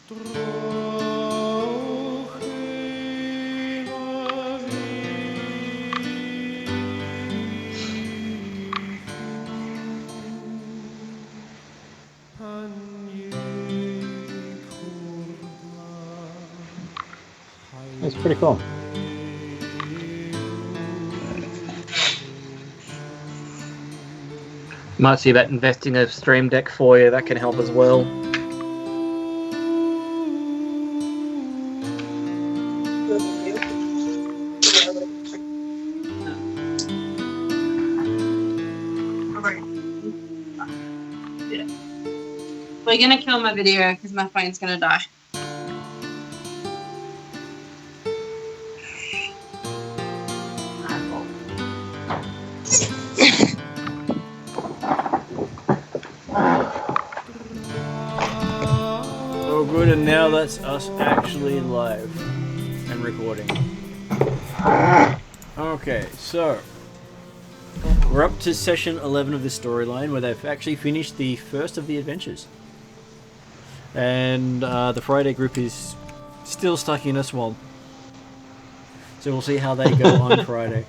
It's pretty cool. Might see about investing a stream deck for you. That can help as well. We're gonna kill my video because my phone's gonna die. Oh good, and now that's us actually live and recording. Okay, so we're up to session 11 of the storyline where they've actually finished the first of the adventures. And the Friday group is still stuck in a swamp. So we'll see how they go on Friday.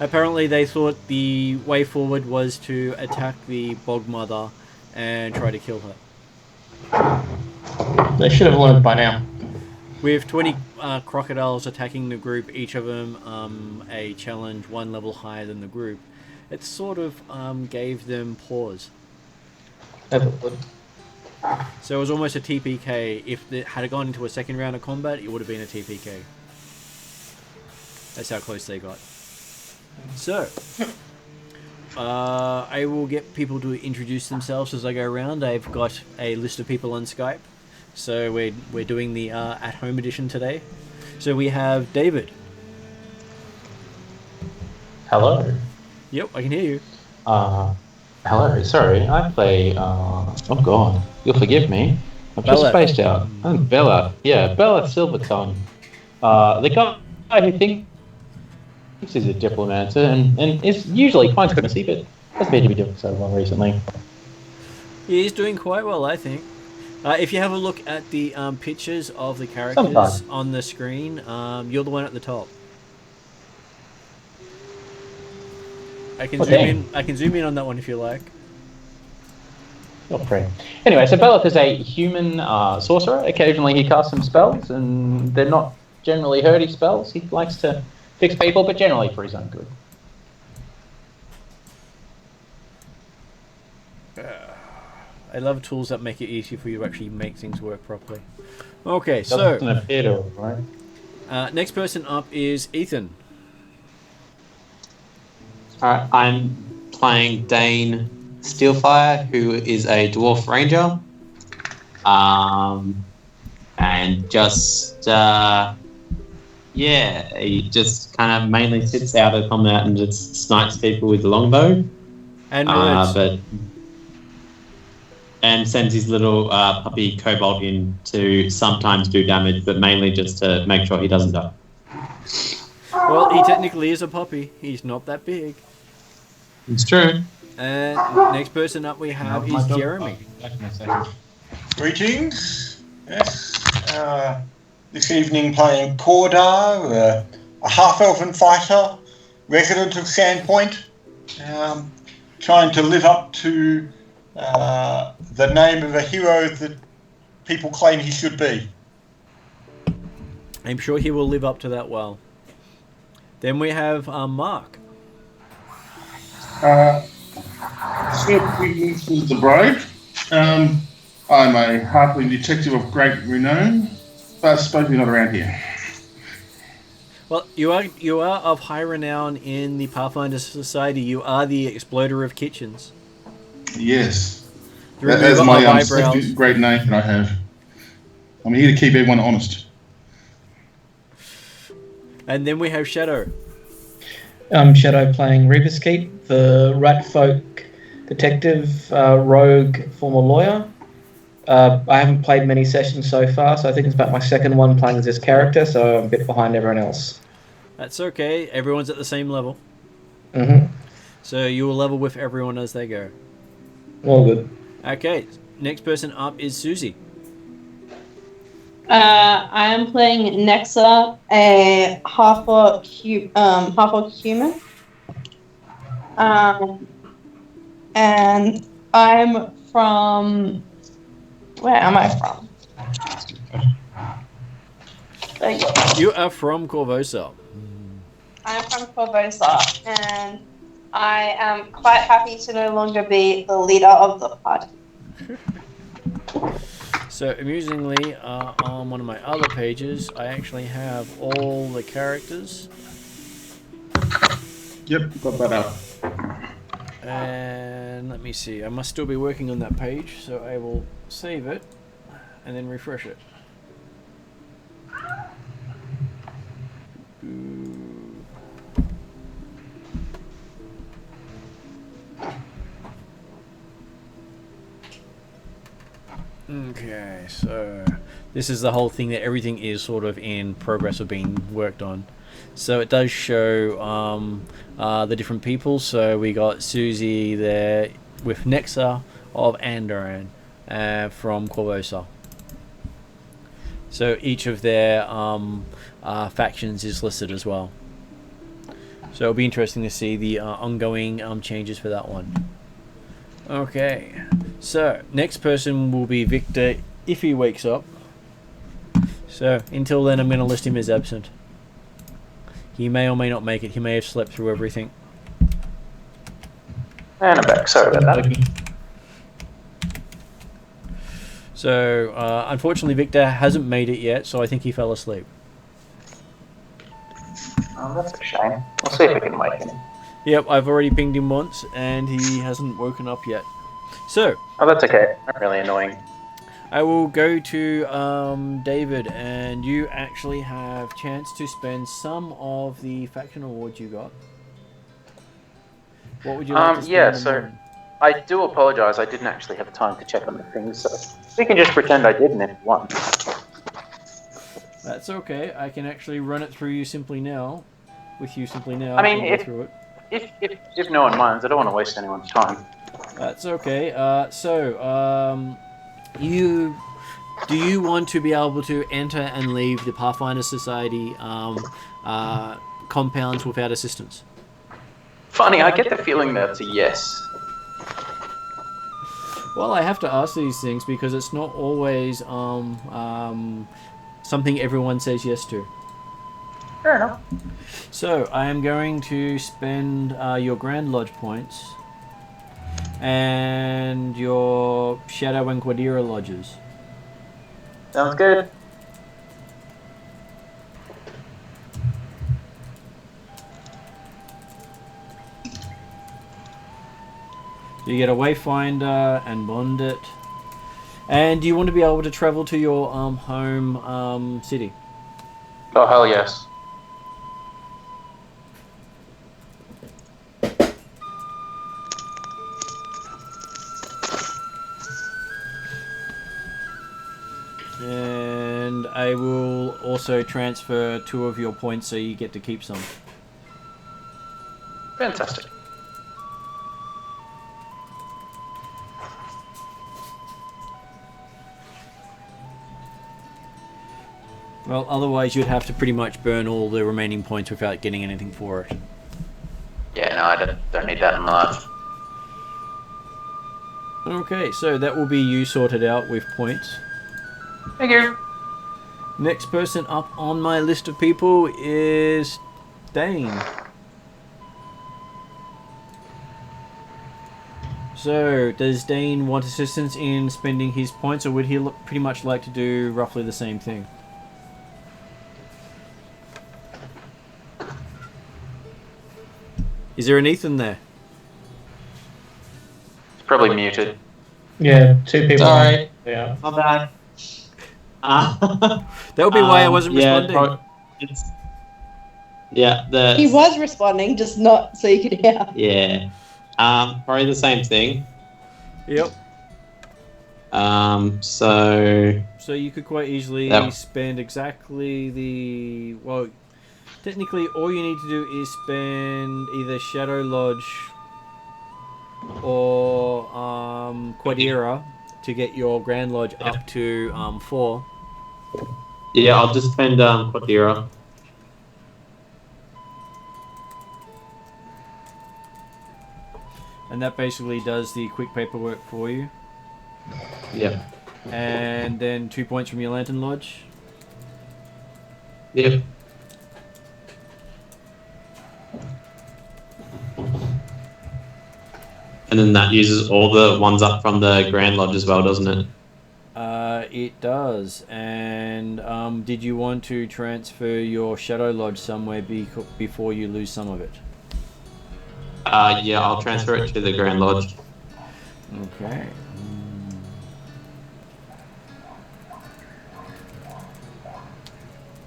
Apparently they thought the way forward was to attack the Bog Mother and try to kill her. They should have learned by now. With 20 crocodiles attacking the group, each of them a challenge one level higher than the group, it sort of gave them pause. So it was almost a TPK. If it had gone into a second round of combat, it would have been a TPK. That's how close they got. So, I will get people to introduce themselves as I go around. I've got a list of people on Skype. So we're doing the at-home edition today. So we have David. Hello. Yep, I can hear you. Hello. Sorry, I play. Oh God, you'll forgive me. I've just Bella. spaced out. I'm Bella. Yeah, Bella Silvertongue. The guy who thinks he's a diplomat and is usually quite courtesy, but doesn't appear to be doing so well recently. He's doing quite well, I think. If you have a look at the pictures of the characters Sometimes. on the screen, you're the one at the top. I can zoom in. I can zoom in on that one if you like. Not free. Anyway, so Belloc is a human sorcerer. Occasionally he casts some spells, and they're not generally hurty spells. He likes to fix people, but generally for his own good. I love tools that make it easier for you to actually make things work properly. Okay, Doesn't so appear to, right? next person up is Ethan. Alright, I'm playing Dane Steelfire, who is a Dwarf Ranger. And just, he just kind of mainly sits out of combat and just snipes people with the longbow. And and sends his little puppy Kobold in to sometimes do damage, but mainly just to make sure he doesn't die. well, he technically is a puppy. He's not that big. It's true. And next person up we have is Jeremy. Greetings. Yes. This evening playing Cordar, a half-elven fighter, resident of Sandpoint, trying to live up to the name of a hero that people claim he should be. I'm sure he will live up to that well. Then we have Mark. Greetings to the bride. I'm a halfling detective of great renown, but supposedly not around here. Well, you are of high renown in the Pathfinder Society. You are the exploder of kitchens. Yes. The That's remover my of eyebrows. great name that I have. I'm here to keep everyone honest. And then we have Shadow. I'm Shadow playing Reaper's Keep, the rat folk detective, rogue, former lawyer. I haven't played many sessions so far, so I think it's about my second one playing as this character, so I'm a bit behind everyone else. That's okay. Everyone's at the same level. Mm-hmm. So you will level with everyone as they go. All good. Okay. Next person up is Susie. I am playing Nexa, a half-orc human. And I'm from... Where am I from? There you go. You are from Corvosa. I'm from Corvosa, and I am quite happy to no longer be the leader of the party. So, amusingly, on one of my other pages, I actually have all the characters. Yep, got that up. And let me see, I must still be working on that page, so I will save it and then refresh it. Okay, so this is the whole thing that everything is sort of in progress of being worked on. So it does show the different people. So we got Susie there with Nexa of Andoran from Corvosa. So each of their factions is listed as well. So it'll be interesting to see the ongoing changes for that one. Okay, so next person will be Victor if he wakes up. So until then, I'm going to list him as absent. He may or may not make it. He may have slept through everything. And I'm back. Sorry about that. So unfortunately, Victor hasn't made it yet. So I think he fell asleep. Oh, that's a shame. We'll see if we can wake him. Yep, I've already pinged him once, and he hasn't woken up yet. So. Oh, that's okay. Not really annoying. I will go to David, and you actually have chance to spend some of the faction awards you got. What would you like to spend? Yeah, so I do apologise. I didn't actually have time to check on the things, so we can just pretend I didn't if you want. That's okay. I can actually run it through you simply now. With you simply now. I mean, go through it. If no one minds, I don't want to waste anyone's time. That's okay. Do you want to be able to enter and leave the Pathfinder Society compounds without assistance? Funny, I get the feeling that's a yes. Well, I have to ask these things because it's not always something everyone says yes to. Fair enough. So, I am going to spend your Grand Lodge points and your Shadow and Quadira Lodges. Sounds good. You get a Wayfinder and bond it. And do you want to be able to travel to your home city? Oh, hell yes. And I will also transfer 2 of your points so you get to keep some. Fantastic. Well, otherwise you'd have to pretty much burn all the remaining points without getting anything for it. Yeah, no, I don't need that in my life. Okay, so that will be you sorted out with points. Thank you. Next person up on my list of people is Dane. So, does Dane want assistance in spending his points, or would he pretty much like to do roughly the same thing? Is there an Ethan there? It's probably muted. Yeah, 2 people. Sorry. Yeah. My bad. That would be why I wasn't responding. He was responding, just not so you could hear. Yeah. Probably the same thing. Yep. So you could quite easily spend exactly the... Well, technically all you need to do is spend either Shadow Lodge or Quadira to get your Grand Lodge up to 4. Yeah, I'll just spend Quadira. And that basically does the quick paperwork for you. Yep. And then 2 points from your Lantern Lodge. Yep. And then that uses all the ones up from the Grand Lodge as well, doesn't it? It does. And did you want to transfer your Shadow Lodge somewhere before you lose some of it? Yeah, I'll transfer it to the Grand Lodge. Okay.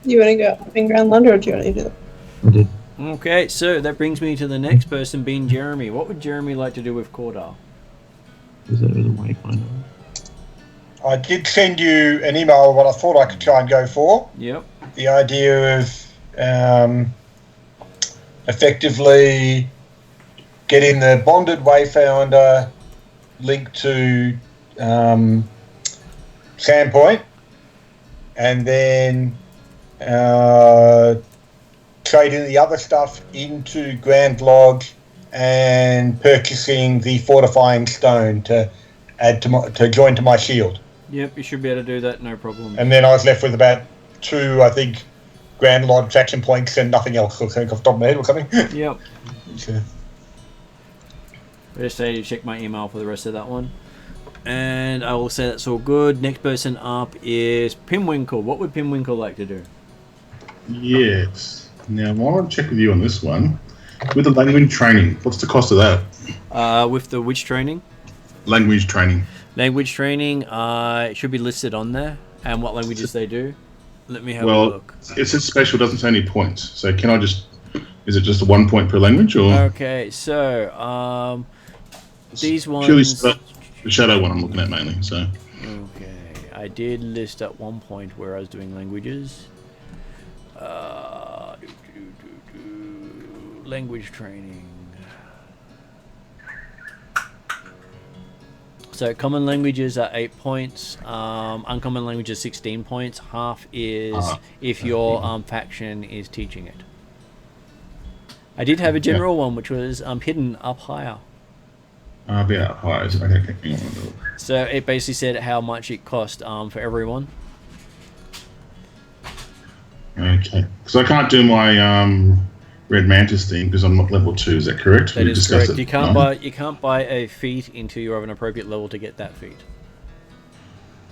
You want to go up in Grand London, or do you want to do that? I did. Okay, so that brings me to the next person, being Jeremy. What would Jeremy like to do with Cordar? Is that the Wayfinder? I did send you an email of what I thought I could try and go for. Yep. The idea of effectively getting the bonded Wayfinder linked to Sandpoint, and then trading the other stuff into Grand Lodge and purchasing the fortifying stone to add to join to my shield. Yep, you should be able to do that, no problem. And then I was left with about 2, I think, Grand Lodge action points and nothing else. I think off the top of my head or something. Yep. So, I just say to check my email for the rest of that one. And I will say that's all good. Next person up is Pimwinkle. What would Pimwinkle like to do? Yes. Now, I want to check with you on this one. With the language training, what's the cost of that? With the which training? Language training. Language training, it should be listed on there. And what languages they do. Let me have a Well, look. it says special, doesn't say any points. So can I just... Is it just a 1 point per language, or...? Okay, so, these Purely ones... the shadow one I'm looking at mainly, so... Okay, I did list at one point where I was doing languages. Language training. So common languages are 8 points, uncommon languages 16 points. Half is if your faction is teaching it. I did have a general one which was hidden up higher. Yeah, higher. Okay. So it basically said how much it cost for everyone. Okay, because I can't do my Red Mantis thing because I'm not level 2. Is that correct? That We is discussed correct. it. You can't buy a feat until you're of an appropriate level to get that feat.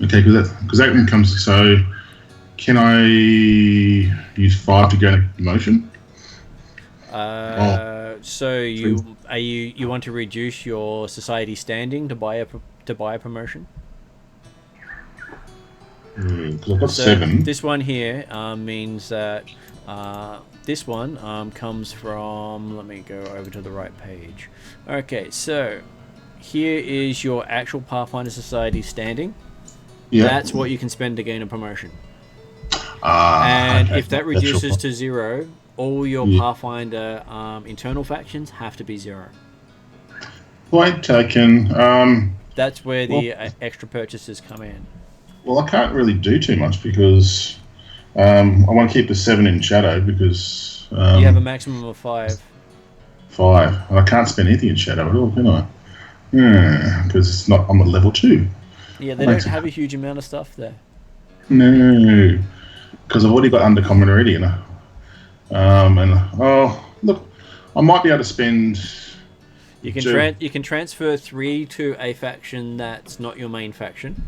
Okay, because that one comes. So, can I use 5 to gain a promotion? So you want to reduce your society standing to buy a promotion? Because I've got 7. This one here means that this one comes from. Let me go over to the right page. Okay, so here is your actual Pathfinder Society standing. Yeah. That's what you can spend to gain a promotion. And if that reduces to 0, all your Pathfinder internal factions have to be 0. Point taken. That's where the extra purchases come in. Well, I can't really do too much because I want to keep the 7 in shadow because You have a maximum of 5. 5. And I can't spend anything in shadow at all, can I? Yeah, because it's not. I'm at level 2. Yeah, they don't have a huge amount of stuff there. No, because I've already got undercommon already, you know. Look, I might be able to spend. You can transfer 3 to a faction that's not your main faction,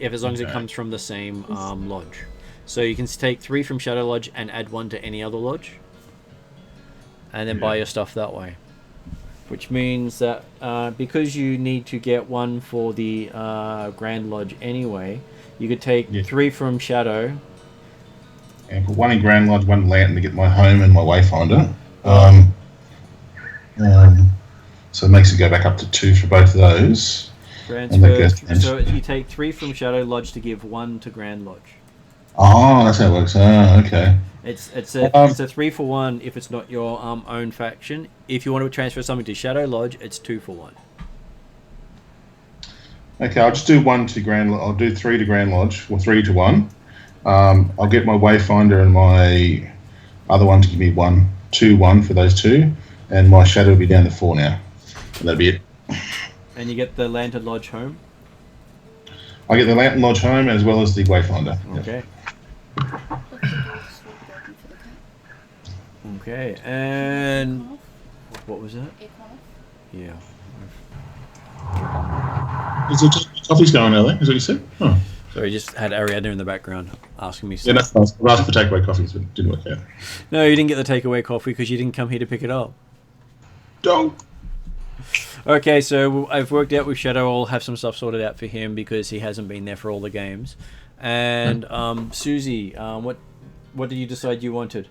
as long as it comes from the same lodge. So you can take 3 from Shadow Lodge and add 1 to any other lodge, and then buy your stuff that way. Which means that because you need to get 1 for the Grand Lodge anyway, you could take 3 from Shadow. And put 1 in Grand Lodge, 1 in Lantern to get my home and my Wayfinder. So it makes it go back up to 2 for both of those. So you take 3 from Shadow Lodge to give 1 to Grand Lodge. Oh, that's how it works. Oh, okay. It's a 3 for 1 if it's not your own faction. If you want to transfer something to Shadow Lodge, it's 2 for 1. Okay, I'll just do 1 to Grand Lodge. I'll do 3 to Grand Lodge, or 3 to 1. I'll get my Wayfinder and my other one to give me 1 for those two, and my Shadow will be down to 4 now. And that'll be it. And you get the Lantern Lodge home? I get the Lantern Lodge home as well as the Wayfinder. Okay. Okay, and what was that? Yeah. Is it coffee's going early? Is what you said? Oh. Sorry, just had Ariadna in the background asking me Yeah, something. that's nice. I asked for takeaway coffees, but it didn't work out. No, you didn't get the takeaway coffee because you didn't come here to pick it up. Don't. Okay, so I've worked out with Shadow. I'll have some stuff sorted out for him because he hasn't been there for all the games. And Susie, what did you decide you wanted?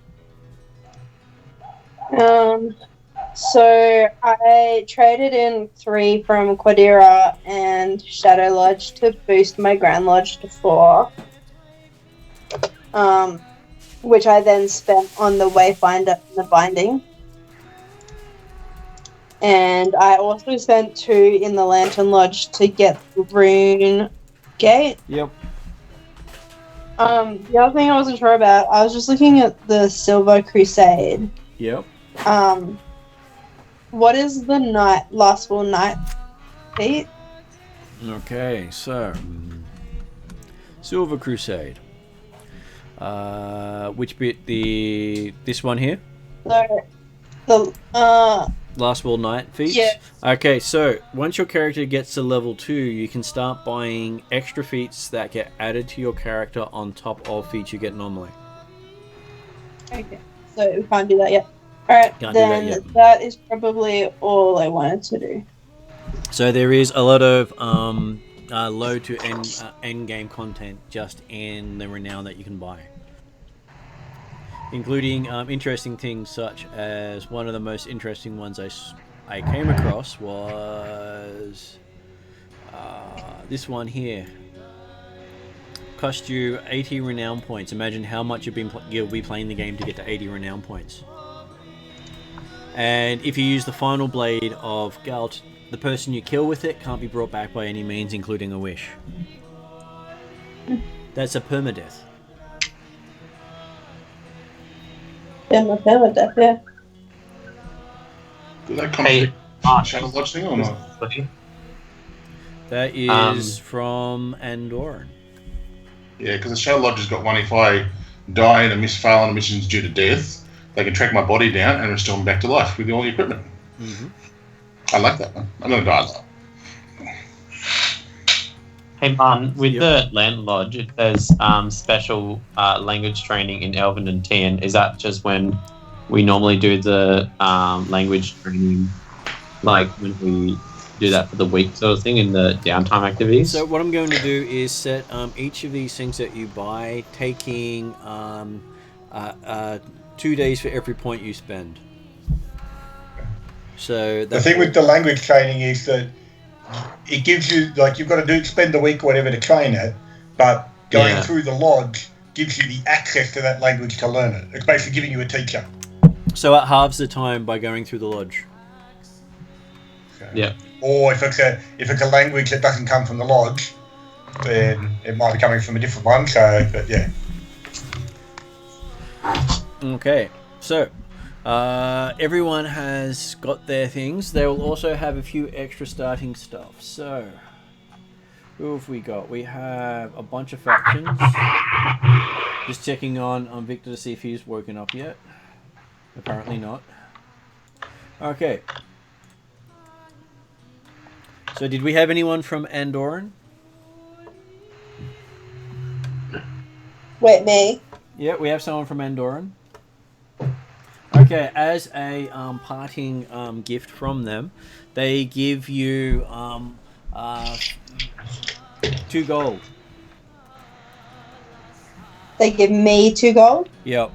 So I traded in 3 from Quadira and Shadow Lodge to boost my Grand Lodge to 4. Which I then spent on the Wayfinder and the Binding. And I also spent 2 in the Lantern Lodge to get the Rune Gate. Yep. The other thing I wasn't sure about, I was just looking at the Silver Crusade. Yep. What is the Lastful Night feat? Okay, so Silver Crusade. Which bit? This one here? So the Last World Night feats? Yes. Okay, so once your character gets to level 2, you can start buying extra feats that get added to your character on top of feats you get normally. Okay, so we can't do that yet. Alright, then that is probably all I wanted to do. So there is a lot of low to end game content just in the Renown that you can buy. Including interesting things such as one of the most interesting ones I came across was this one here. Cost you 80 renown points. Imagine how much you'll be playing the game to get to 80 renown points. And if you use the final blade of Galt, the person you kill with it can't be brought back by any means, including a wish. That's a permadeath. Permadeath, yeah. Did that come Shadow Lodge thing or not? That is from Andoran. Yeah, because the Shadow Lodge has got one. If I die and fail on a mission due to death, they can track my body down and restore me back to life with all the equipment. Mm-hmm. I like that one. I'm going to die a lot. Hey, Man, with the Land Lodge, it says special language training in Elven and Tian. Is that just when we normally do the language training, like when we do that for the week sort of thing in the downtime activities? So what I'm going to do is set each of these things that you buy, taking 2 days for every point you spend. So the thing with the language training is that it gives you, like, you've got to spend the week or whatever to train it, but going through the lodge gives you the access to that language to learn it. It's basically giving you a teacher. So it halves the time by going through the lodge. So, yeah. Or if it's a language that doesn't come from the lodge, then it might be coming from a different one. So, but yeah. Okay, so everyone has got their things. They will also have a few extra starting stuff. So, who have we got? We have a bunch of factions. Just checking on Victor to see if he's woken up yet. Apparently not. Okay. So, did we have anyone from Andoran? Wait, me? Yeah, we have someone from Andoran. Okay, as a parting gift from them, they give you 2 gold. They give me 2 gold? Yep.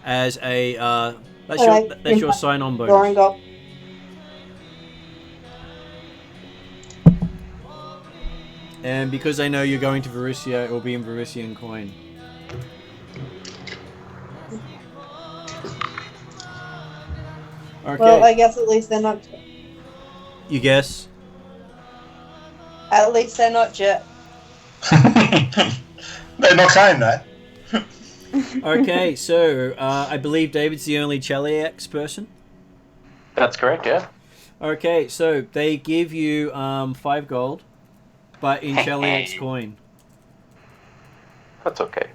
As a that's your sign-on bonus. Gold. And because they know you're going to Varisia, it will be in Varisian coin. Okay. Well, I guess at least they're not. You guess? At least they're not jet. They're not saying that. Okay, so I believe David's the only Cheliax person. That's correct, yeah. Okay, so they give you 5 gold, but in Cheliax coin, That's okay.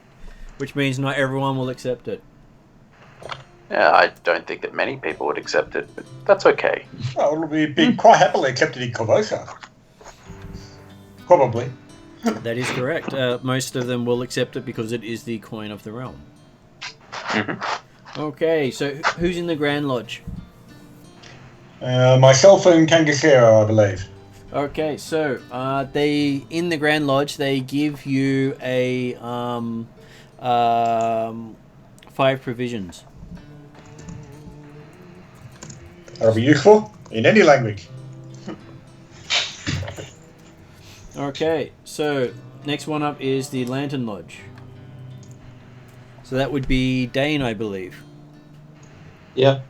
which means not everyone will accept it. Yeah, I don't think that many people would accept it, but that's okay. Well, it'll be quite happily accepted in Corvosa. Probably. That is correct. Most of them will accept it because it is the coin of the realm. Okay, so who's in the Grand Lodge? Myself and Kangasero, I believe. Okay, so they in the Grand Lodge they give you a 5 provisions. That'll be useful in any language. Okay, so next one up is the Lantern Lodge. So that would be Dane, I believe. Yep.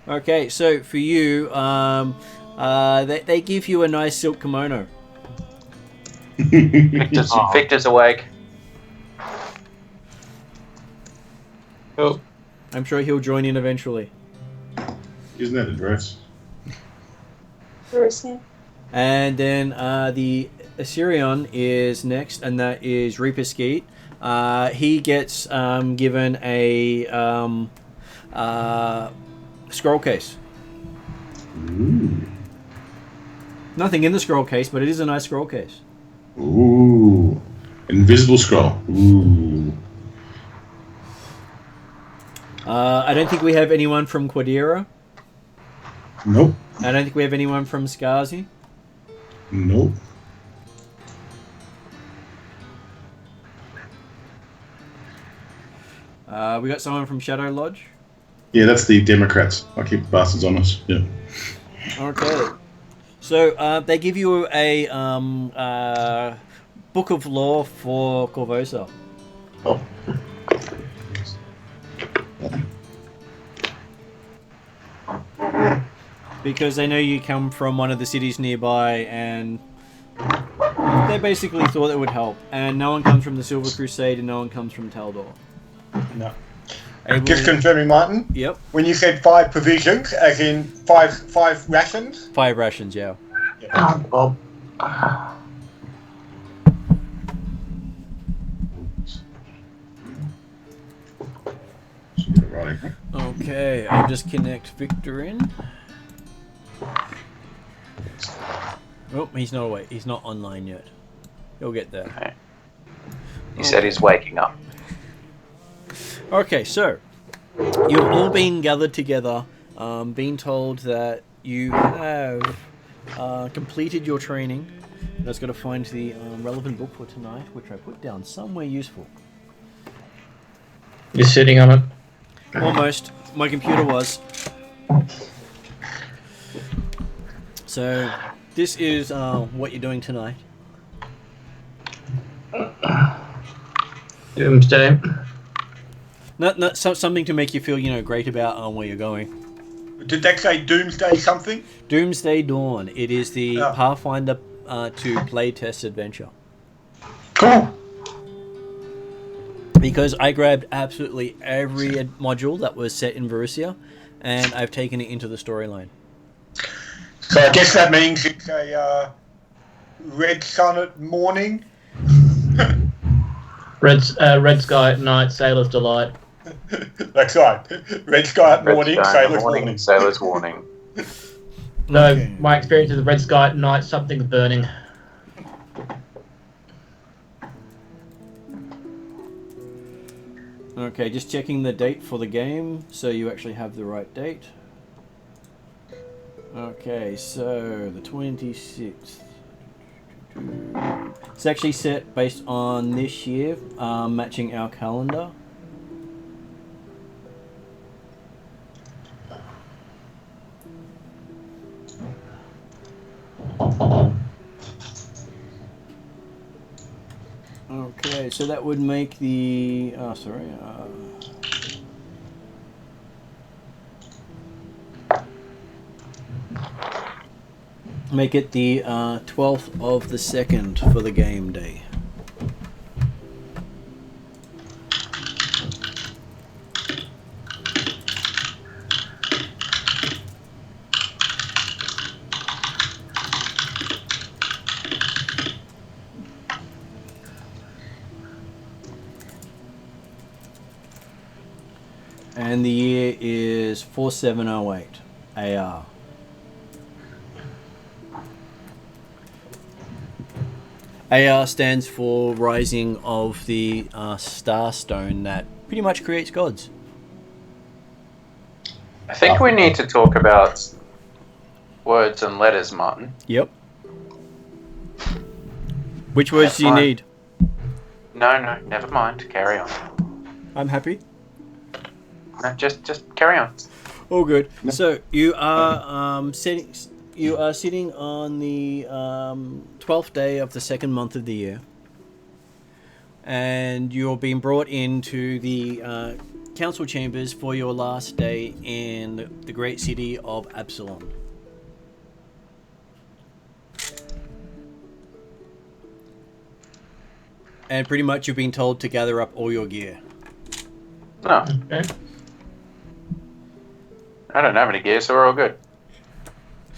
Okay, so for you, they give you a nice silk kimono. Victor's awake. Oh, I'm sure he'll join in eventually. Isn't that a dress? And then the Assyrian is next, and that is Reaper Skeet. He gets given a scroll case. Ooh. Nothing in the scroll case, but it is a nice scroll case. Ooh. Invisible scroll. Ooh. I don't think we have anyone from Quadira. Nope. I don't think we have anyone from Skazi. Nope. We got someone from Shadow Lodge. Yeah, that's the Democrats. I keep the bastards on us. Yeah. Okay. So they give you a book of law for Corvosa. Oh. Because they know you come from one of the cities nearby, and they basically thought it would help. And no one comes from the Silver Crusade, and no one comes from Taldor. No. Able... Just confirming, Martin. Yep. When you said 5 provisions, as in five rations? 5 rations, yeah. Bob. Should get it right. Okay, I'll just connect Victor in. Oh, he's not awake. He's not online yet. He'll get there. Okay. He said he's waking up. Okay, so you've all been gathered together, being told that you have completed your training. I was going to find the relevant book for tonight, which I put down somewhere useful. You're sitting on it. Almost. My computer was. So, this is what you're doing tonight. Doomsday. Not something to make you feel, great about where you're going. Did that say Doomsday something? Doomsday Dawn. It is the Pathfinder 2 playtest adventure. Cool. Because I grabbed absolutely every module that was set in Varisia, and I've taken it into the storyline. So I guess that means it's a red sun at morning. Red sky at night, sailor's delight. That's right. Red sky at morning, sailor's warning. Sailor's warning. No, Okay. my experience is the red sky at night, something's burning. Okay, just checking the date for the game, so you actually have the right date. Okay, so the 26th. It's actually set based on this year, matching our calendar. Okay, so that would make the... make it the 12th of the 2nd for the game day. And the year is 4708 AR. AR stands for Rising of the Starstone that pretty much creates gods. I think we need to talk about words and letters, Martin. Yep. Which words do you fine. need? No, never mind. Carry on. I'm happy. No, just carry on. All good. So you are sitting. You are sitting on the 12th day of the second month of the year, and you're being brought into the council chambers for your last day in the great city of Absalom. And pretty much you've been told to gather up all your gear. No, Okay. I don't have any gear, so we're all good.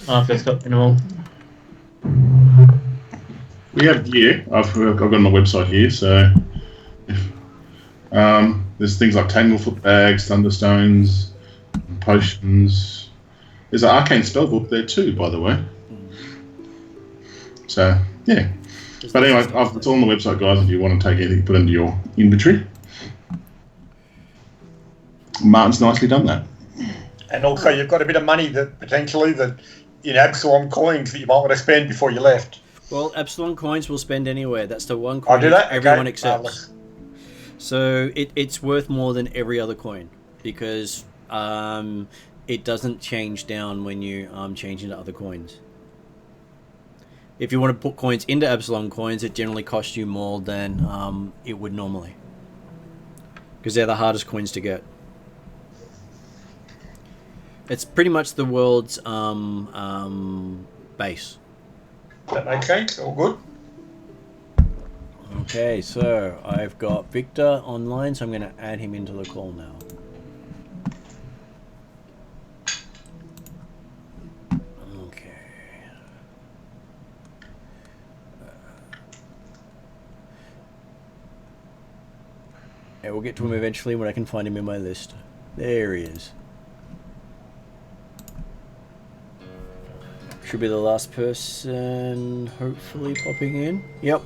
Oh, if it's got minimal. We have gear. I've got on my website here, so there's things like Tanglefoot bags, Thunderstones, potions. There's an arcane spellbook there too, by the way. So yeah. But anyway, it's all on the website, guys. If you want to take anything, put it into your inventory. Martin's nicely done that. And also, you've got a bit of money that potentially that in Absalom coins that you might want to spend before you left. Well, Epsilon coins will spend anywhere. That's the one Oh, coin do that? everyone Okay, accepts. marvellous. So it's worth more than every other coin because it doesn't change down when you change into other coins. If you want to put coins into Epsilon coins, it generally costs you more than it would normally because they're the hardest coins to get. It's pretty much the world's base. That makes sense. All good. Okay, so I've got Victor online, so I'm going to add him into the call now. Okay. Yeah, we'll get to him eventually when I can find him in my list. There he is. Should be the last person, hopefully, popping in. Yep.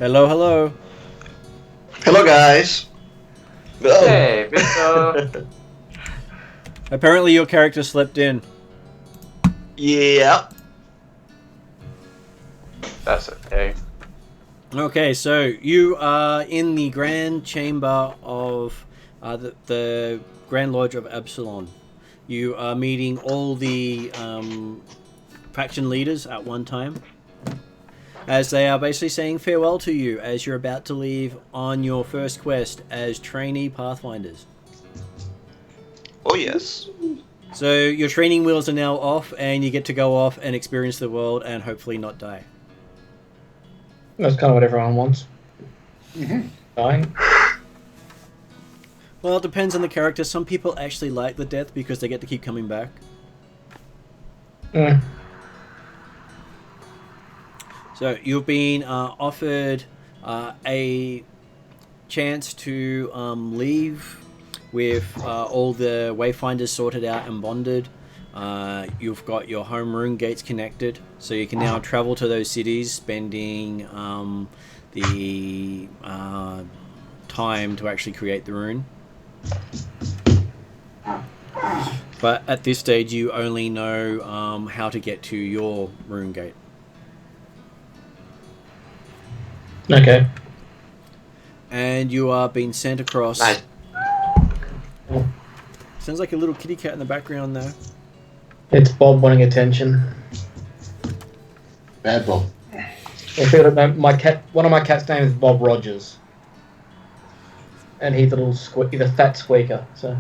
Hello, hello. Hello, guys. Oh. Hey, Victor. Apparently your character slept in. Yeah. That's okay. Okay, so you are in the Grand Chamber of the Grand Lodge of Absalom. You are meeting all the faction leaders at one time, as they are basically saying farewell to you as you're about to leave on your first quest as trainee Pathfinders. Oh, yes. So your training wheels are now off, and you get to go off and experience the world and hopefully not die. That's kind of what everyone wants. Dying. Well, it depends on the character. Some people actually like the death because they get to keep coming back. Mm. So you've been offered a chance to leave with all the wayfinders sorted out and bonded. You've got your home rune gates connected, so you can now travel to those cities, spending the time to actually create the rune. But at this stage, you only know how to get to your rune gate. Okay. And you are being sent across. Nice. Sounds like a little kitty cat in the background there. It's Bob wanting attention. Bad Bob. If you don't know, my cat, one of my cat's name is Bob Rogers, and he's he's a fat squeaker. So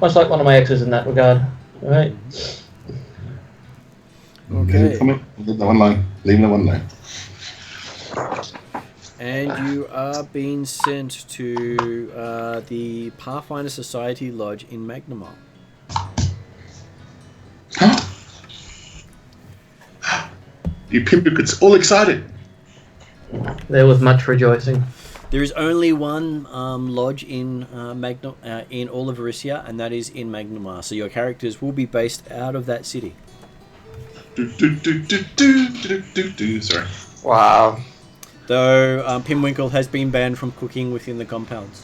much like one of my exes in that regard. All right. Okay. Leave that one alone. Leave that one alone. And you are being sent to the Pathfinder Society Lodge in Magnamar. You pimp gets all excited. There was much rejoicing. There is only one lodge in in all of Varisia, and that is in Magnamar. So your characters will be based out of that city. Sorry. Wow. Though Pimwinkle has been banned from cooking within the compounds.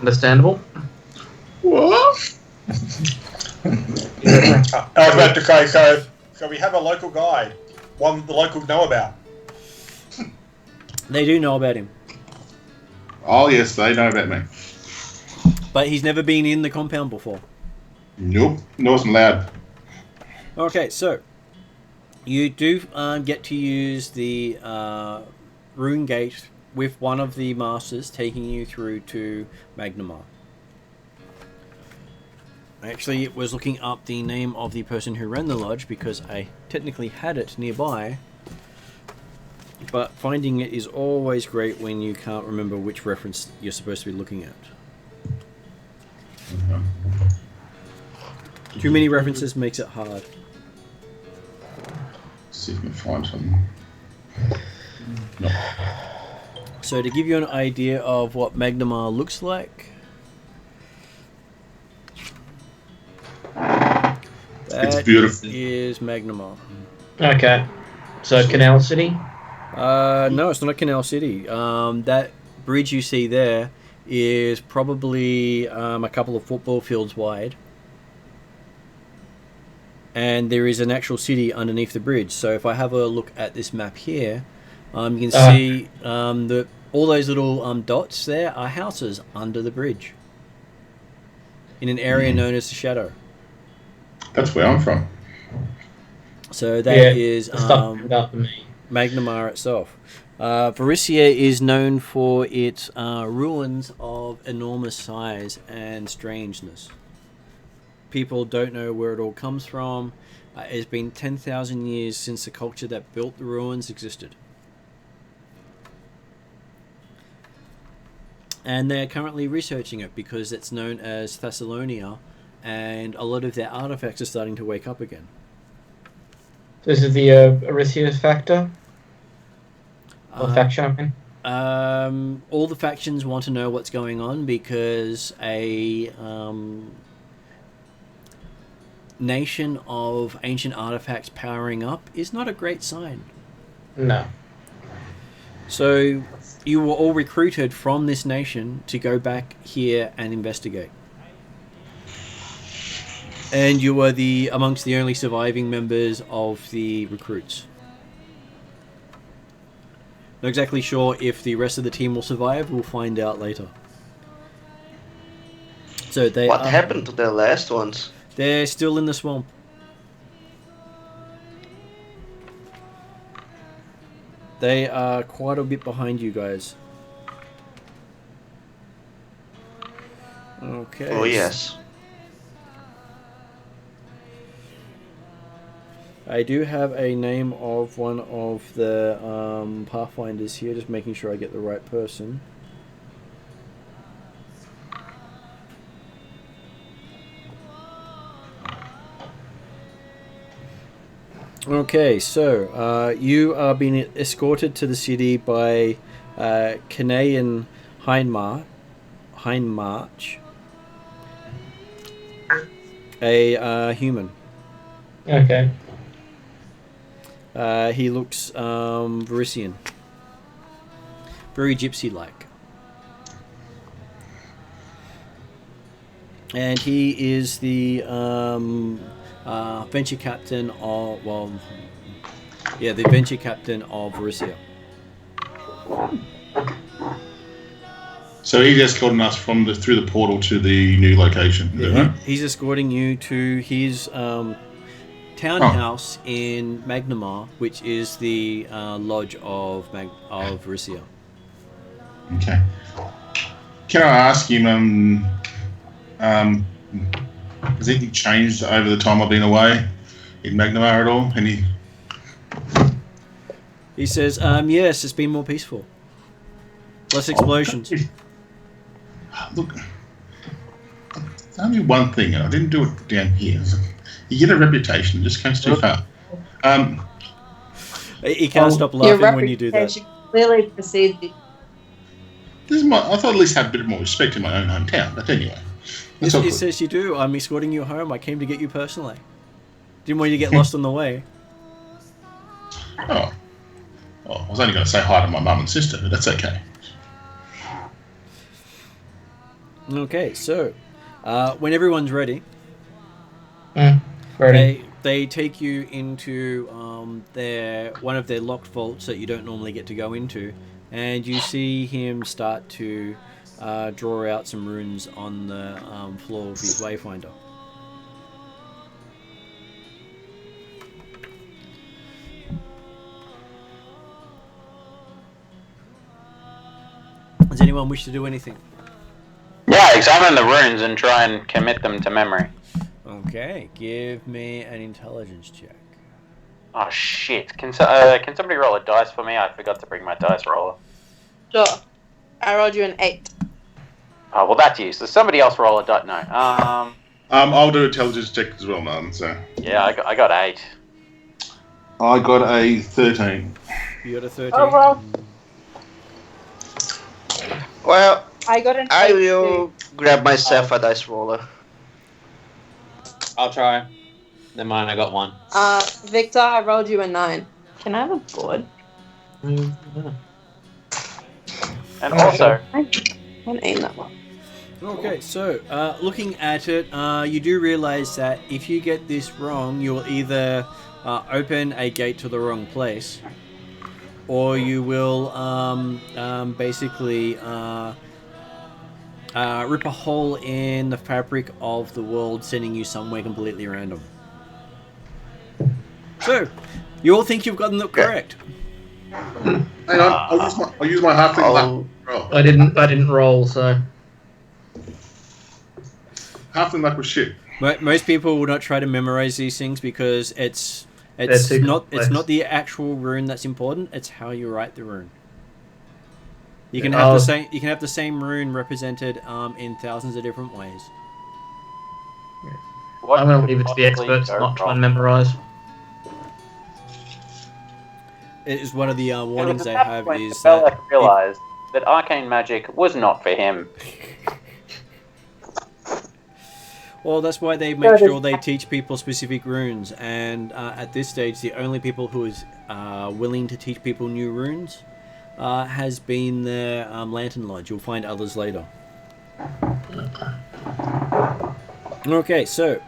Understandable. What? I was about to say, so we have a local guide, one the locals know about. They do know about him, Oh yes, they know about me. but he's never been in the compound before. Nope, no, wasn't allowed. Okay, so you do get to use the rune gate with one of the masters taking you through to Magnamar. Actually, it was looking up the name of the person who ran the lodge because I technically had it nearby. But finding it is always great when you can't remember which reference you're supposed to be looking at. Too many references makes it hard. See if we can find something. No. So to give you an idea of what Magnamar looks like, that beautiful. is Magnamar. Okay. So Canal City. No, it's not a canal city. That bridge you see there is probably a couple of football fields wide. And there is an actual city underneath the bridge. So if I have a look at this map here, you can see that all those little dots there are houses under the bridge. In an area known as the Shadow. That's where I'm from. So that is about me. Magnamar itself. Varisia is known for its ruins of enormous size and strangeness. People don't know where it all comes from. It's been 10,000 years since the culture that built the ruins existed. And they are currently researching it because it's known as Thassilonian, and a lot of their artifacts are starting to wake up again. This is the Arisia factor? Or faction, I mean? All the factions want to know what's going on because a nation of ancient artifacts powering up is not a great sign. No. So you were all recruited from this nation to go back here and investigate. And you were amongst the only surviving members of the recruits. Not exactly sure if the rest of the team will survive. We'll find out later. So What happened to the last ones? They're still in the swamp. They are quite a bit behind you guys. Okay. Oh yes. I do have a name of one of the Pathfinders here, just making sure I get the right person. Okay, so you are being escorted to the city by Canadian Hindmarch, a human. Okay. He looks Varisian. Very gypsy-like. And he is the venture captain of, the venture captain of Varisia. So he's escorting us through the portal to the new location. Is that right? He's escorting you to his townhouse in Magnamar, which is the lodge of Varisia. Okay. Can I ask him, has anything changed over the time I've been away in Magnamar at all? He says, yes, it's been more peaceful. Less explosions. Look, there's only one thing, and I didn't do it down here. You get a reputation, it just goes too far. He can't stop Your laughing when you do that. reputation clearly precedes you. This is I thought at least have a bit more respect in my own hometown. But anyway, that's all It good. says you do. I'm escorting you home. I came to get you personally. Didn't want you to get lost on the way. Oh. I was only going to say hi to my mum and sister, but that's okay. Okay, so when everyone's ready, Ready. they take you into one of their locked vaults that you don't normally get to go into, and you see him start to draw out some runes on the floor of his wayfinder. Does anyone wish to do anything? Yeah, examine the runes and try and commit them to memory. Okay, give me an intelligence check. Oh shit! Can somebody roll a dice for me? I forgot to bring my dice roller. Sure. I rolled you an 8. Oh well, that's useless. Somebody else roll a dice. No. I'll do intelligence check as well, Martin. So Yeah, I got 8. I got a 13. You got a 13. Oh, well. Well, I got an 8 I too. will grab myself a dice roller. I'll try. Then mine, I got 1. Victor, I rolled you a 9. Can I have a board? And also, I can't aim that one. Okay, so looking at it, you do realize that if you get this wrong, you'll either open a gate to the wrong place, or you will basically rip a hole in the fabric of the world, sending you somewhere completely random. So, you all think you've gotten it correct. Hang on, I'll use my halfling luck. Roll. I didn't roll, so Halfling luck was shit. Most people will not try to memorize these things because it's too not complex. the actual rune that's important. It's how you write the rune. You can have the same rune represented in thousands of different ways. what I'm going to could leave it to the possibly experts, go not try wrong? and memorise. It is one of the warnings they At that have point, is Belek that realized that arcane magic was not for him. well, that's why they make sure they teach people specific runes. And at this stage, the only people who is willing to teach people new runes has been the Lantern Lodge. You'll find others later. Okay, so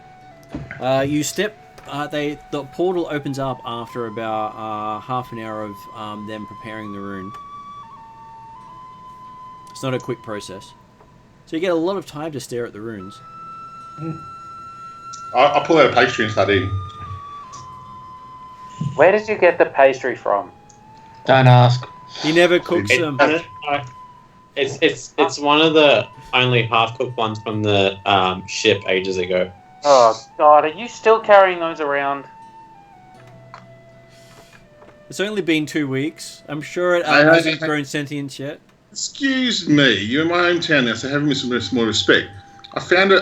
you step. The portal opens up after about half an hour of them preparing the rune. It's not a quick process, so you get a lot of time to stare at the runes. I'll pull out a pastry and start eating. Where did you get the pastry from? Don't ask. He never cooks them. It's one of the only half-cooked ones from the ship ages ago. Oh god, are you still carrying those around? It's only been 2 weeks. I'm sure it I hasn't grown sentience yet. Excuse me, you're in my hometown now, so have me some more respect. I found a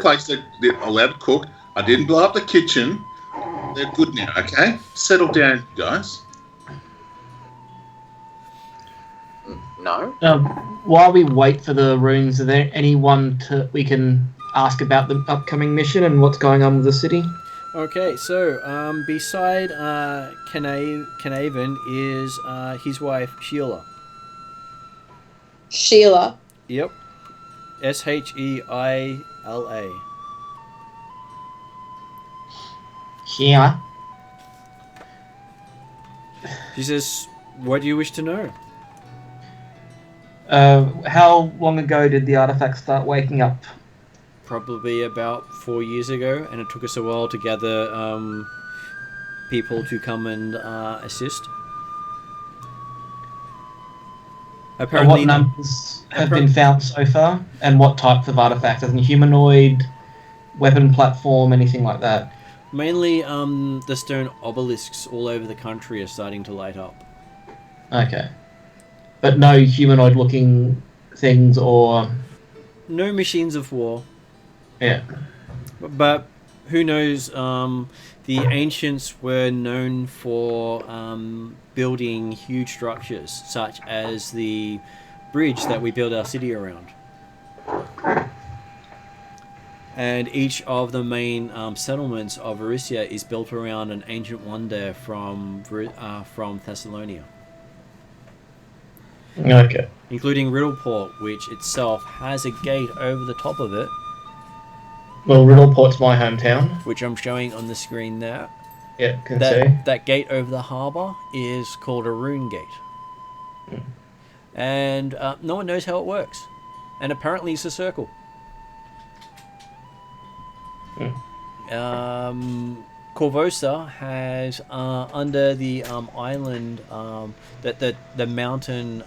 place that they're allowed to cook. I didn't blow up the kitchen. They're good now, okay? Settle down, you guys. No. While we wait for the runes, are there anyone we can ask about the upcoming mission and what's going on with the city? Okay, so beside Canavan is his wife Sheila. Sheila. Yep. Sheila. Sheila. She says, "What do you wish to know?" How long ago did the artifact start waking up? Probably about 4 years ago, and it took us a while to gather people to come and assist. And Apparently, what numbers have been found so far? And what types of artifact? As in humanoid, weapon platform, anything like that? mainly the stone obelisks all over the country are starting to light up. Okay. But no humanoid-looking things or... No machines of war. Yeah. But who knows? The ancients were known for building huge structures, such as the bridge that we build our city around. And each of the main settlements of Varisia is built around an ancient wonder from Thessalonia. Okay. Including Riddleport, which itself has a gate over the top of it. Well, Riddleport's my hometown. Which I'm showing on the screen there. Yeah, can see. That gate over the harbour is called a rune gate. And no one knows how it works. And apparently it's a circle. Corvosa has under the island the mountain,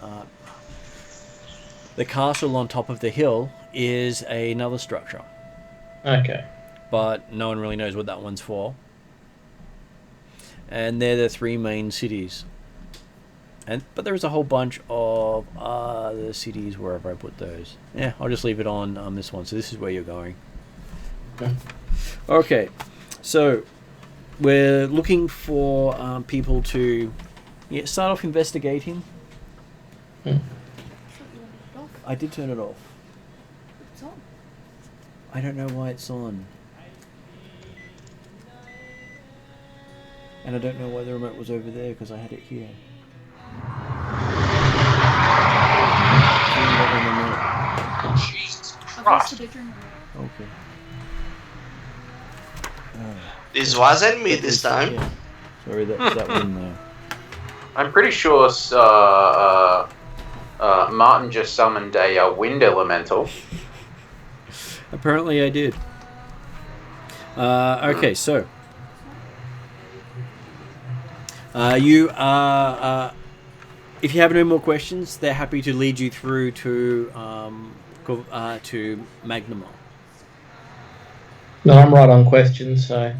the castle on top of the hill is another structure. Okay. But no one really knows what that one's for. And they're the three main cities. But there's a whole bunch of other cities wherever I put those. Yeah, I'll just leave it on this one. So this is where you're going. Okay, so we're looking for people to start off investigating. I did turn it off. It's on. I don't know why it's on. And I don't know why the remote was over there because I had it here. Jesus I've lost Christ. a big ring. Okay. This wasn't me this time. Yeah. Sorry, that's that one there. I'm pretty sure Martin just summoned a wind elemental. Apparently I did. Okay, so you are. If you have no more questions, they're happy to lead you through to Magnamar. No, I'm right on questions, so...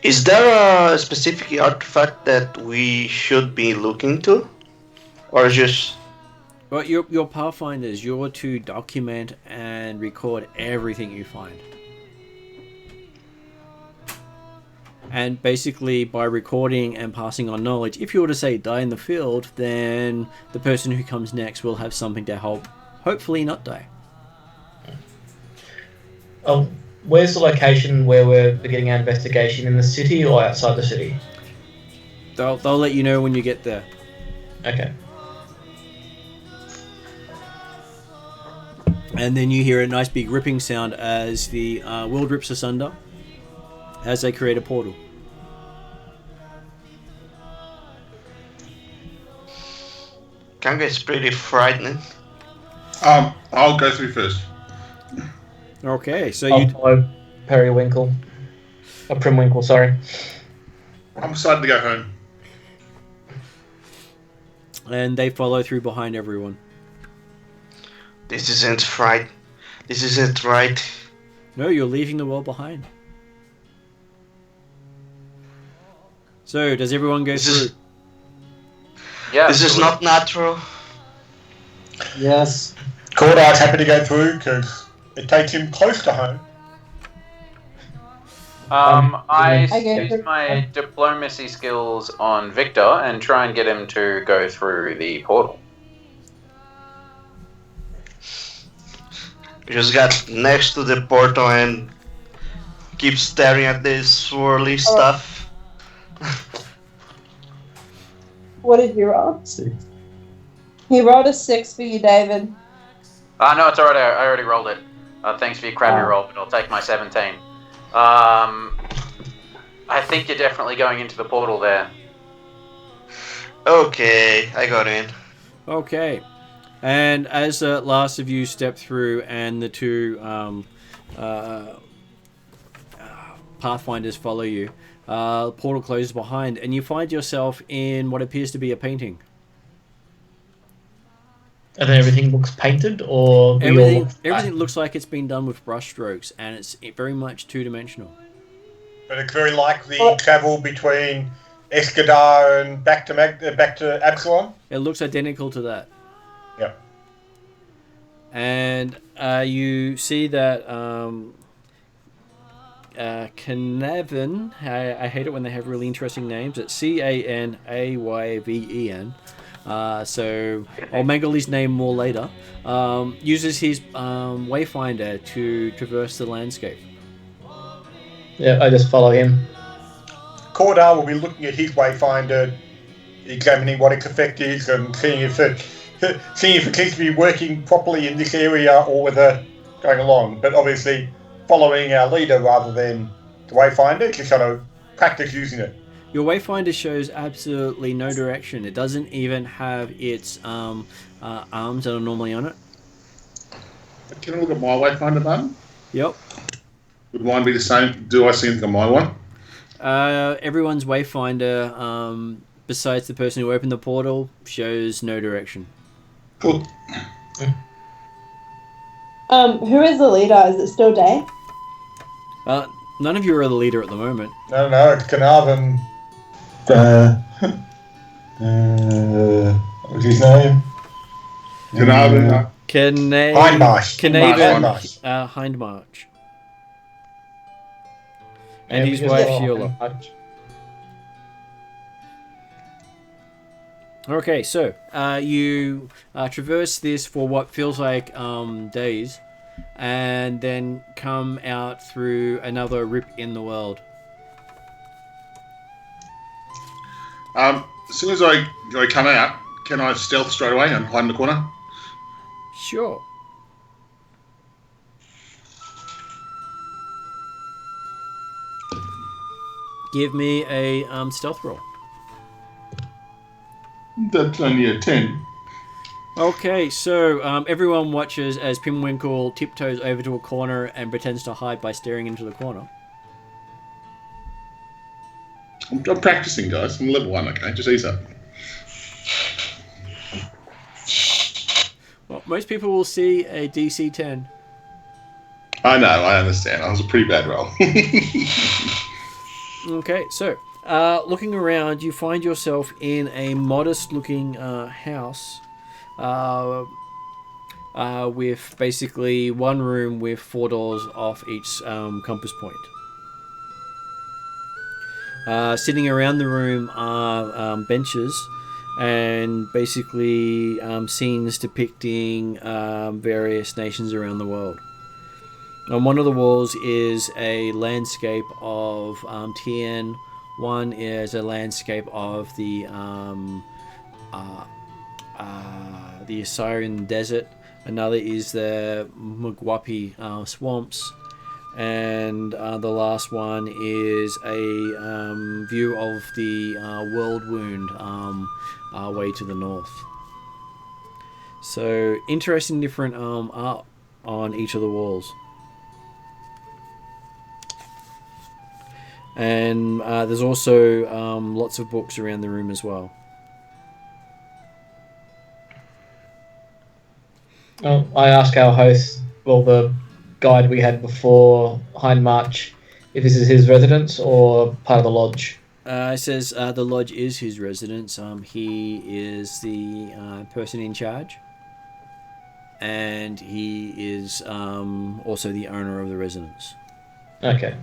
Is there a specific artifact that we should be looking to? Or just... Well, your Pathfinders, you're to document and record everything you find. And basically, by recording and passing on knowledge, if you were to say die in the field, then the person who comes next will have something to help, hopefully not die. Oh, where's the location where we're beginning our investigation? In the city or outside the city? They'll let you know when you get there. Okay. And then you hear a nice big ripping sound as the world rips asunder as they create a portal. Kanga is pretty frightening. I'll go through first. Okay, so I'll you follow Periwinkle. Primwinkle, sorry. I'm excited to go home. and they follow through behind everyone. This isn't right. This isn't right. No, you're leaving the world behind. So, does everyone go through? Yeah. This is not natural. Yes. Cordar's happy to go through because it takes him close to home. I Okay. use my diplomacy skills on Victor and try and get him to go through the portal. You just got next to the portal and keep staring at this swirly stuff. What did you roll? 6. He rolled a 6 for you, David. No, it's alright. I already rolled it. Thanks for your crappy Oh. roll, but I'll take my 17. I think you're definitely going into the portal there. Okay, I got in. Okay. And as the last of you step through and the two Pathfinders follow you, the portal closes behind and you find yourself in what appears to be a painting. And then everything looks painted, or we all look Everything looks like it's been done with brush strokes, and it's very much two-dimensional. But it's very likely travel between Escadar and back to Absalom. It looks identical to that. Yep. And you see that Canavin. I hate it when they have really interesting names. It's Canayven. So I'll mangle his name more later. Uses his Wayfinder to traverse the landscape. Yeah, I just follow him. Cordar will be looking at his Wayfinder, examining what its effect is and seeing if it seems to be working properly in this area or whether going along. But obviously following our leader rather than the Wayfinder, just kind of practice using it. Your Wayfinder shows absolutely no direction. It doesn't even have its arms that are normally on it. Can I look at my Wayfinder button? Yep. Would mine be the same? Do I see anything on my one? Everyone's Wayfinder, besides the person who opened the portal, shows no direction. Cool. Who is the leader? Is it still Day? None of you are the leader at the moment. No, it's Carnarvon. What's his name? Carnarvon. Hindmarsh. Hindmarsh. And his Yeah, wife, because- Sheila. Okay, so you traverse this for what feels like days, and then come out through another rip in the world. As soon as I come out, can I stealth straight away and hide in the corner? Sure. Give me a stealth roll. That's only a 10. Okay, so everyone watches as Pinwinkle tiptoes over to a corner and pretends to hide by staring into the corner. I'm practicing, guys. I'm level 1, okay? Just ease up. Well, most people will see a DC 10. I know, I understand. That was a pretty bad roll. Okay, so looking around, you find yourself in a modest-looking house with basically one room with 4 doors off each compass point. Sitting around the room are benches and basically scenes depicting various nations around the world. On one of the walls is a landscape of Tien. One is a landscape of the Assyrian desert. Another is the Mugwapi swamps. And the last one is a view of the world wound way to the north. So interesting different art on each of the walls. And there's also lots of books around the room as well. Well, I ask our host, the guide we had before Hindmarch, if this is his residence or part of the lodge. It says the lodge is his residence. He is the person in charge. And he is also the owner of the residence. Okay.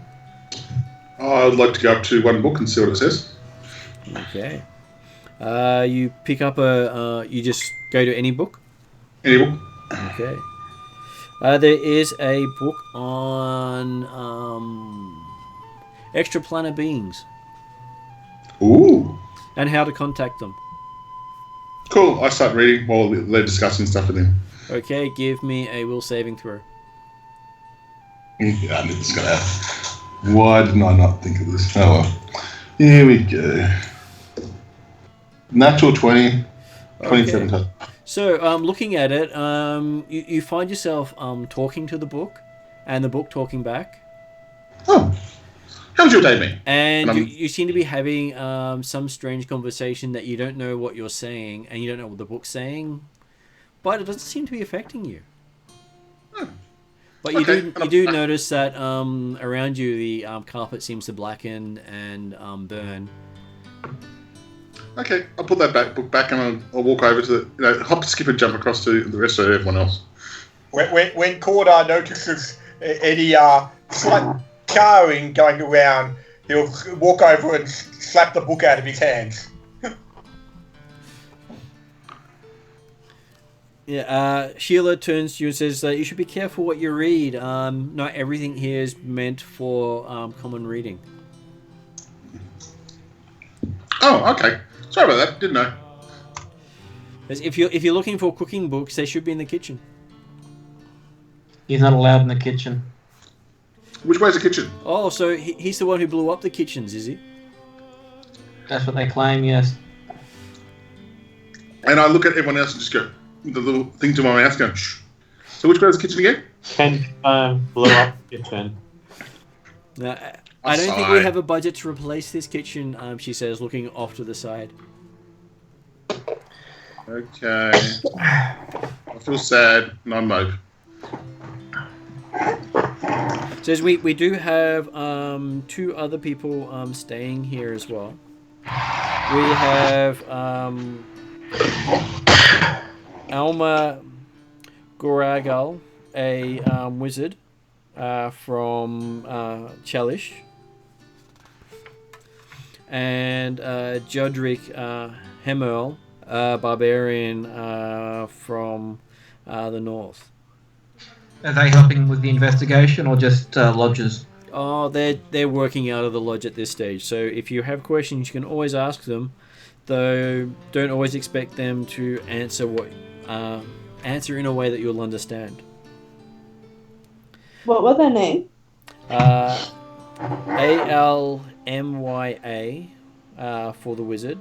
I'd like to go up to one book and see what it says. Okay. You pick up you just go to any book? Any book. Okay. There is a book on extraplanar beings. Ooh. And how to contact them. Cool. I start reading while they're discussing stuff with him. Okay, give me a will saving throw. Yeah, I knew this was going to happen. Why didn't I not think of this? Oh well. Here we go. Natural 20. 27. Okay. So, looking at it, you find yourself talking to the book, and the book talking back. Oh. How's your day been? And you seem to be having some strange conversation that you don't know what you're saying, and you don't know what the book's saying, but it doesn't seem to be affecting you. Oh. But you do notice that around you the carpet seems to blacken and burn. Okay, I'll put that book back and I'll walk over to the, hop, skip and jump across to the rest of everyone else. When Cordar notices any slight showering going around, he'll walk over and slap the book out of his hands. Yeah, Sheila turns to you and says, you should be careful what you read. Not everything here is meant for common reading. Oh, okay. Sorry about that. Didn't know. If you're looking for cooking books, they should be in the kitchen. He's not allowed in the kitchen. Which way's the kitchen? Oh, so he's the one who blew up the kitchens, is he? That's what they claim, yes. And I look at everyone else and just go, the little thing to my mouth going, shh. So which way's the kitchen again? Can blow up the kitchen. No, I don't think we have a budget to replace this kitchen, she says, looking off to the side. Okay. I feel sad and I mope. Says we do have 2 other people staying here as well. We have Alma Goragal, a wizard from Chelish, and Judric Hemerl, a barbarian from the north. Are they helping with the investigation or just lodges? Oh, they're working out of the lodge at this stage. So if you have questions, you can always ask them. Though don't always expect them to answer answer in a way that you'll understand. What was their name? Almya for the wizard.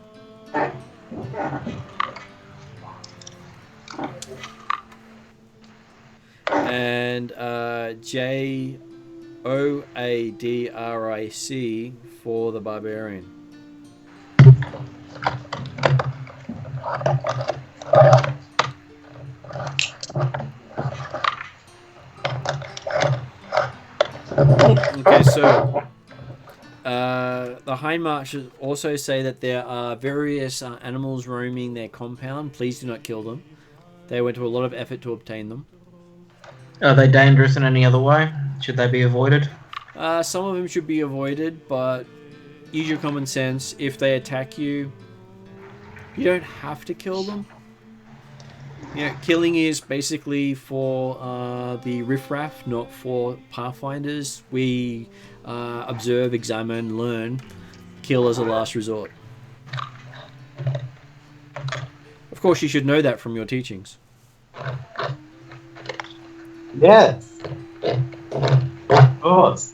And Joadric for the barbarian. Okay, so the High Marchers also say that there are various animals roaming their compound. Please do not kill them. They went to a lot of effort to obtain them. Are they dangerous in any other way? Should they be avoided? Some of them should be avoided, but use your common sense. If they attack you, you don't have to kill them. You know, killing is basically for the riffraff, not for Pathfinders. We observe, examine, learn. Kill as a last resort. Of course, you should know that from your teachings. Yes. Of course.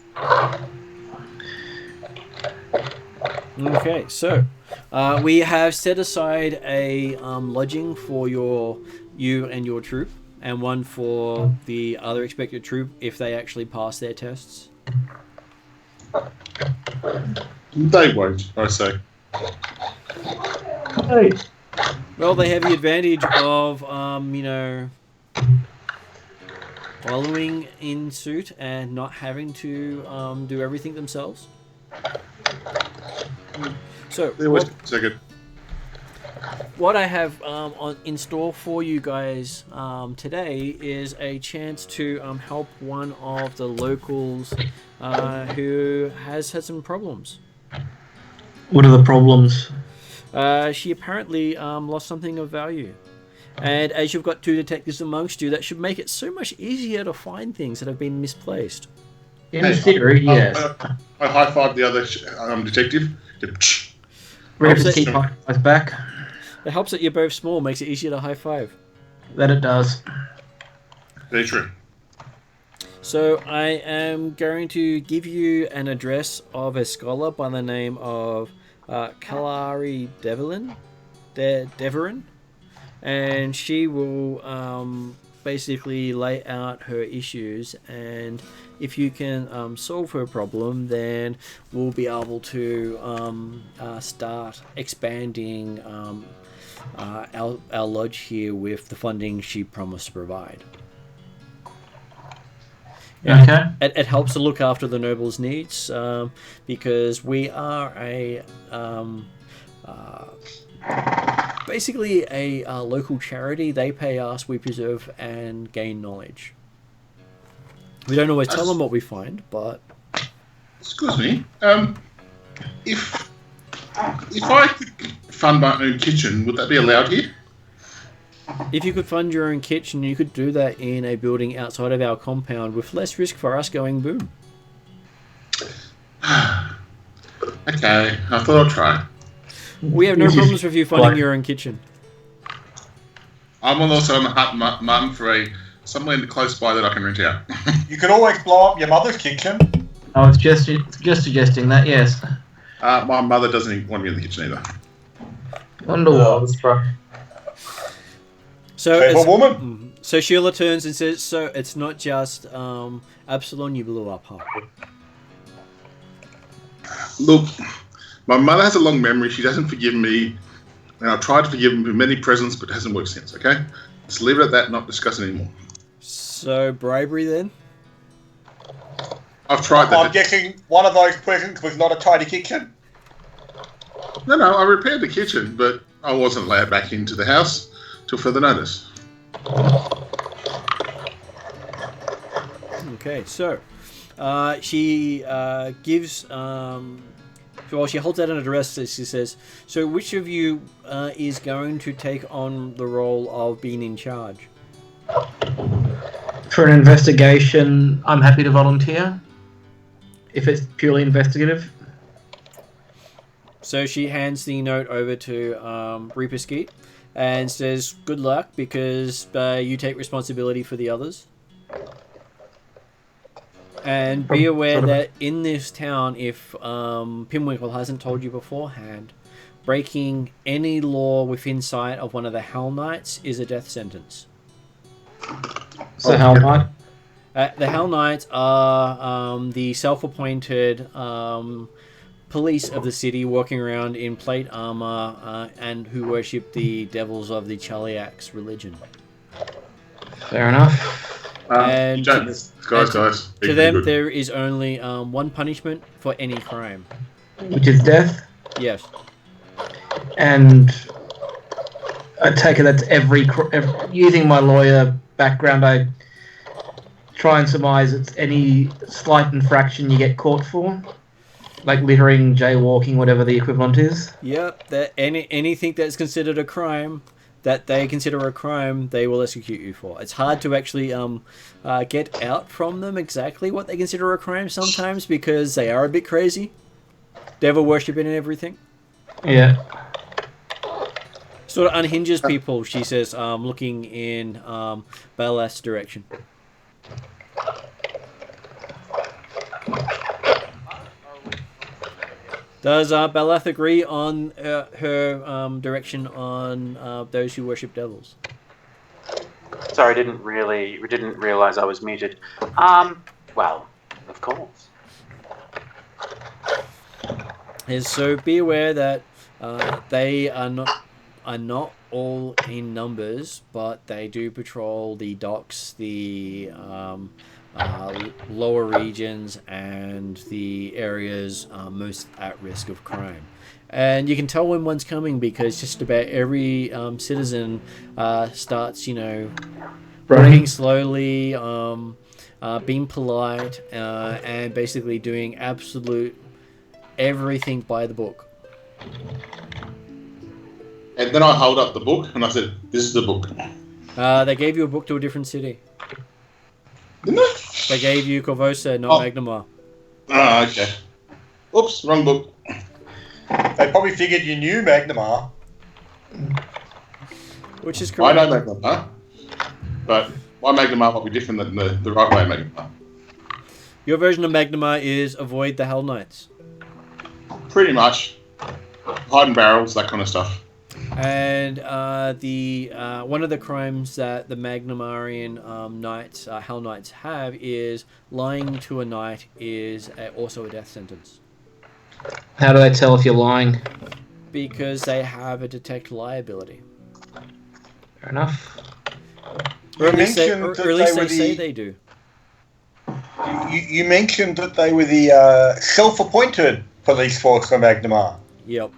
Okay, so we have set aside a lodging for you and your troop, and one for the other expected troop if they actually pass their tests. They won't, I say. Hey. Well, they have the advantage of, following in suit and not having to do everything themselves. So, what I have in store for you guys today is a chance to help one of the locals who has had some problems. What are the problems? She apparently lost something of value. And as you've got 2 detectives amongst you, that should make it so much easier to find things that have been misplaced. In theory, yes. I high-five the other detective. Revis keep my eyes back. It helps that you're both small, makes it easier to high-five. That it does. Very true. So I am going to give you an address of a scholar by the name of Kalari Deverin. And she will basically lay out her issues, and if you can solve her problem, then we'll be able to start expanding our lodge here with the funding she promised to provide. Okay. It helps to look after the nobles' needs because we are basically a local charity. They pay us, we preserve and gain knowledge. We don't always tell them what we find, but Excuse me. If I could fund my own kitchen, would that be allowed here? If you could fund your own kitchen, you could do that in a building outside of our compound with less risk for us going boom. Okay, I thought I'd try. We have no problems with you funding your own kitchen. I'm also on the hunt, Martin, for somewhere close by that I can rent out. You could always blow up your mother's kitchen. I was just suggesting that, yes. My mother doesn't want me in the kitchen either. Underworlds, bro. So Sheila turns and says, "So it's not just Absalom you blew up, huh?" Look, my mother has a long memory. She doesn't forgive me, and I've tried to forgive him for many presents, but it hasn't worked since. Okay, let's leave it at that. Not discuss it anymore. So bribery then? I've tried that. I'm guessing one of those presents was not a tidy kitchen. No, I repaired the kitchen, but I wasn't allowed back into the house till further notice. Okay, so she gives. Well, she holds out an address. She says, "So, which of you is going to take on the role of being in charge?" For an investigation, I'm happy to volunteer. If it's purely investigative. So she hands the note over to Reaper Skeet and says, "Good luck, because you take responsibility for the others. And be aware that in this town, if Pimwinkle hasn't told you beforehand, breaking any law within sight of one of the Hell Knights is a death sentence." So Hell Knight? The Hell Knights are the self-appointed police of the city, walking around in plate armor and who worship the devils of the Chaliax religion. Fair enough. And guys. To them, there is only one punishment for any crime, which is death. Yes. And I take it that's every using my lawyer background, I try and surmise it's any slight infraction you get caught for, like littering, jaywalking, whatever the equivalent is. Yep. That anything that's considered a crime, that they consider a crime, they will execute you for. It's hard to actually get out from them exactly what they consider a crime sometimes, because they are a bit crazy, devil worshipping and everything. Yeah. Sort of unhinges people, she says, looking in Baleth's direction. Does Baleth agree on her direction on those who worship devils? Sorry, we didn't realize I was muted. Well, of course. And so be aware that they are not all in numbers, but they do patrol the docks, the lower regions, and the areas most at risk of crime. And you can tell when one's coming because just about every citizen starts, running slowly, being polite, and basically doing absolute everything by the book. And then I hold up the book and I said, "This is the book." They gave you a book to a different city. Didn't they? They gave you Corvosa, not Magnamar. Ah, okay. Oops, wrong book. They probably figured you knew Magnamar. Which is correct. I know Magnamar, but my Magnamar might be different than the right way Magnamar. Your version of Magnamar is avoid the Hell Knights. Pretty much. Hiding barrels, that kind of stuff. And one of the crimes that the Magnamarian knights, Hell Knights, have is lying to a knight is also a death sentence. How do they tell if you're lying? Because they have a detect lie ability. Fair enough. Or at least they say they do. You mentioned that they were the self-appointed police force for Magnamar. Yep.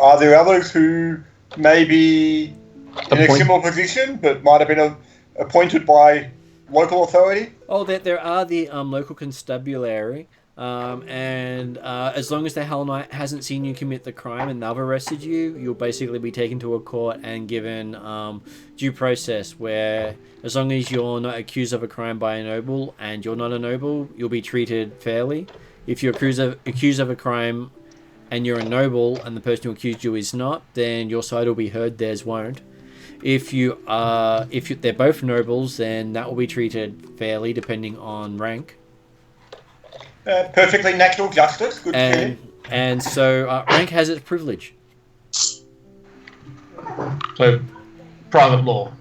Are there others who may be in a similar position but might have been appointed by local authority? Oh, there are the local constabulary, and as long as the Hell Knight hasn't seen you commit the crime and they've arrested you, you'll basically be taken to a court and given due process, where as long as you're not accused of a crime by a noble and you're not a noble, you'll be treated fairly. If you're accused of a crime and you're a noble and the person who accused you is not, then your side will be heard, theirs won't. If they're both nobles, then that will be treated fairly depending on rank. Perfectly natural justice. Good to hear. And so rank has its privilege. So, private law.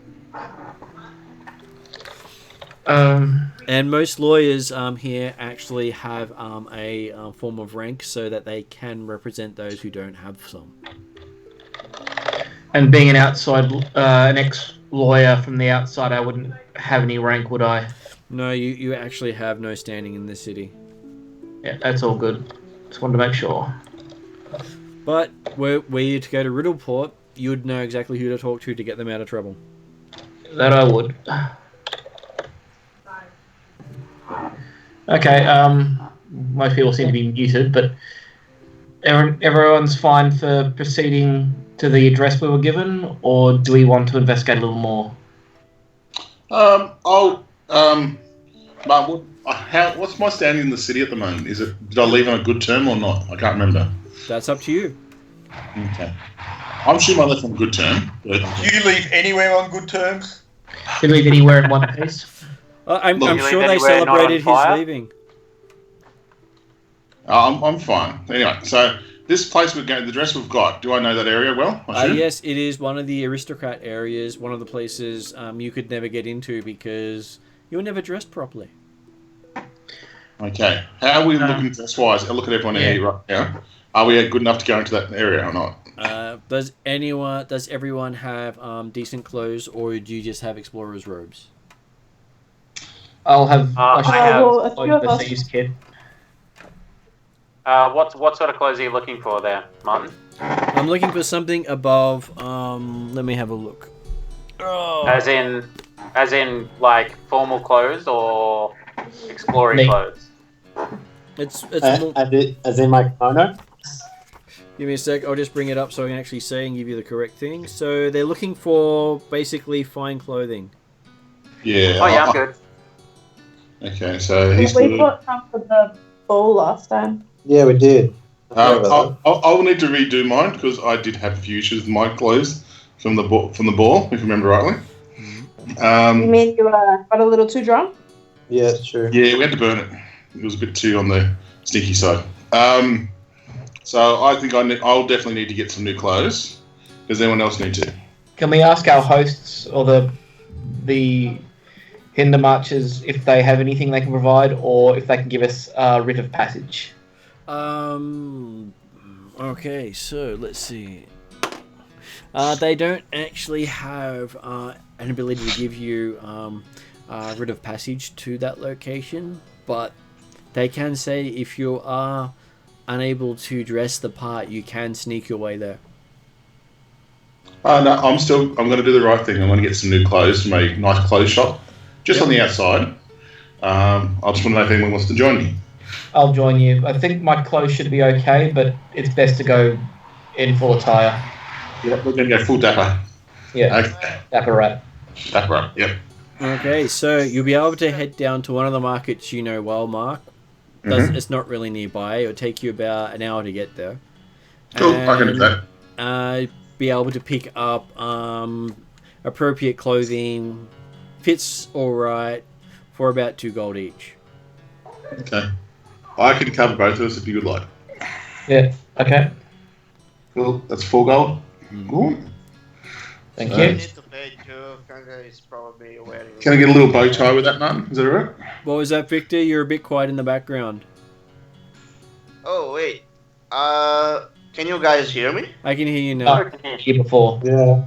And most lawyers here actually have a form of rank so that they can represent those who don't have some. And being an ex-lawyer from the outside, I wouldn't have any rank, would I? No, you actually have no standing in this city. Yeah, that's all good. Just wanted to make sure. But were you to go to Riddleport, you'd know exactly who to talk to get them out of trouble. That I would. Okay, most people seem to be muted, but everyone's fine for proceeding to the address we were given, or do we want to investigate a little more? Mark, what's my standing in the city at the moment? Did I leave on a good term or not? I can't remember. That's up to you. Okay. I'm assuming I left on a good term. But... Do you leave anywhere on good terms? Did we leave anywhere in one piece? I'm sure they celebrated his leaving. I'm fine. Anyway, so this place we're going, the address we've got, do I know that area well? Yes, it is one of the aristocrat areas, one of the places you could never get into because you were never dressed properly. Okay. How are we looking dress-wise? Look at everyone here right now. Are we good enough to go into that area or not? Does everyone have decent clothes, or do you just have explorer's robes? I'll have a thieves kit. What sort of clothes are you looking for there, Martin? I'm looking for something above. Let me have a look. Oh. As in like formal clothes or exploring clothes? It's as in my kimono. Give me a sec. I'll just bring it up so I can actually say and give you the correct thing. So they're looking for basically fine clothing. Yeah. Oh yeah, I'm good. Okay, so he's. We bought some for the ball last time. Yeah, we did. I'll need to redo mine because I did have a few issues with my clothes from the ball, if you remember rightly. You mean you got a little too drunk? Yeah, it's true. Yeah, we had to burn it. It was a bit too on the sneaky side. So I think I'll definitely need to get some new clothes. Does anyone else need to? Can we ask our hosts or the Hinder Marchers if they have anything they can provide, or if they can give us a writ of passage? Okay, so let's see. They don't actually have an ability to give you writ of passage to that location, but they can say if you are unable to dress the part, you can sneak your way there. No, I'm going to do the right thing. I'm going to get some new clothes from a nice clothes shop, just on the outside. I just want to know if anyone wants to join me. I'll join you. I think my clothes should be okay, but it's best to go in full attire. Yeah, we're going to go full dapper. Yeah, okay. Dapper rat. Dapper rat, yep. Okay, so you'll be able to head down to one of the markets you know well, Mark. It's not really nearby. It'll take you about an hour to get there. Cool, I can do that. Be able to pick up appropriate clothing, fits all right, for about 2 gold each. Okay. I can cover both of us if you would like. Yeah, okay. Cool, that's 4 gold. Cool. Thank you. Need to pay too. Kanga is probably wearing. Can I get a little bow tie with that, Martin? Is that alright? What was that, Victor? You're a bit quiet in the background. Oh wait. Can you guys hear me? I can hear you now. Here before. Yeah.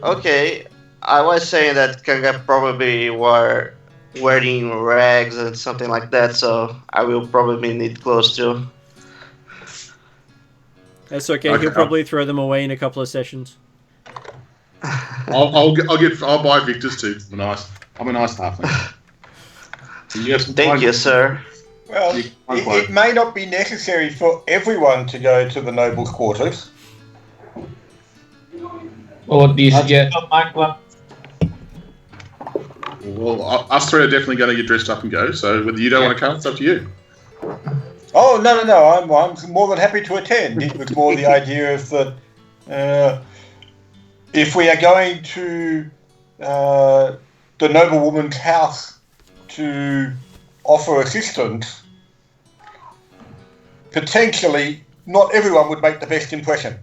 Okay. I was saying that Kanga probably were wearing rags and something like that, so I will probably need clothes too. That's okay. He'll probably throw them away in a couple of sessions. I'll buy Victor's too. Nice. I'm a nice halfling. You have some Thank fine- you, sir. Well, it may not be necessary for everyone to go to the nobles' quarters. Well, what do you suggest? Well, us three are definitely going to get dressed up and go. So whether you don't want to come, it's up to you. Oh, no. I'm more than happy to attend. It was more the idea of that if we are going to the noblewoman's house to offer assistance, potentially not everyone would make the best impression.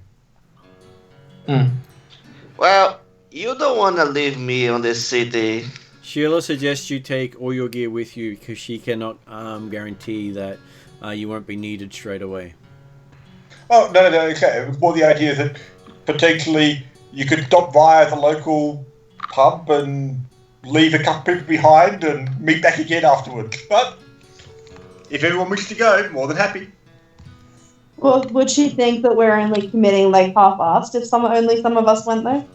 Well, you don't want to leave me on this city. Sheila suggests you take all your gear with you because she cannot guarantee that you won't be needed straight away. Oh, no, okay. It was more the idea that potentially you could stop via the local pub and leave a couple people behind and meet back again afterwards. But if everyone wishes to go, more than happy. Well, would she think that we're only committing like half-assed if only some of us went there?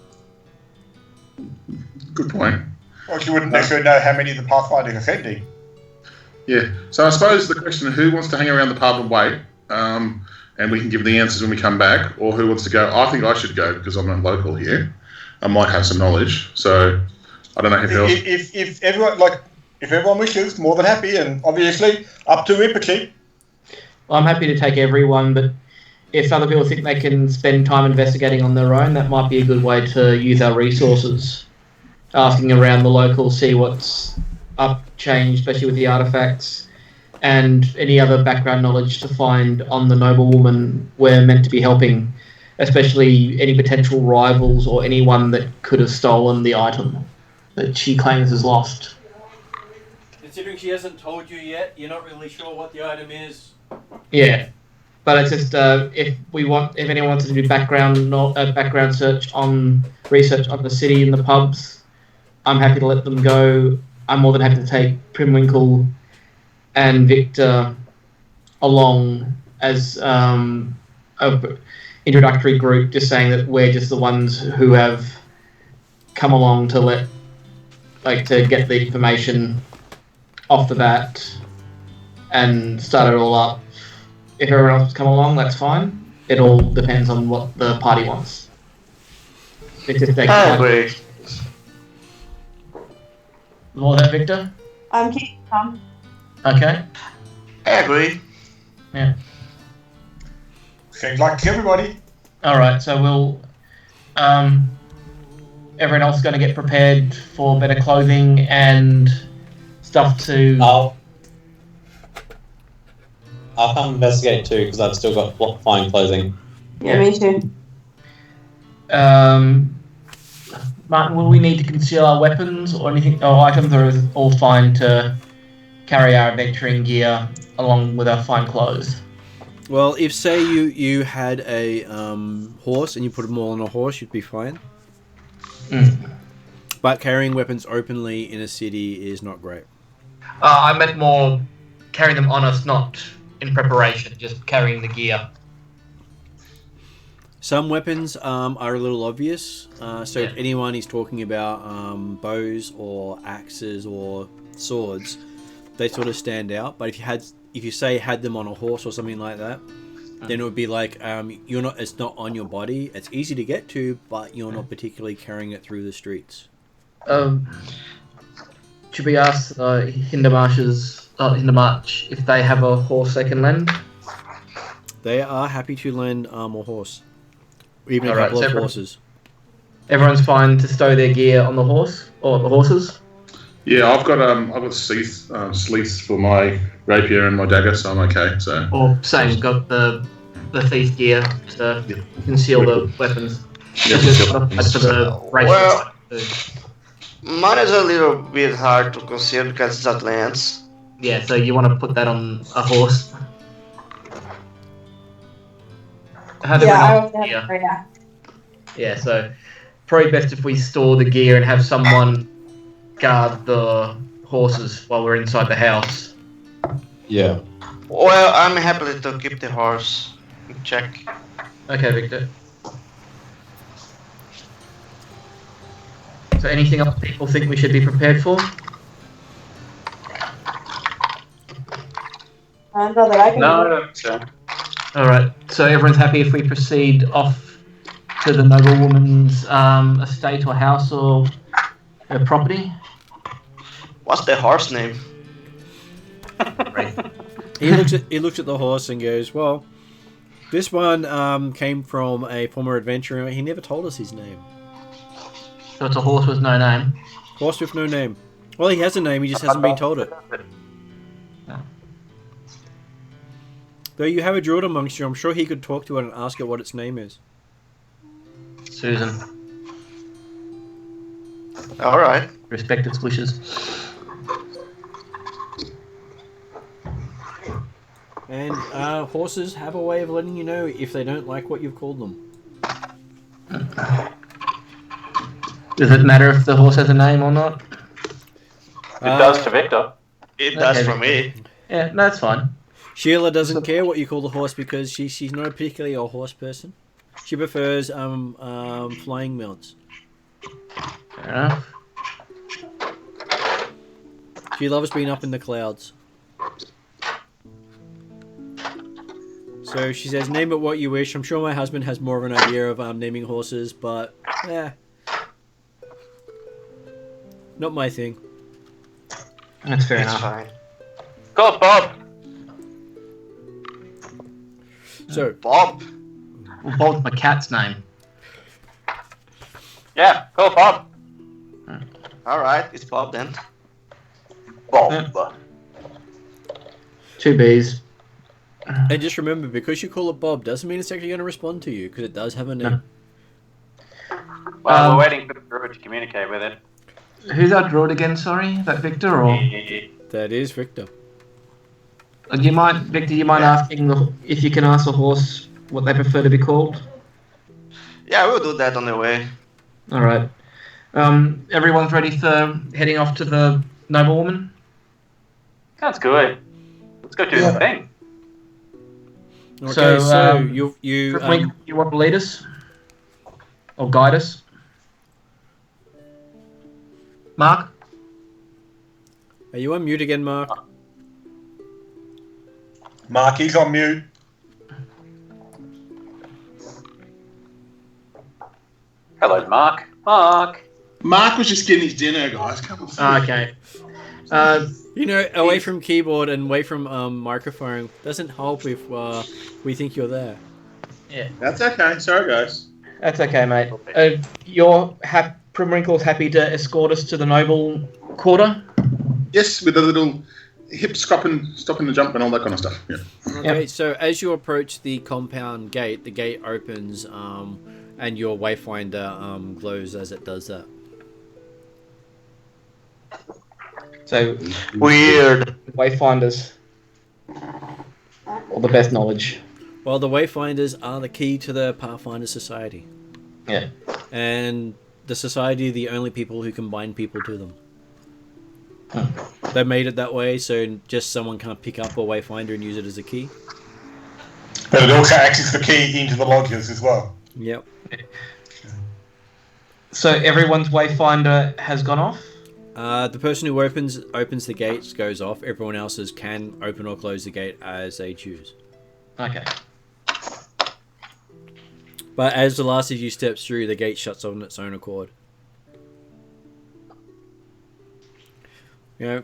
Good point. Well, she wouldn't necessarily know how many of the Pathfinders are sending. Yeah. So I suppose the question of who wants to hang around the pub and wait, and we can give the answers when we come back, or who wants to go. I think I should go because I'm not local here. I might have some knowledge. So I don't know who else. If everyone wishes, more than happy, and obviously up to Ripperty. Well, I'm happy to take everyone, but if other people think they can spend time investigating on their own, that might be a good way to use our resources. Asking around the local, see what's changed, especially with the artifacts, and any other background knowledge to find on the noblewoman we're meant to be helping, especially any potential rivals or anyone that could have stolen the item that she claims is lost. Considering she hasn't told you yet, you're not really sure what the item is. Yeah, but it's just if anyone wants to do background research on the city and the pubs, I'm happy to let them go. I'm more than happy to take Primwinkle and Victor along as a introductory group, just saying that we're just the ones who have come along to get the information off the bat and start it all up. If everyone else come along, that's fine. It all depends on what the party wants. I agree. More than Victor? I'm keeping calm. Okay. I agree. Yeah. Seems like everybody. Alright, so we'll... everyone else is going to get prepared for better clothing and stuff to... I'll come investigate too, because I've still got fine clothing. Yeah, me too. Martin, will we need to conceal our weapons or anything, or items, or is it all fine to carry our adventuring gear along with our fine clothes? Well, if say you had a horse and you put them all on a horse, you'd be fine. But carrying weapons openly in a city is not great. I meant more carrying them on us, not in preparation, just carrying the gear. Some weapons are a little obvious, if anyone is talking about bows or axes or swords, they sort of stand out. But if you had them on a horse or something like that, then it would be like it's not on your body. It's easy to get to, but you're not particularly carrying it through the streets. Should we ask Hindermarch if they have a horse they can lend? They are happy to lend a horse. Even a couple of horses. Everyone's fine to stow their gear on the horse or the horses. Yeah, I've got sleeves for my rapier and my dagger, so I'm okay. So. Or same, got the thief gear to conceal the weapons. Well, mine is a little bit hard to conceal because it's Atlantis. Yeah, so you want to put that on a horse. Yeah, so probably best if we store the gear and have someone guard the horses while we're inside the house. Yeah. Well, I'm happy to keep the horse in check. Okay, Victor. So anything else people think we should be prepared for? Not that I can No, I do. don't think so. All right. So everyone's happy if we proceed off to the noblewoman's estate or house or her property? What's the horse name? He looks at the horse and goes, "Well, this one came from a former adventurer. He never told us his name. So it's a horse with no name. Horse with no name. Well, he has a name. He just hasn't been told it. Though you have a druid amongst you, I'm sure he could talk to it and ask it what its name is." Susan. All right. Respect its wishes. And horses have a way of letting you know if they don't like what you've called them. Does it matter if the horse has a name or not? It does to Victor. It does for me. Yeah, that's fine. Sheila doesn't care what you call the horse because she's not particularly a horse person. She prefers flying mounts. Fair enough. She loves being up in the clouds. So she says, "Name it what you wish." I'm sure my husband has more of an idea of naming horses, but not my thing. That's fair It's enough. fine. Call Bob. So Bob. Well, Bob's my cat's name. Yeah, call Bob. All right, it's Bob then. Bob. 2 B's. and just remember, because you call it Bob doesn't mean it's actually going to respond to you because it does have a name. Well, we're waiting for the druid to communicate with it. Who's our druid again? Sorry, that Victor or? That is Victor. Do you mind, Victor? You mind asking if you can ask a horse what they prefer to be called? Yeah, we'll do that on the way. All right. Everyone's ready for heading off to the noblewoman? That's good. Let's go do the thing. Okay, So, you want to lead us or guide us, Mark? are you on mute again, Mark? Marky's on mute. Hello, Mark. Mark. Mark was just getting his dinner, guys. Come on. Okay. You know, away from keyboard and away from microphone doesn't help if we think you're there. Yeah, That's okay. Sorry, guys. that's okay, mate. Primwrinkle's happy to escort us to the noble quarter. Yes, with a little hip stopping and jump and all that kind of stuff. Yeah. Okay, so as you approach the compound gate, the gate opens and your wayfinder glows as it does that. So, Weird. wayfinders, all the best knowledge. Well, the wayfinders are the key to the Pathfinder Society. Yeah. And the Society are the only people who can bind people to them. They made it that way so just someone can't pick up a wayfinder and use it as a key. But it also acts as the key into the lodges as well. Yep. So everyone's wayfinder has gone off? The person who opens the gates goes off. Everyone else's can open or close the gate as they choose. Okay. But as the last of you steps through, the gate shuts on its own accord. You know,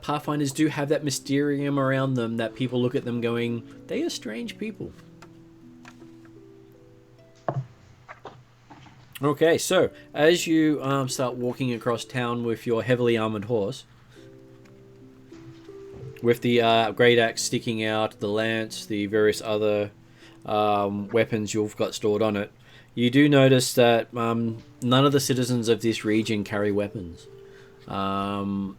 Pathfinders do have that mysterium around them that people look at them going, they are strange people. Okay, so as you start walking across town with your heavily armored horse, with the great axe sticking out, the lance, the various other weapons you've got stored on it, you do notice that none of the citizens of this region carry weapons. The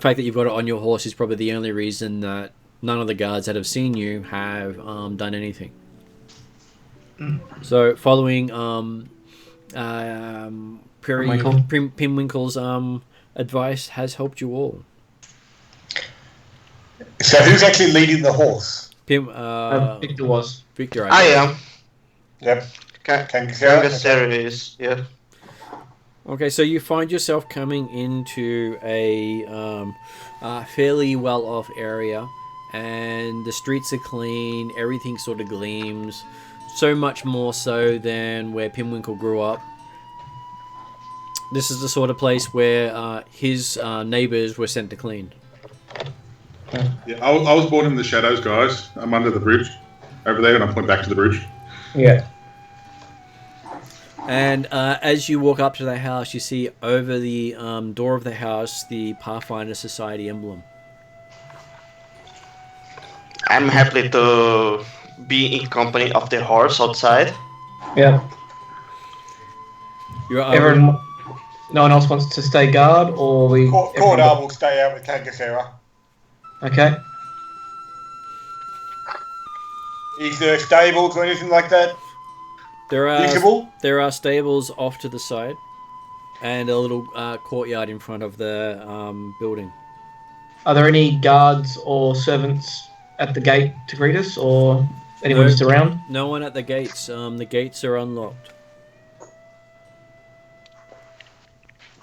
fact that you've got it on your horse is probably the only reason that none of the guards that have seen you have done anything. So, following Pinwinkle's advice has helped you all. So who's actually leading the horse? Victor was. Victor, I am. Yep. Kangaseris, yeah. Okay, so you find yourself coming into a fairly well-off area, and the streets are clean, everything sort of gleams, so much more so than where Pinwinkle grew up. This is the sort of place where his neighbours were sent to clean. Yeah, I was born in the shadows, guys. I'm under the bridge over there, and I point back to the bridge. Yeah. And as you walk up to the house, you see over the door of the house the Pathfinder Society emblem. I'm happy to be in company of the horse outside. Yeah. You're Everyone, no one else wants to stay guard, or we. Cordar will stay out with Kangasera. Okay. Is there stables or anything like that? Visible? There are stables off to the side, and a little courtyard in front of the building. Are there any guards or servants at the gate to greet us, or anyone just around? No one at the gates. The gates are unlocked.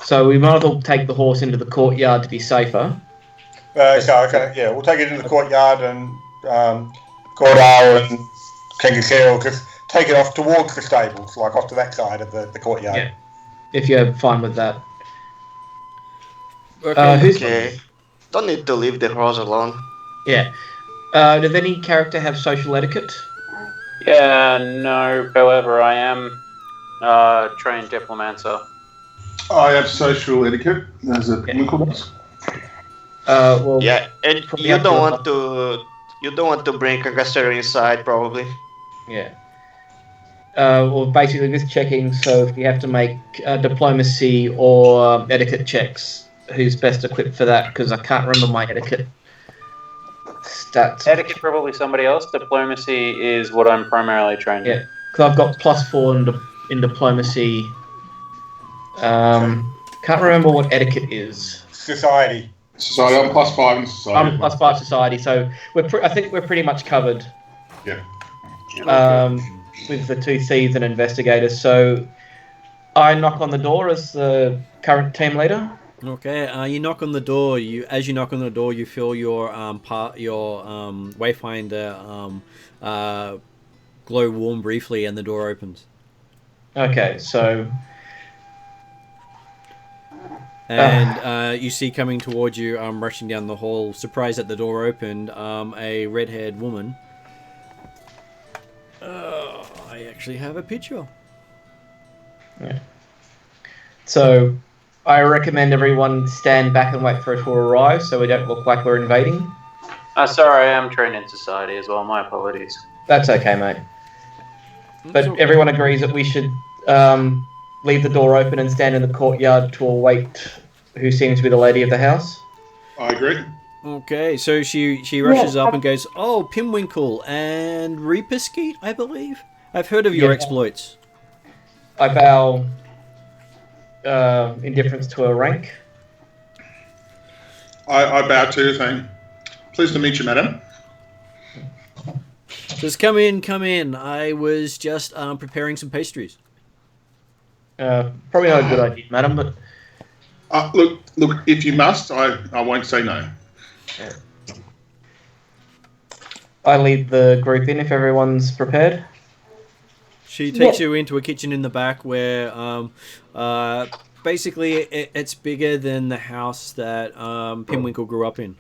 So we might as well take the horse into the courtyard to be safer. We'll take it into the courtyard, and Cordar and Kangasera will just take it off towards the stables, like off to that side of the courtyard. Yeah. If you're fine with that. Okay. Don't need to leave the horse alone. Yeah. Does any character have social etiquette? Yeah, no. However, I am trained diplomancer. I have social etiquette as a Pinwinkle does. Well, yeah, and you don't want to bring Kangasera inside, probably. Yeah. Well, basically just checking, so if you have to make diplomacy or etiquette checks, who's best equipped for that? Because I can't remember my etiquette stats. Etiquette probably somebody else. Diplomacy is what I'm primarily trained in. Yeah, because I've got +4 in diplomacy. Can't remember what etiquette is. Society. I'm +5 in society. I'm +5 society, so I think we're pretty much covered. Yeah. With the 2 thieves and investigators. So I knock on the door as the current team leader. Okay, you knock on the door. As you knock on the door, you feel your Wayfinder glow warm briefly, and the door opens. Okay, so. And you see coming towards you, rushing down the hall, surprised that the door opened, a red-haired woman. I actually have a picture. Yeah. So, I recommend everyone stand back and wait for it to arrive, so we don't look like we're invading. Sorry, I am trained in society as well. My apologies. That's okay, mate. But everyone agrees that we should leave the door open and stand in the courtyard to await who seems to be the lady of the house. I agree. Okay, so she rushes up and goes, "Oh, Pinwinkle and Reeperskeet, I believe. I've heard of your exploits." I bow in deference to her rank. I bow too, thank. Pleased to meet you, madam. Just come in. I was just preparing some pastries. Probably not a good idea, madam, but... Look, if you must, I won't say no. Yeah. I lead the group in if everyone's prepared. She takes you into a kitchen in the back where basically it's bigger than the house that Pinwinkle grew up in.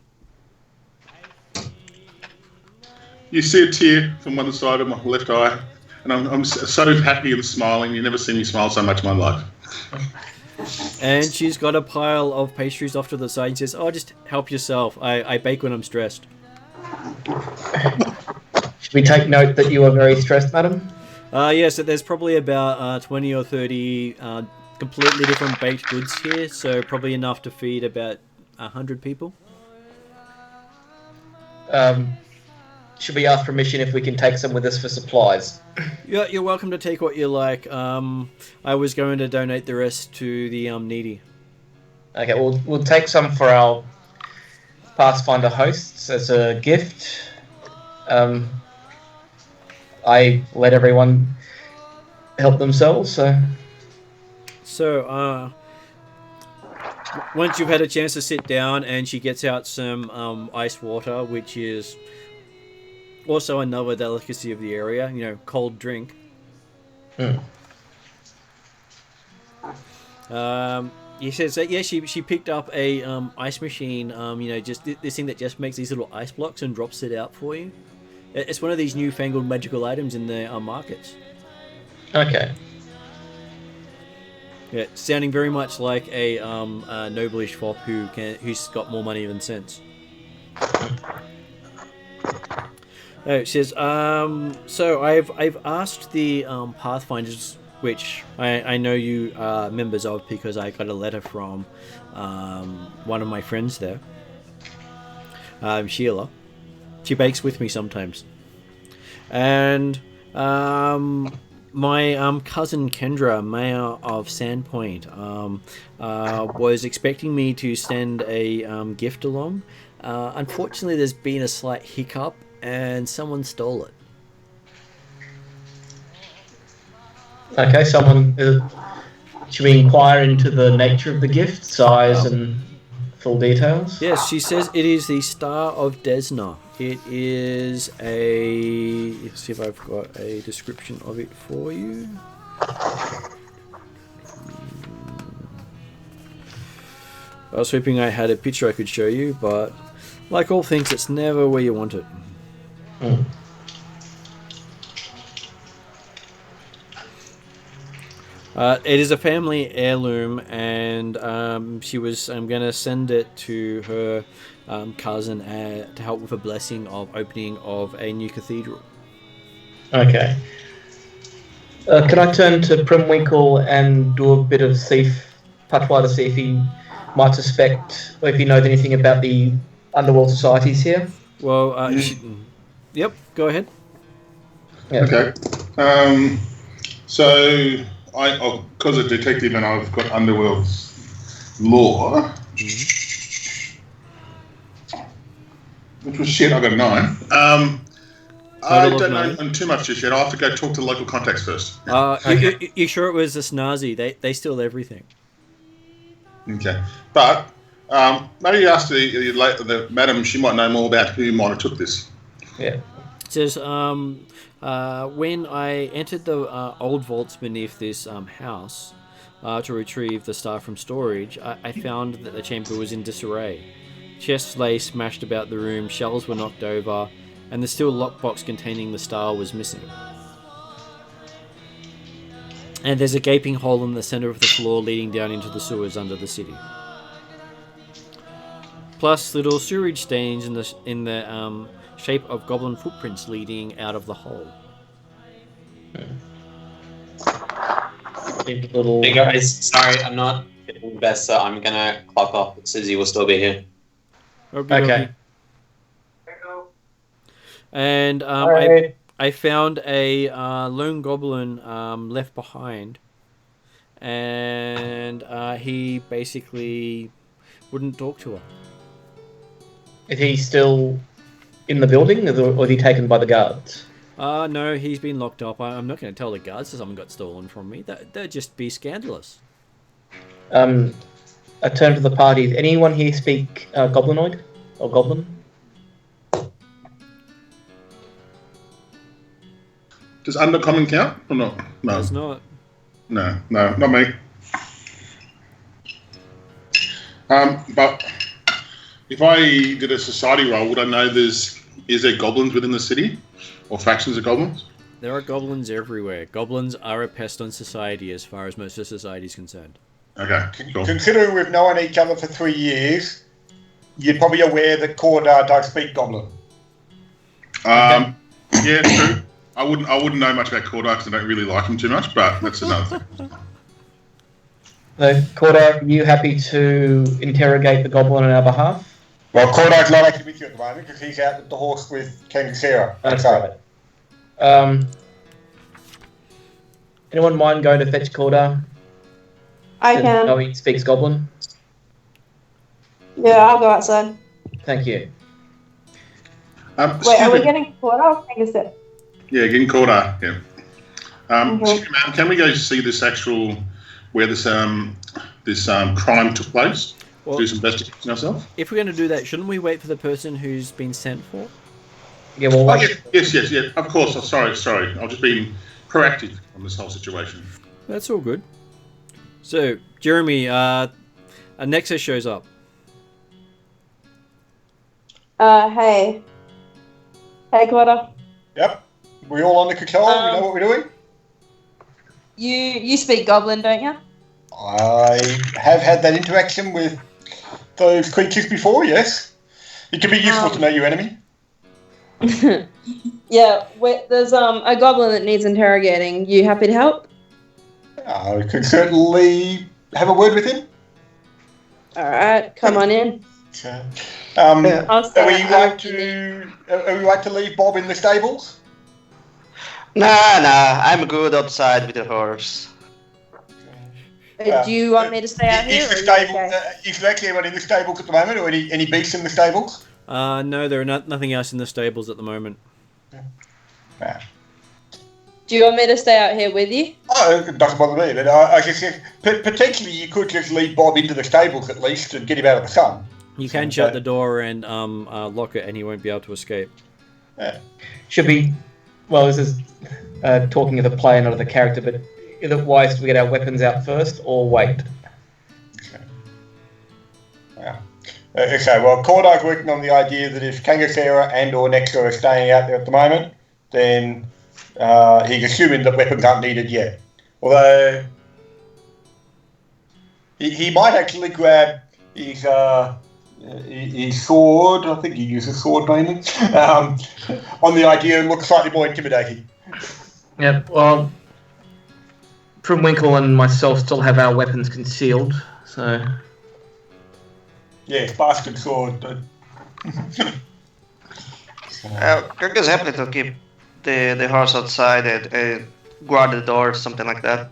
You see a tear from one side of my left eye, and I'm so happy and smiling. You never seen me smile so much in my life. And she's got a pile of pastries off to the side and says, "Oh, just help yourself. I bake when I'm stressed." Should we take note that you are very stressed, madam? Yes, there's probably about 20 or 30 completely different baked goods here, so probably enough to feed about 100 people. Should we ask permission if we can take some with us for supplies? Yeah, you're welcome to take what you like. I was going to donate the rest to the needy. Okay, we'll take some for our Pathfinder hosts as a gift. I let everyone help themselves. So, once you've had a chance to sit down, and she gets out some ice water, which is also another delicacy of the area, cold drink. He says that she picked up a ice machine, just this thing that just makes these little ice blocks and drops it out for you. It's one of these newfangled magical items in the markets. Okay. Yeah, sounding very much like a noblish fop who's got more money than sense. It says, so I've asked the Pathfinders, which I know you are members of because I got a letter from one of my friends there, Sheila. She bakes with me sometimes, and my cousin Kendra, Mayor of Sandpoint, was expecting me to send a gift along. Unfortunately, there's been a slight hiccup, and someone stole it. Okay, someone... should we inquire into the nature of the gift, size, and full details? Yes, she says it is the Star of Desna. It is a... Let's see if I've got a description of it for you. I was hoping I had a picture I could show you, but like all things, it's never where you want it. It is a family heirloom, and I'm going to send it to her cousin to help with a blessing of opening of a new cathedral. Okay. Can I turn to Primwinkle and do a bit of patois to see if he might suspect, or if he knows anything about the underworld societies here? Well, yep, go ahead. Yeah. Okay. So, because a detective and I've got underworld law, which was shit, I got a 9. I don't know too much just yet. I'll have to go talk to the local contacts first. You sure it was the Snazzy? They steal everything. Okay. But maybe you ask the madam, she might know more about who might have took this. Yeah. It says, when I entered the old vaults beneath this house to retrieve the star from storage, I found that the chamber was in disarray. Chests lay smashed about the room, shelves were knocked over, and the steel lockbox containing the star was missing. And there's a gaping hole in the center of the floor leading down into the sewers under the city. Plus little sewage stains in the shape of goblin footprints leading out of the hole. Hey guys, sorry, I'm not feeling the best, so I'm gonna clock off, but Susie will still be here. Okay. And I found a lone goblin left behind, and he basically wouldn't talk to her. Is he still in the building, or was he taken by the guards? No, he's been locked up. I'm not going to tell the guards that something got stolen from me. That'd just be scandalous. A turn to the party. Does anyone here speak Goblinoid or Goblin? Does undercommon count or not? No. It's not. No, not me. But if I did a society roll, would I know is there goblins within the city? Or factions of goblins? There are goblins everywhere. Goblins are a pest on society as far as most of society is concerned. Okay, cool. Considering we've known each other for 3 years, you're probably aware that Cordar does speak Goblin. Yeah, true. I wouldn't know much about Cordar because I don't really like him too much, but that's another thing. So, Cordar, are you happy to interrogate the goblin on our behalf? Well, Cordar's not actually with you at the moment because he's out with the horse with King Sarah. That's right. Anyone mind going to fetch Cordar? I can. Oh, he speaks Goblin? Yeah, I'll go outside. Thank you. Wait, are we getting Cordar or King Sarah? Yeah, getting Cordar, yeah. Excuse me, ma'am, can we go see this actual where this crime took place? Well, do some investigation ourselves. If we're going to do that, shouldn't we wait for the person who's been sent for? Yeah, well, yes, of course. Oh, sorry. I've just been proactive on this whole situation. That's all good. So, Jeremy, Nexus shows up. Hey, Quarter. Yep. We all under control? We know what we're doing? You speak Goblin, don't you? I have had that interaction with those creatures before, yes. It can be useful to know your enemy. Yeah, there's a goblin that needs interrogating. You happy to help? I could certainly have a word with him. Alright, come on in. Okay. Are we like to leave Bob in the stables? Nah, I'm good outside with the horse. Do you want me to stay out here? Is there actually anyone in the stables at the moment, or any beasts in the stables? No, there are nothing else in the stables at the moment. Yeah. Do you want me to stay out here with you? Oh, it doesn't bother me. But I just potentially you could just lead Bob into the stables at least and get him out of the sun. You can shut the door and lock it, and he won't be able to escape. Yeah. Should be. Well, this is talking of the player, not of the character. But is it wise to get our weapons out first, or wait? Okay. Yeah. Okay. Well, Cordar's working on the idea that if Kangaskera and or Nexa are staying out there at the moment, then he's assuming that weapons aren't needed yet. Although he might actually grab his sword. I think he uses sword mainly. On the idea, it looks slightly more intimidating. Yeah. Well, Primwinkle and myself still have our weapons concealed, so. Yeah, bastard sword. Kirk is happy to keep the horse outside and guard the door, something like that.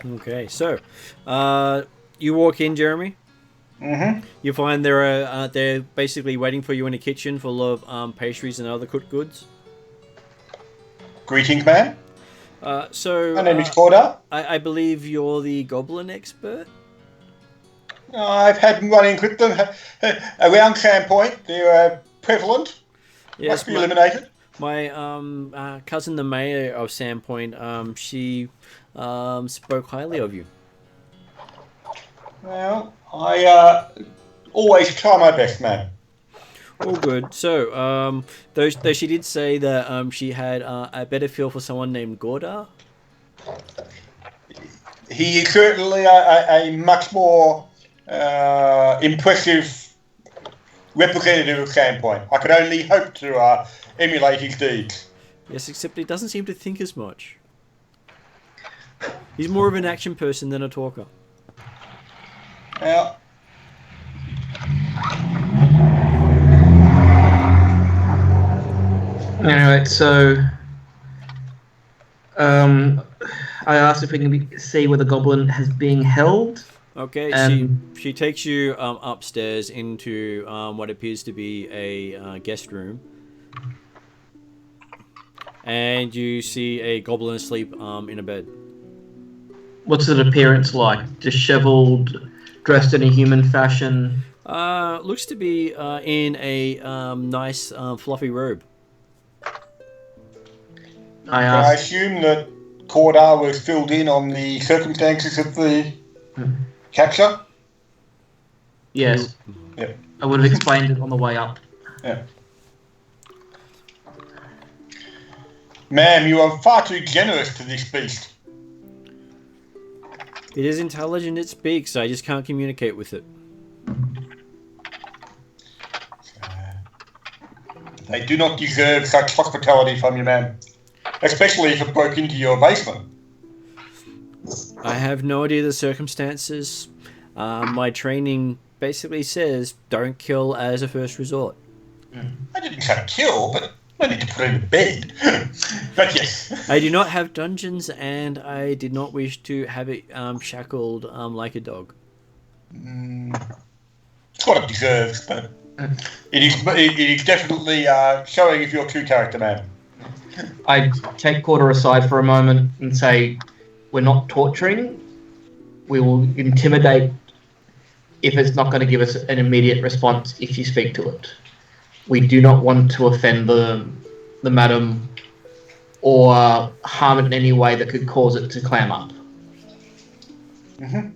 Okay, so you walk in, Jeremy. Mm-hmm. You find they're basically waiting for you in a kitchen full of pastries and other cooked goods. Greetings, man. So my name is Cordar. I believe you're the goblin expert. I've had run-ins with them around Sandpoint. They're prevalent. Yes, must be eliminated. My cousin, the mayor of Sandpoint, she spoke highly of you. Well, I always try my best, man. All good. So, though she did say that she had a better feel for someone named Gordar. He is certainly a much more impressive representative of Sandpoint. I could only hope to emulate his deeds. Yes, except he doesn't seem to think as much. He's more of an action person than a talker. Well, Alright, so I asked if we can see where the goblin has been held. Okay, she takes you upstairs into what appears to be a guest room. And you see a goblin asleep in a bed. What's his appearance like? Disheveled, dressed in a human fashion? Looks to be in a nice fluffy robe. I assume that Cordar was filled in on the circumstances of the capture? Yes. Yeah. I would have explained it on the way up. Yeah. Ma'am, you are far too generous to this beast. It is intelligent, it speaks, I just can't communicate with it. They do not deserve such hospitality from you, ma'am. Especially if it broke into your basement. I have no idea the circumstances. My training basically says don't kill as a first resort. I didn't say kill, but I need to put it in bed. But yes. I do not have dungeons, and I did not wish to have it shackled like a dog. It's what it deserves, but it is definitely showing if you're a true character, man. I take Corder aside for a moment and say, we're not torturing. We will intimidate if it's not going to give us an immediate response if you speak to it. We do not want to offend the madam or harm it in any way that could cause it to clam up. Mm-hmm.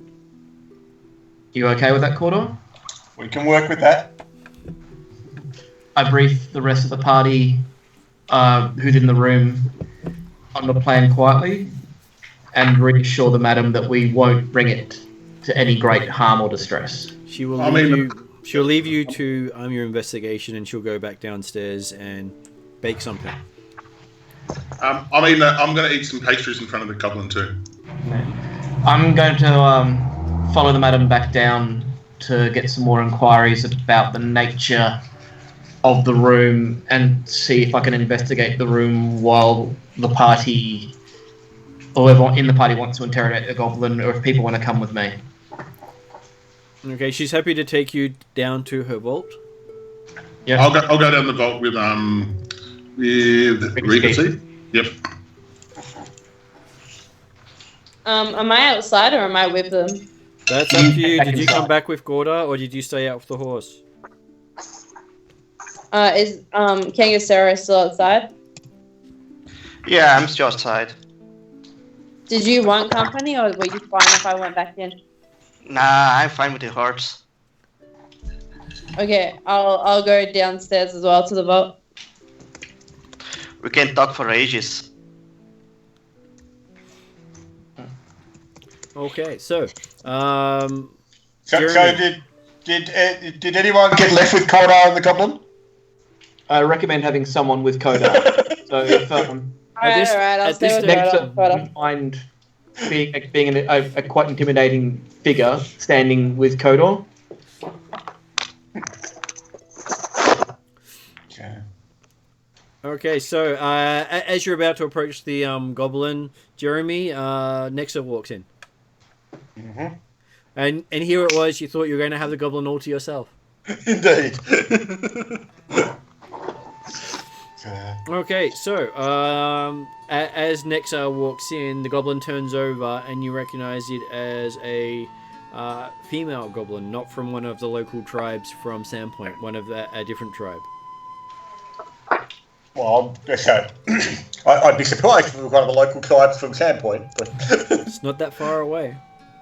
You okay with that, Corder? We can work with that. I brief the rest of the party who's in the room on the plan quietly and reassure the madam that we won't bring it to any great harm or distress. She will leave you. She'll leave you to your investigation, and she'll go back downstairs and bake something. I'm going to eat some pastries in front of the goblin too. I'm going to follow the madam back down to get some more inquiries about the nature of the room and see if I can investigate the room while the party, or whoever in the party wants to interrogate the goblin, or if people want to come with me. Okay, she's happy to take you down to her vault. Yeah, I'll go down the vault with Regency. Yep. Am I outside or am I with them? That's up to you. Did you come back with Gorda, or did you stay out with the horse? Is Kangasara still outside? Yeah, I'm still outside. Did you want company or were you fine if I went back in? Nah, I'm fine with the horse. Okay, I'll go downstairs as well to the vault. We can talk for ages. Okay, so So did anyone get left with Kodar and the goblin? I recommend having someone with Kodar. So if Alright, I'll stay with Nexa wouldn't mind being a quite intimidating figure standing with Kodor. Okay, so as you're about to approach the goblin, Jeremy, Nexa walks in. Mm-hmm. And here it was, you thought you were going to have the goblin all to yourself. Indeed. Okay, so as Nexa walks in, the goblin turns over and you recognize it as a female goblin, not from one of the local tribes from Sandpoint, one of a different tribe. Well, okay. I'd be surprised if it was one of the local tribes from Sandpoint, but It's not that far away.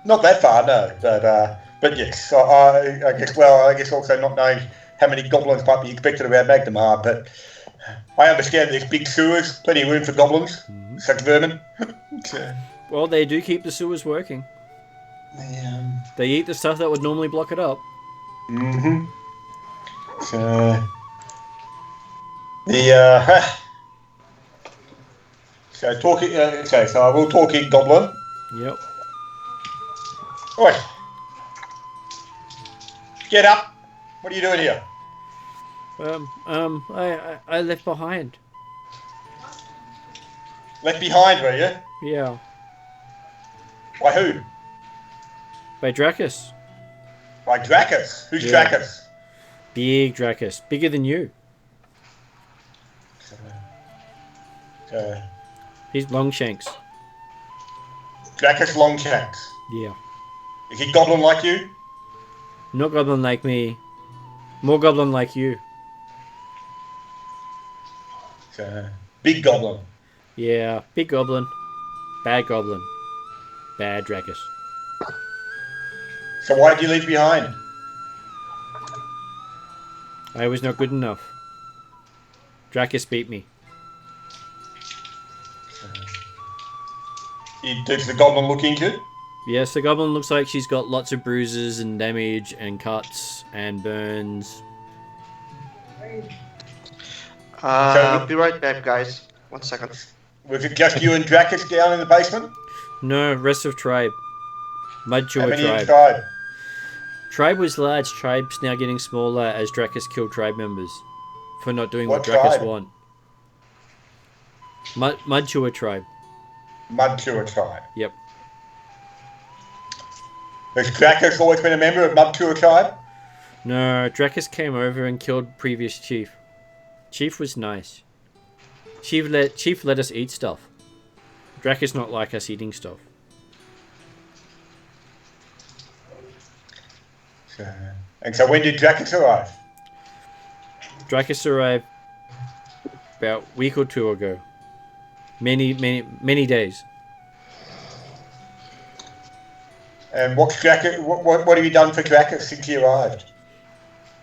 not that far, no. But yes, I guess. Well, I guess also not knowing how many goblins might be expected around Magnemar, but I understand there's big sewers, plenty of room for goblins, such vermin. Well, they do keep the sewers working. They eat the stuff that would normally block it up. Mm-hmm. So talking. Okay, so I will talk in goblin. Yep. Oi! Get up! What are you doing here? I left behind. Left behind, were you? Yeah. By who? By Dracus. By Dracus. Who's Yeah. Dracus? Big Dracus. Bigger than you. He's Longshanks. Dracus Longshanks. Yeah. Is he goblin like you? Not goblin like me. More goblin like you. Big goblin. Yeah. Big goblin. Bad goblin. Bad Dracus. So why did you leave behind? I was not good enough. Dracus beat me. Does the goblin look injured? Yes, the goblin looks like she's got lots of bruises and damage and cuts and burns. I'll be right back, guys. 1 second. Was it just you and Dracus down in the basement? No, rest of tribe. Mudjaw How many in tribe. tribe? Tribe was large. Tribe's now getting smaller as Dracus killed tribe members for not doing What what Dracus tribe? want. Mudjaw tribe. Mudtua tribe. Yep. Has Dracus always been a member of Mudtua tribe? No, Dracus came over and killed previous chief. Chief was nice. Chief let us eat stuff. Drac is not like us eating stuff. So when did Dracus arrive? Dracus arrived about a week or two ago. Many days. And what have you done for Dracus since he arrived?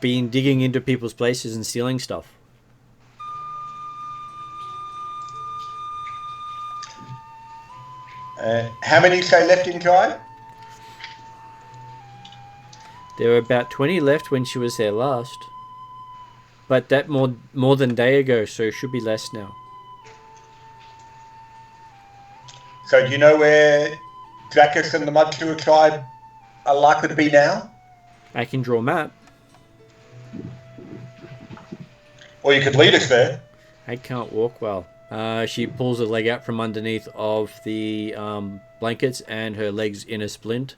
Been digging into people's places and stealing stuff. How many say left in tribe? There were about 20 left when she was there last. But that more than a day ago, so it should be less now. So do you know where Dracus and the Mudsewer tribe are likely to be now? I can draw a map. Or you could lead us there. I can't walk well. She pulls a leg out from underneath of the blankets and her leg's in a splint.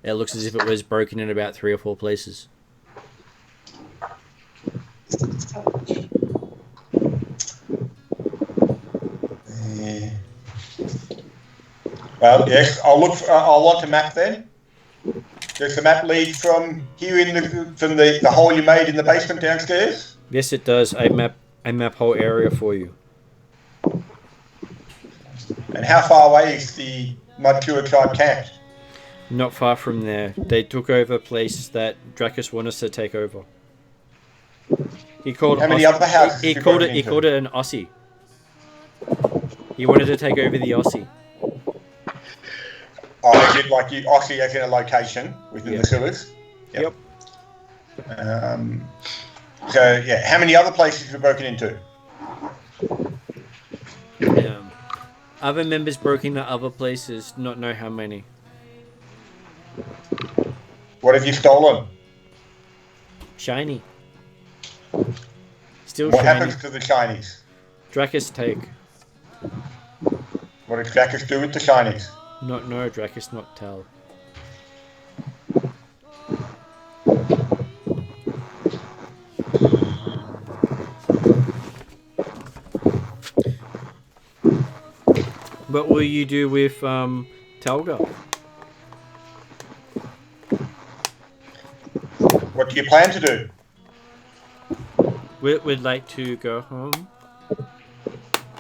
It looks as if it was broken in about 3 or 4 places. Yeah. Well, yes, I'll want a map then. Does the map lead from here from the hole you made in the basement downstairs? Yes, it does. I map whole area for you. And how far away is the Mudsewer tribe camped? Not far from there. They took over a place that Dracus wanted us to take over. He called. How many other houses? He called it an Aussie. He wanted to take over the Aussie. Oh, I did like you, Aussie as in a location within the sewers. Yep. So yeah, how many other places were broken into? Other members broke into other places. Not know how many. What have you stolen? Shiny. Still what shiny. happens to the shinies? Dracus take. What does Dracus do with the shinies? Not know, Dracus not tell. What will you do with Talga? What do you plan to do? We'd like to go home.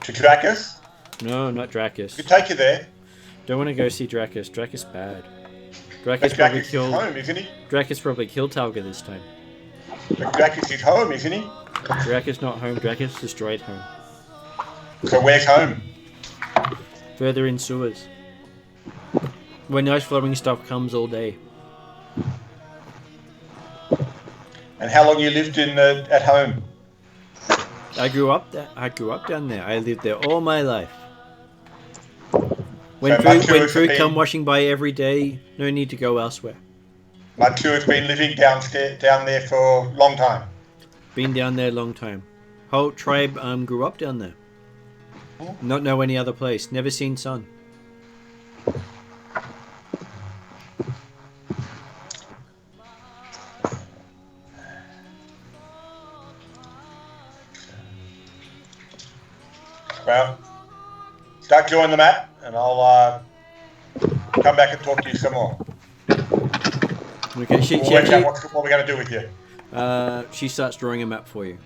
To Dracus? No, not Dracus. Could take you there. Don't want to go see Dracus. Dracus bad. But Dracus is home, isn't he? Dracus probably killed Talga this time. But Dracus is home, isn't he? Dracus not home. Dracus destroyed home. So where's home? Further in sewers. Where nice flowing stuff comes all day. And how long you lived at home? I grew up down there. I lived there all my life. When food come washing by every day, no need to go elsewhere. Mudsewer's been living down there for a long time. Been down there a long time. Whole tribe grew up down there. Not know any other place. Never seen sun. Well, start drawing the map, and I'll come back and talk to you some more. Okay, we'll work out what we're going to do with you. She starts drawing a map for you.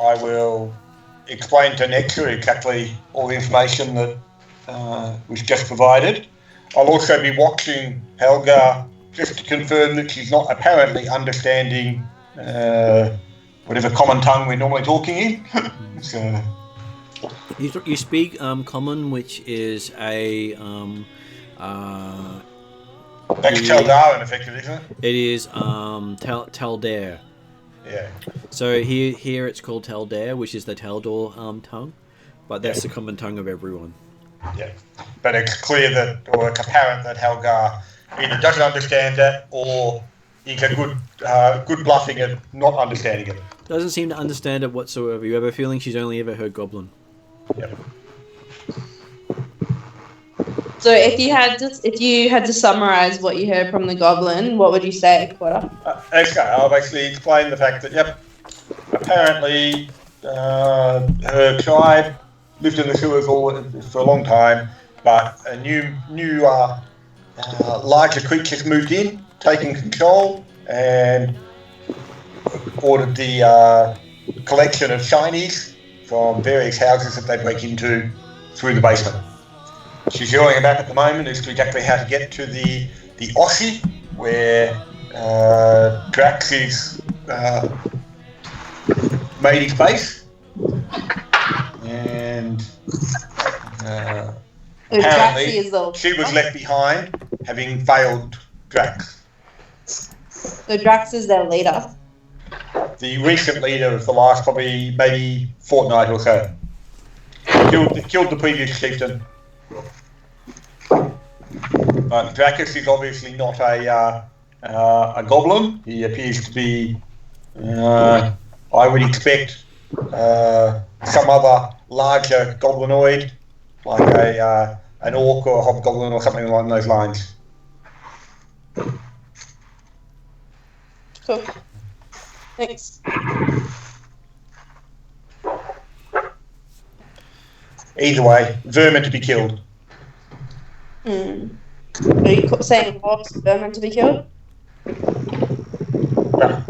I will explain to Nectar exactly all the information that was just provided. I'll also be watching Helga just to confirm that she's not apparently understanding whatever common tongue we're normally talking in. So. You speak common, which is a That's Taldar in effect, isn't it? It is Taldare. Yeah. So here it's called Taldare, which is the Taldor tongue, but that's the common tongue of everyone. Yeah, but it's clear that, or it's apparent that Helga either doesn't understand that, or is a good bluffing at not understanding it. Doesn't seem to understand it whatsoever. You have a feeling she's only ever heard Goblin. Yep. So if you had to summarize what you heard from the goblin, what would you say, Quarter? Okay, I'll basically explain the fact that, apparently her tribe lived in the sewers for a long time, but a new larger creatures moved in, taking control, and ordered the collection of shinies from various houses that they break into through the basement. She's yelling about at the moment as to exactly how to get to the Aussie, where Drax is made his base, and apparently she was left behind, having failed Drax. So Drax is their leader. The recent leader of the last probably maybe fortnight or so. Killed the previous chieftain. But Drakus is obviously not a goblin. He appears to be, I would expect, some other larger goblinoid, like an orc or a hobgoblin or something along those lines. Cool. Thanks. Either way, vermin to be killed. Are you saying orcs are meant to be killed? Yeah.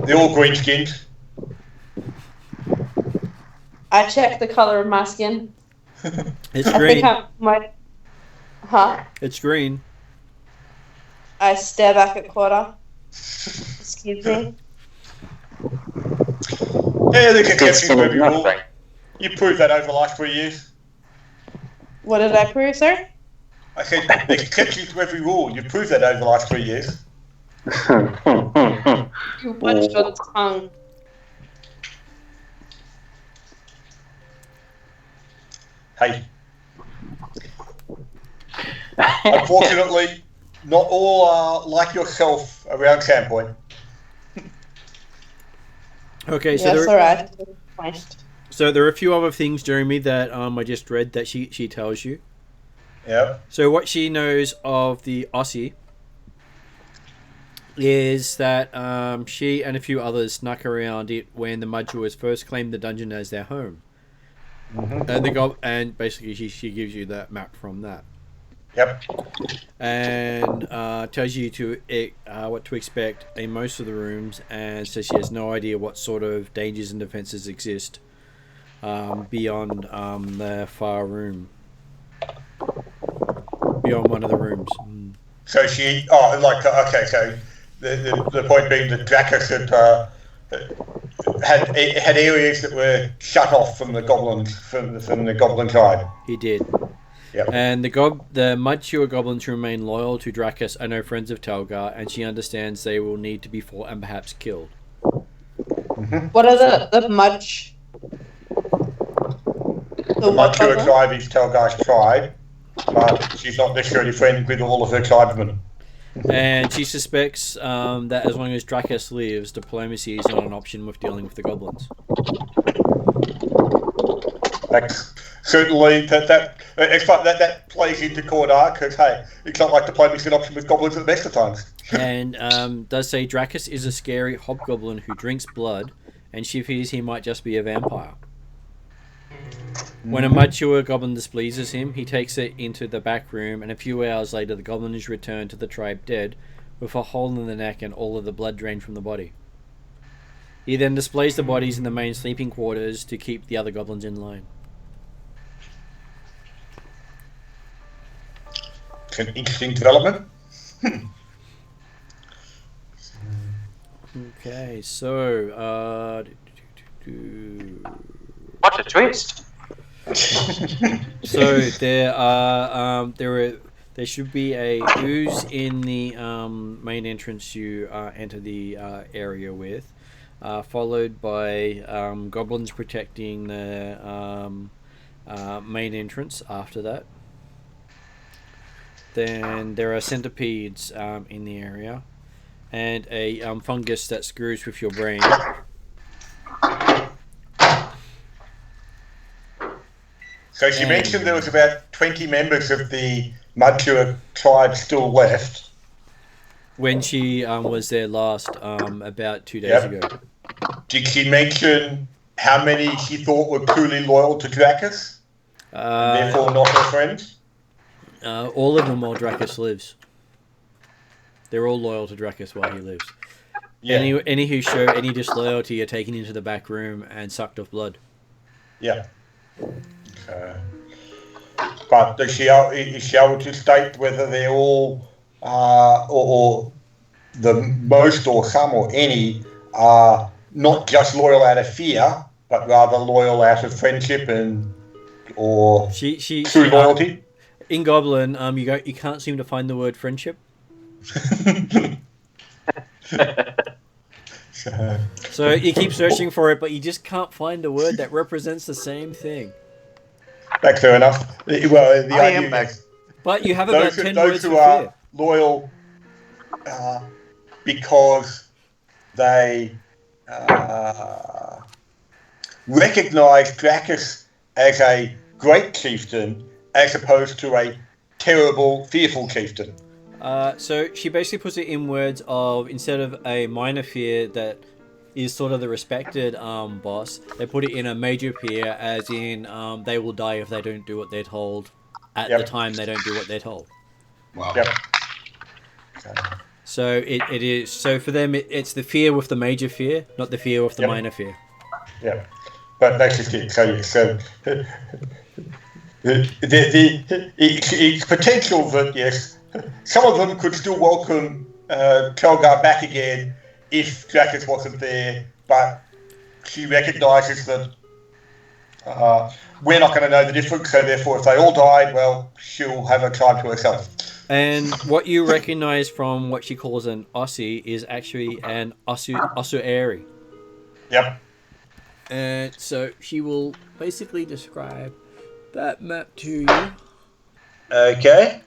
They're all green skinned. I checked the color of my skin. It's I green. think Huh? It's green. I stare back at Quarter. Excuse me. Yeah, they can catch you every rule. You proved that over the last 3 years. What did I prove, sir? I said they can catch you to every rule. You proved that over the last 3 years. You punched on the tongue. Hey. Unfortunately, not all are like yourself around Sandpoint. Okay, so Yes, alright. So there are a few other things, Jeremy, that I just read that she tells you. Yeah. So what she knows of the Aussie is that she and a few others snuck around it when the Mudchewers first claimed the dungeon as their home. Mm-hmm. And basically she gives you that map from that. Yep. And tells you what to expect in most of the rooms, and says she has no idea what sort of dangers and defenses exist beyond the far room. Beyond one of the rooms. So she, okay, so the point being that Drakus had areas that were shut off from the goblins, from the goblin tribe. He did. Yep. And the Mudchewer goblins remain loyal to Drakus and are friends of Telgar, and she understands they will need to be fought and perhaps killed. Mm-hmm. What are the Mudch? The Mudchewer tribe is Telgar's tribe, but she's not necessarily friends with all of her tribesmen. And she suspects that as long as Drakus lives, diplomacy is not an option with dealing with the goblins. That's certainly that plays into Cordar, because hey, it's not like diplomacy is an option with goblins at the best of times. And does say Drakus is a scary hobgoblin who drinks blood, and she fears he might just be a vampire. When a Mudchewer goblin displeases him, he takes it into the back room, and a few hours later the goblin is returned to the tribe dead, with a hole in the neck and all of the blood drained from the body. He then displays the bodies in the main sleeping quarters to keep the other goblins in line. It's an interesting development. Okay, so what a twist! So there should be a ooze in the main entrance you enter the area with, followed by goblins protecting the main entrance after that. Then there are centipedes in the area, and a fungus that screws with your brain. So she mentioned there was about 20 members of the Mudchua tribe still left. When she was there last, about 2 days ago. Did she mention how many she thought were truly loyal to Dracus? And therefore not her friends? All of them while Dracus lives. They're all loyal to Dracus while he lives. Yeah. Any who show any disloyalty are taken into the back room and sucked off blood. Yeah. But is she able to state whether they're all, or the most or some or any, are not just loyal out of fear, but rather loyal out of friendship or true loyalty? In Goblin, you can't seem to find the word friendship. So you keep searching for it, but you just can't find a word that represents the same thing. That's fair enough. Well, the idea is, but you have about 10 words who for are fear. loyal because they recognise Dracus as a great chieftain as opposed to a terrible, fearful chieftain. So she basically puts it in words of, instead of a minor fear that is sort of the respected boss, they put it in a major fear, as in they will die if they don't do what they're told at the time they don't do what they're told. Wow. Yep. So it is, so for them it's the fear with the major fear, not the fear with the minor fear. Yeah, but that's just it. So it's potential that, yes, some of them could still welcome Kelgar back again if Dracus wasn't there, but she recognises that we're not going to know the difference, so therefore if they all died, well, she'll have a tribe to herself. And what you recognise from what she calls an Aussie is actually an Ossuary. Yep. And so she will basically describe that map to you. Okay.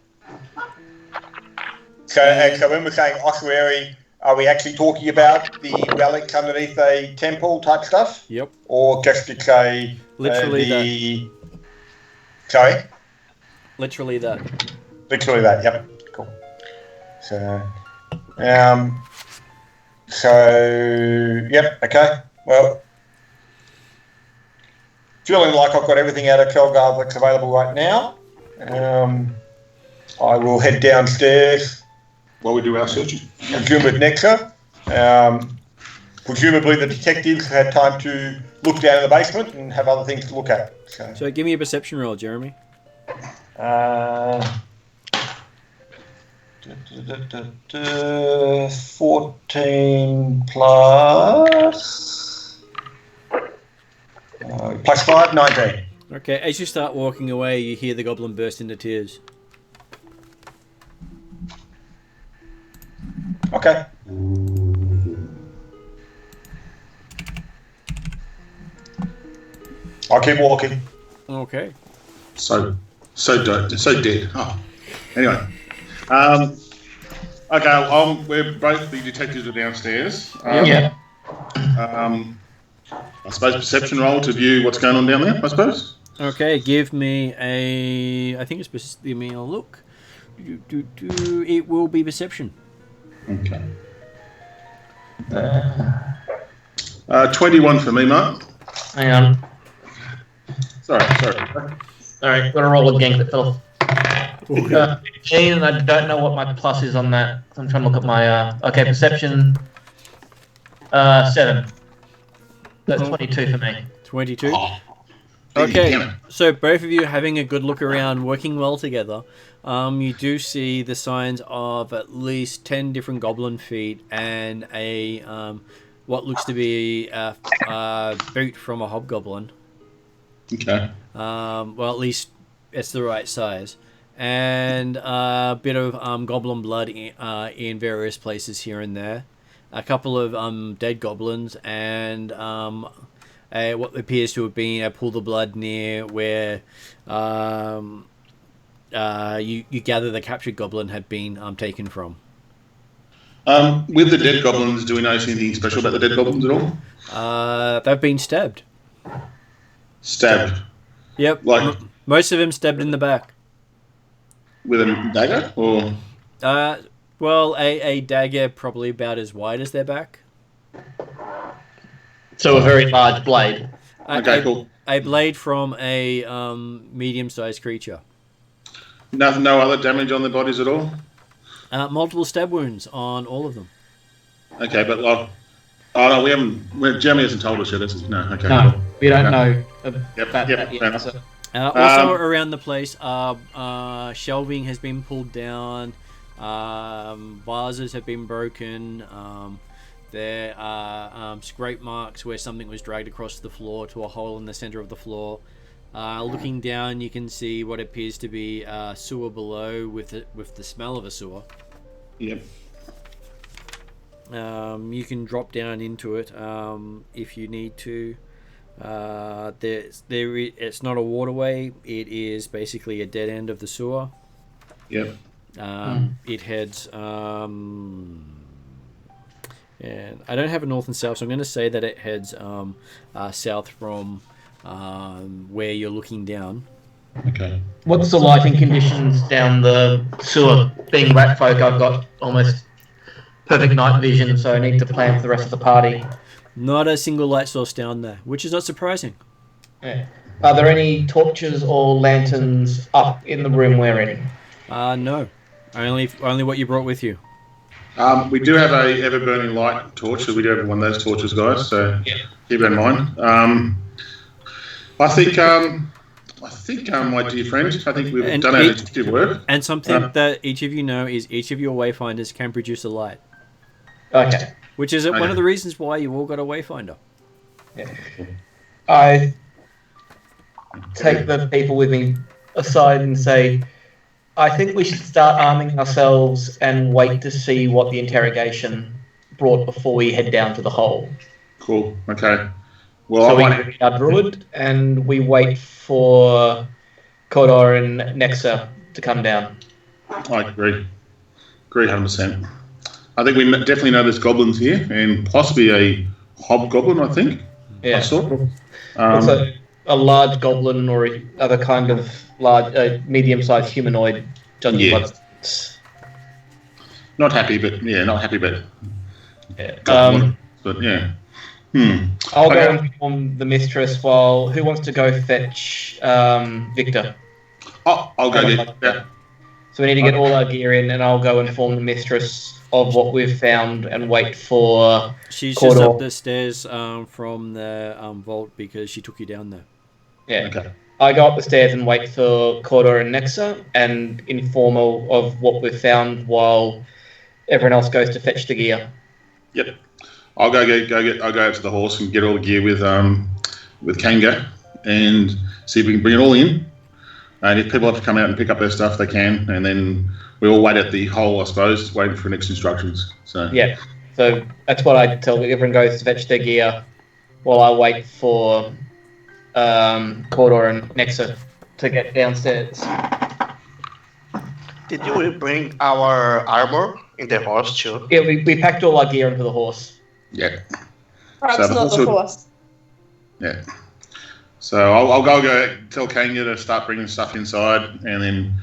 So when we're saying ossuary, are we actually talking about the relics underneath a temple type stuff? Yep. Or just to say literally that? Sorry? Literally that. Literally that, yep. Cool. So, yep, okay. Well, feeling like I've got everything out of Kelgar that's available right now. I will head downstairs. While we do our searching. Resume with Nexa. Presumably the detectives had time to look down in the basement and have other things to look at. So give me a perception roll, Jeremy. 14 plus 5, 19. Okay, as you start walking away, you hear the goblin burst into tears. Okay. I'll keep walking. Okay. So dead. Oh. Anyway. Okay, we're both the detectives are downstairs. I suppose perception roll to view what's going on down there, I suppose. Okay, give me a... I think it's... Give me a look. It will be perception. Okay. 21 for me, Mark. Hang on. Sorry. Alright, got to roll again, that fell off. 15, and I don't know what my plus is on that. I'm trying to look at my... okay, perception... 7. That's 22 for me. 22? Okay, so both of you having a good look around, working well together. You do see the signs of at least 10 different goblin feet and a what looks to be a boot from a hobgoblin. Okay. Well, at least it's the right size. And a bit of goblin blood in various places here and there. A couple of dead goblins and what appears to have been a pool of blood near where you gather the captured goblin had been taken from. With the dead goblins, do we notice anything special about the dead goblins at all? They've been stabbed. Stabbed? Yep. Like Most of them stabbed in the back. With a dagger, or Well, a dagger probably about as wide as their back. So a very large blade. Okay, cool. A blade from a medium-sized creature. No other damage on their bodies at all. Multiple stab wounds on all of them. Okay, but like, oh no, we haven't. Jeremy hasn't told us yet. No, okay. No, Cool. we don't know Yep, about yep, that fair yet. enough. So. Also around the place, shelving has been pulled down, vases have been broken, there are scrape marks where something was dragged across the floor to a hole in the center of the floor. Looking down, you can see what appears to be a sewer below with the smell of a sewer. Yep. You can drop down into it if you need to. It's not a waterway. It is basically a dead end of the sewer. Yep. It heads. And I don't have a north and south, so I'm going to say that it heads south from where you're looking down. Okay. What's the lighting conditions down the sewer? Being rat folk, I've got almost perfect night vision, so I need to plan for the rest of the party. Not a single light source down there, which is not surprising. Yeah. Are there any torches or lanterns up in the room we're in? No. Only what you brought with you. We do have a ever-burning light torch, so we do have one of those torches, guys. So keep that in mind. I think, my dear friend, I think we've done our detective work. And something that each of you know is each of your wayfinders can produce a light. Okay. Which is one of the reasons why you all got a wayfinder. Yeah. I take the people with me aside and say, I think we should start arming ourselves and wait to see what the interrogation brought before we head down to the hole. Cool. Okay. Well, so we bring our druid and we wait for Kodor and Nexa to come down. I agree. Agree 100%. I think we definitely know there's goblins here, and possibly a hobgoblin, I think. Yeah. I saw. Also, a large goblin or other kind of large, medium-sized humanoid dungeon bloods. Not happy, but not happy, but yeah. But yeah. I'll go and inform the mistress while. Who wants to go fetch Victor? I'll go get that. So we need to get all our gear in, and I'll go inform the mistress of what we've found and wait for. She's Kodor. just up the stairs from the vault because she took you down there. Yeah. Okay. I go up the stairs and wait for Kodor and Nexa and inform her of what we've found while everyone else goes to fetch the gear. Yep. I'll go out to the horse and get all the gear with Kanga and see if we can bring it all in. And if people have to come out and pick up their stuff, they can. And then we all wait at the hole, I suppose, waiting for next instructions. So yeah. So that's what I tell everyone goes to fetch their gear while I wait for Kodor and Nexa to get downstairs. Did you bring our armor in the horse too? Yeah, we packed all our gear into the horse. Yeah. Perhaps not the horse. Yeah. So I'll go tell Kanga to start bringing stuff inside, and then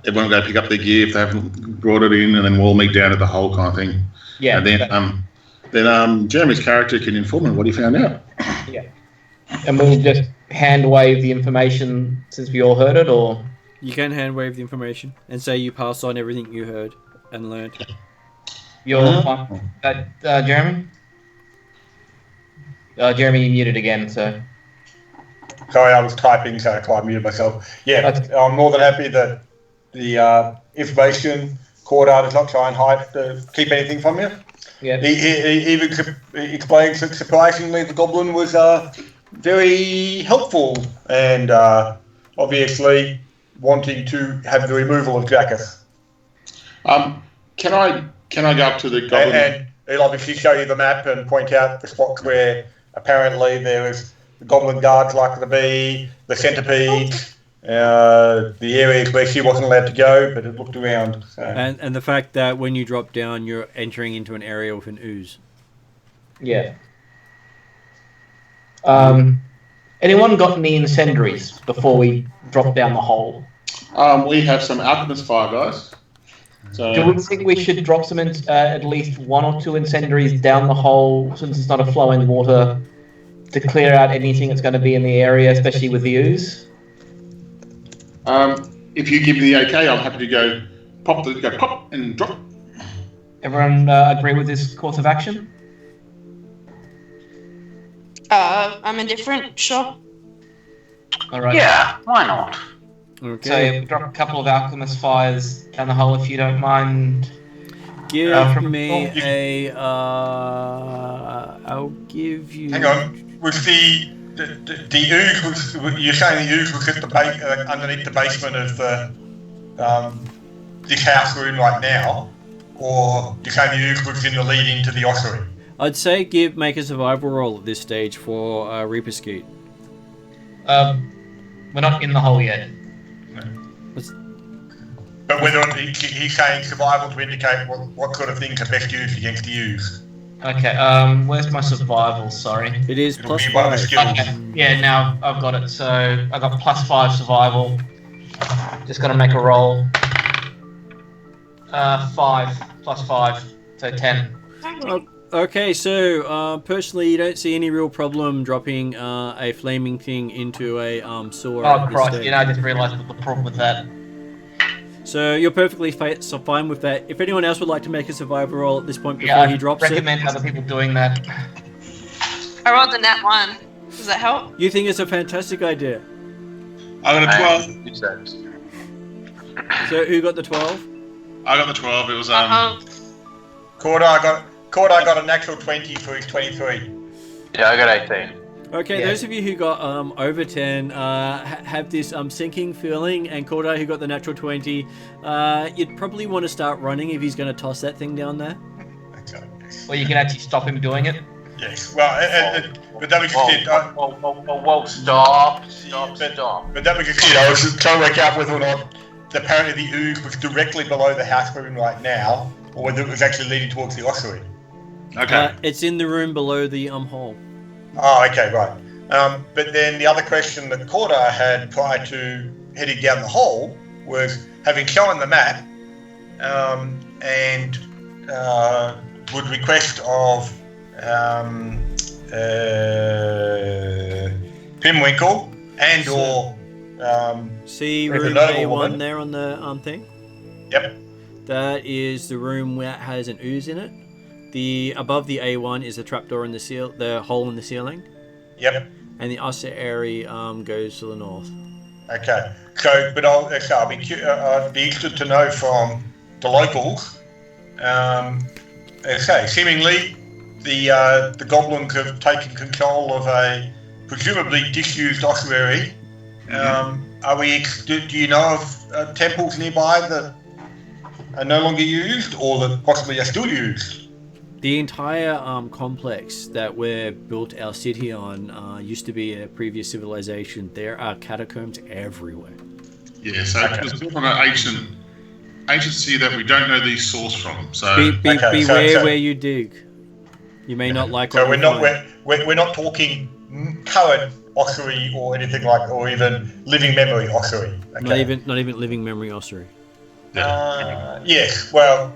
everyone will go pick up their gear if they haven't brought it in, and then we'll meet down at the hole kind of thing. Yeah. And then Jeremy's character can inform him what he found out. Yeah. And we'll just hand wave the information since we all heard it, or you can hand wave the information and say you pass on everything you heard and learned. You're fine. Jeremy? Jeremy, you muted again, so. Sorry, I was typing, so I muted myself. Yeah, I'm more than happy that the information Kodar does not try and hide, keep anything from you. Yeah. He even explains that surprisingly the goblin was very helpful and obviously wanting to have the removal of Jackus. Can I go up to the goblin? And he'll obviously show you the map and point out the spots where apparently there is the goblin guards likely to be, the centipedes, the areas where she wasn't allowed to go, but had looked around. So. And the fact that when you drop down, you're entering into an area with an ooze. Yeah. Anyone got any incendiaries before we drop down the hole? We have some alchemist fire, guys. So Do we think we should drop some at least 1 or 2 incendiaries down the hole, since it's not a flowing water, to clear out anything that's going to be in the area, especially with the ooze? if you give me the okay, I'm happy to go pop and drop. Everyone agree with this course of action? I'm indifferent, sure. All right. Yeah, why not? Okay. So drop a couple of alchemist fires down the hole if you don't mind. Give me a. I'll give you. Hang on. Was the ooze was you're saying the ooze was at the underneath the basement of the this house we're in right now, or you're saying the ooze was in the lead into the ossuary? I'd say make a survival roll at this stage for Reaper Skeet. We're not in the hole yet. But whether he's saying survival to indicate what sort of things are best used against the ooze. Okay, where's my survival? Sorry. It is It'll plus be one of the 5. skills. Okay. Yeah, now I've got it. So I got +5 survival. Just got to make a roll. 5 plus 5, so 10. Okay, so personally, you don't see any real problem dropping a flaming thing into a sewer. Oh at this Christ! stage. You know, I just realised the problem with that. So you're perfectly fine with that. If anyone else would like to make a survival roll at this point before he drops I recommend other people doing that. I rolled a nat 1. Does that help? You think it's a fantastic idea. I got a 12. So who got the 12? I got the 12. It was Corda got a natural 20 for his 23. Yeah, I got 18. Okay, Yeah. those of you who got over 10 have this sinking feeling, and Corda who got the natural 20, you'd probably want to start running if he's going to toss that thing down there. Okay. Or you can actually stop him doing it. Yes. Well, but that was just it. Whoa, stop. But that was just it. I was just trying to work out whether or not apparently the ooze was directly below the house we're in right now, or whether it was actually leading towards the ossuary. Okay. It's in the room below the hole. Oh, okay, right. But then the other question that Corda had prior to heading down the hole was, having shown the map, and would request of Pimwinkle and or See there's a room notable A1 woman. there on the thing? Yep. That is the room where it has an ooze in it. Above the A1 is the trapdoor in the hole in the ceiling. Yep. And the ossuary goes to the north. Okay. So, but I'll be interested to know from the locals. Seemingly the goblins have taken control of a presumably disused ossuary. Do you know of temples nearby that are no longer used, or that possibly are still used? The entire complex that we built our city on used to be a previous civilization. There are catacombs everywhere. Yeah, so it's built on an ancient city that we don't know the source from. So beware where you dig. You may not like. So what we're not talking current ossuary or anything like, or even living memory ossuary. Okay. Not even living memory ossuary. Yes. Well.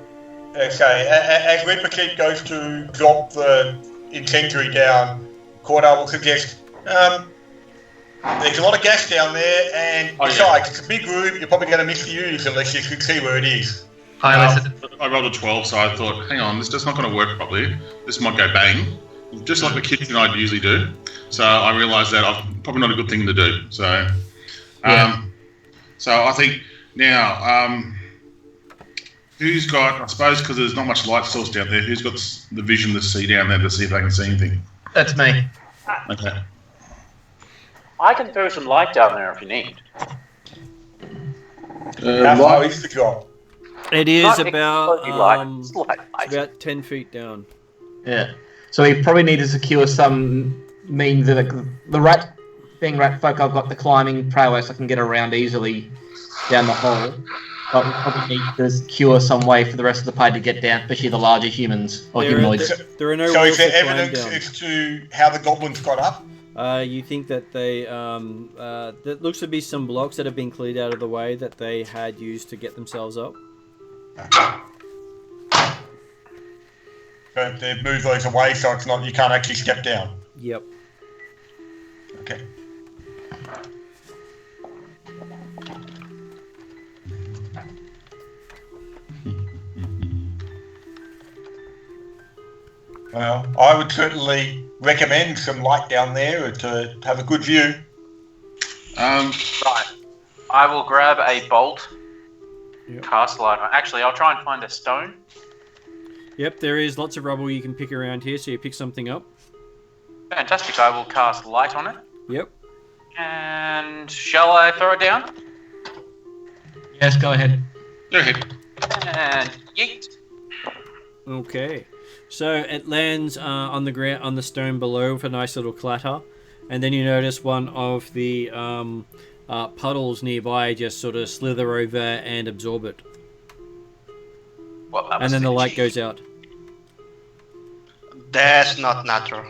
Okay, as Reaper Keep goes to drop the incendiary down, Corda will suggest, there's a lot of gas down there, and besides, it's a big room, you're probably going to miss the ooze unless you can see where it is. I rolled a 12, so I thought, hang on, this is not going to work properly. This might go bang, just like the kids and I usually do. So I realised that probably not a good thing to do. So, so I think now... who's got, I suppose, because there's not much light source down there, who's got the vision to see down there to see if they can see anything? That's me. Okay. I can throw some light down there if you need. How far is the drop? It is Not about exploding light, slight light. about 10 feet down. Yeah. So we probably need to secure some means that the rat folk, I've got the climbing prowess, I can get around easily down the hole. But we probably need to secure some way for the rest of the party to get down, especially the larger humans or humanoids. There are no So walls is there to climb evidence down. as to how the goblins got up? You think that they that looks to be some blocks that have been cleared out of the way that they had used to get themselves up. So they've moved those away, so it's not you can't actually step down. Yep. Okay. Well, I would certainly recommend some light down there to have a good view. Right. I will grab a bolt. Yep. Cast light on. Actually, I'll try and find a stone. Yep, there is lots of rubble you can pick around here, so you pick something up. Fantastic. I will cast light on it. Yep. And shall I throw it down? Yes, go ahead. Go ahead. And yeet. Okay. So it lands on the ground, on the stone below with a nice little clatter, and then you notice one of the puddles nearby just sort of slither over and absorb it. Well, that And was then the the light G. goes out. That's not natural.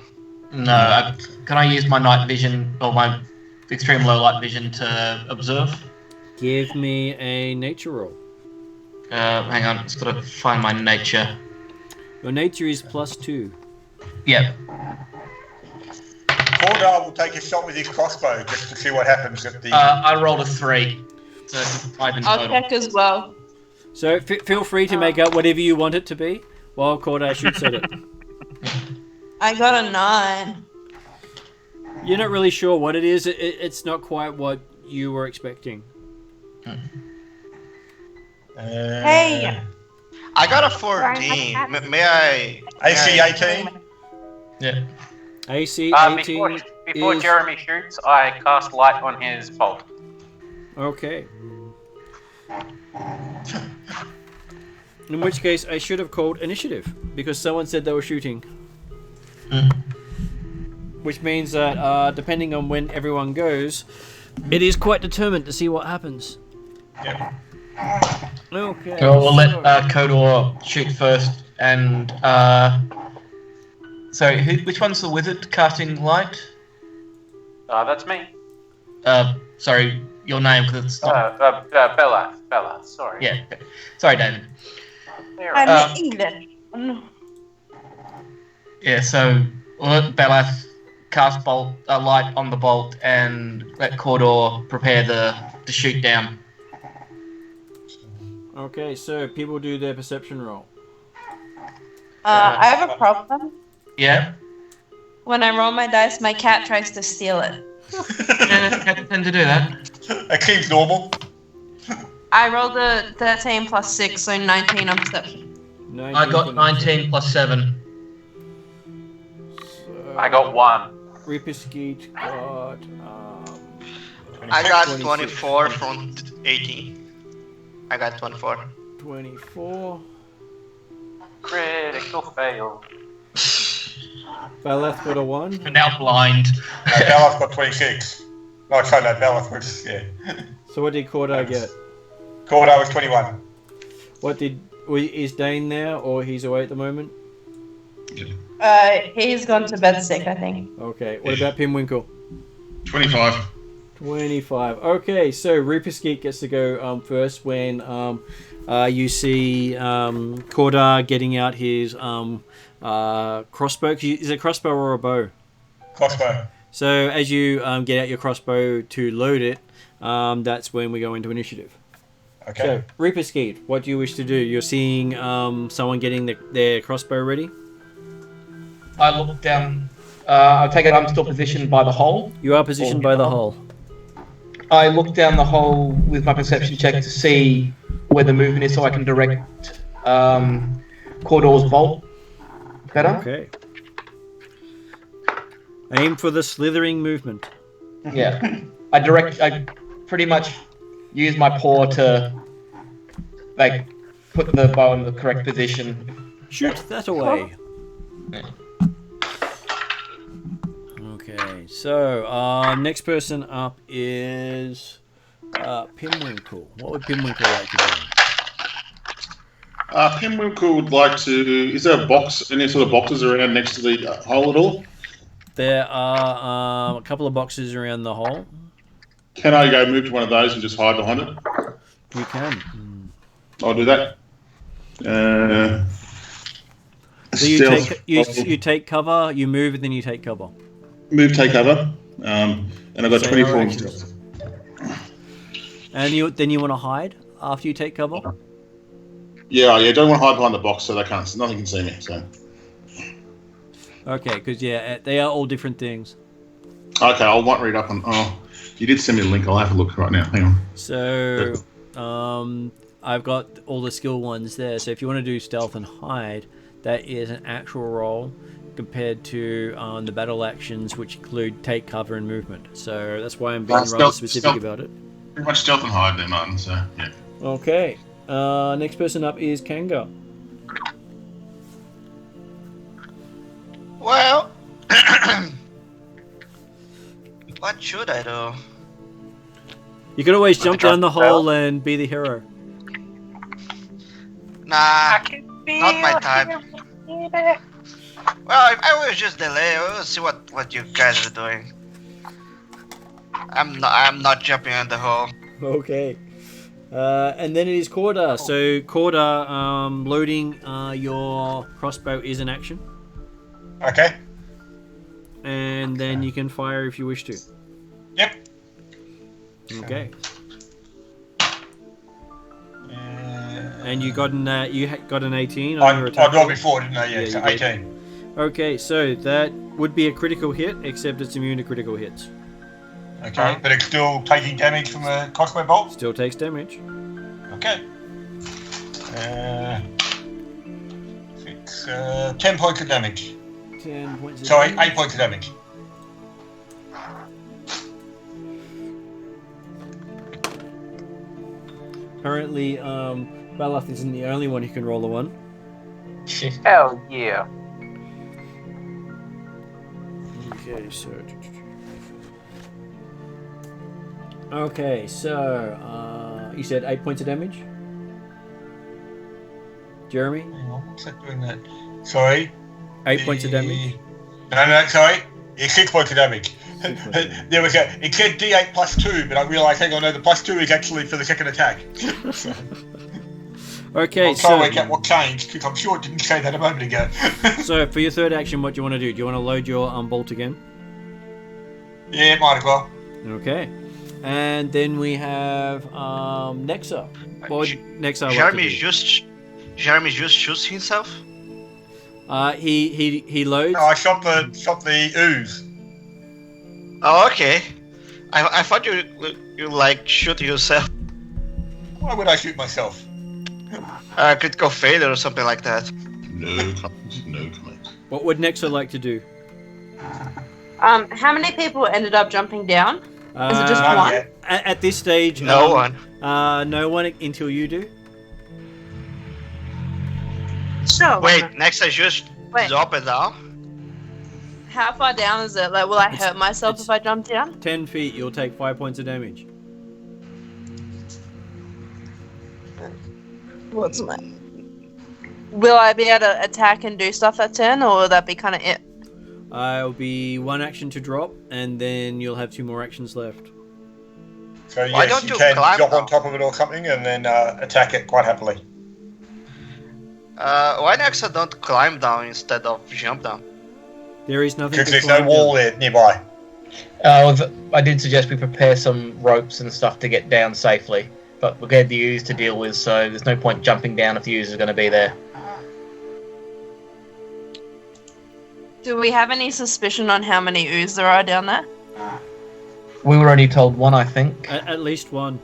No, can I use my night vision or my extreme low light vision to observe? Give me a nature roll. Hang on, just gotta find my nature. Your nature is +2. Yep. Cordar will take a shot with his crossbow just to see what happens at the. I rolled a 3, so 5 in I'll total. check as well. So feel free to make up whatever you want it to be while Corday shoots at it. I got a 9. You're not really sure what it is. It's not quite what you were expecting. Hey! I got a 14. May I? AC 18. Yeah. AC Before 18 is... Jeremy shoots, I cast light on his bolt. Okay. In which case, I should have called initiative, because someone said they were shooting. Which means that, depending on when everyone goes, it is quite determined to see what happens. Yep. Okay. Well, we'll let Kodor shoot first, and sorry, which one's the wizard casting light? That's me. Sorry, your name because it's not. Bella. Sorry. Yeah. Sorry, David. There. I'm English. Yeah. So we'll let Belath cast light on the bolt and let Kodor prepare to shoot down. Okay, so people do their perception roll. I have a problem. Yeah. When I roll my dice, my cat tries to steal it. Yeah, I tend to do that. That seems normal. I rolled a 13 plus 6, so 19 on perception. 19 I got for 19 plus 7. So, I got 1. Reaper Skeet got... I got 26. 24 from 18. I got 24. 24. Critical fail. Baleth got a 1. I'm now blind. Belloth got 26. No, sorry, no, Belloth was, yeah. So what did Cordar get? Cordar was 21. Is Dane there, or he's away at the moment? He's gone to bed sick, I think. Okay, what about Pinwinkle? 25. 25. Okay, so Reaper Skeet gets to go first when you see Cordar getting out his crossbow. Is it a crossbow or a bow? Crossbow. So as you get out your crossbow to load it, that's when we go into initiative. Okay. So, Reaper Skeet, what do you wish to do? You're seeing someone getting their crossbow ready? I look down. I take it I'm still positioned by the hole. You are positioned by the hole. I look down the hole with my perception check to see where the movement is so I can direct Cordor's bolt better. Okay. Aim for the slithering movement. Yeah. I pretty much use my paw to put the bow in the correct position. Shoot that away. Okay, so next person up is Pinwinkle. What would Pinwinkle like to do? Pinwinkle would like to. Is there a box? Any sort of boxes around next to the hole at all? There are a couple of boxes around the hole. Can I go move to one of those and just hide behind it? You can. I'll do that. So you take cover, you move, and then you take cover. Move, take cover. And I've got 24 stealth. And then you want to hide after you take cover? Yeah, don't want to hide behind the box so nothing can see me. So. Okay, because they are all different things. Okay, I'll read up on. Oh, you did send me the link. I'll have a look right now. Hang on. So, I've got all the skill ones there. So if you want to do stealth and hide, that is an actual roll compared to the battle actions, which include take cover and movement. So that's why I'm being rather specific about it. Pretty much stealth and hide there, Martin. So yeah. Okay. Next person up is Kanga. Well, what should I do? You can always jump down the hole and be the hero. Nah, not my type. Well, I will just delay. I will see what you guys are doing. I'm not jumping on the hole. Okay. And then it is Corda. So Corda, loading your crossbow is an action. Okay. And then you can fire if you wish to. Yep. Okay. And you got an 18 on your attack. I rolled before, didn't I? Yeah, so 18. Okay, so that would be a critical hit, except it's immune to critical hits. Okay, but it's still taking damage from a crossbow bolt? Still takes damage. Okay. 10 points of damage. 10 points of Sorry, damage. 8 points of damage. Apparently, Balath isn't the only one who can roll a 1. Hell yeah. Okay, so... Okay, so, you said 8 points of damage? Jeremy? Hang on, what's that doing that? Sorry? 8 points of damage? No, sorry. It's 6 points of damage. There was it said D8 plus 2, but I realised, hang on, no, the plus 2 is actually for the second attack. Okay, I'm trying to work out what changed, because I'm sure it didn't say that a moment ago. So, for your third action, what do you want to do? Do you want to load your bolt again? Yeah, might as well. Okay. And then we have Nexa. What would Nexa like Jeremy to do? Jeremy just shoots himself? He loads. No, I shot the ooze. Oh, okay. I thought you like shoot yourself. Why would I shoot myself? Critical failure or something like that. No comment. What would Nexa like to do? How many people ended up jumping down? Is it just one? Yet. At this stage, No one. No one until you do. Sure. Wait, next I just drop it down? How far down is it? Like, will I hurt myself if I jump down? 10 feet, you'll take 5 points of damage. What's my... Will I be able to attack and do stuff at 10, or will that be kind of it? It'll be 1 action to drop, and then you'll have 2 more actions left. So Why yes, don't you you can climb drop down? on top of it or something, and then attack it quite happily. Why next I don't climb down instead of jump down? There is nothing Because to there's no climb wall down. there nearby. I did suggest we prepare some ropes and stuff to get down safely, but we've got the ooze to deal with, so there's no point jumping down if the ooze is going to be there. Do we have any suspicion on how many ooze there are down there? We were only told 1, I think. At least 1.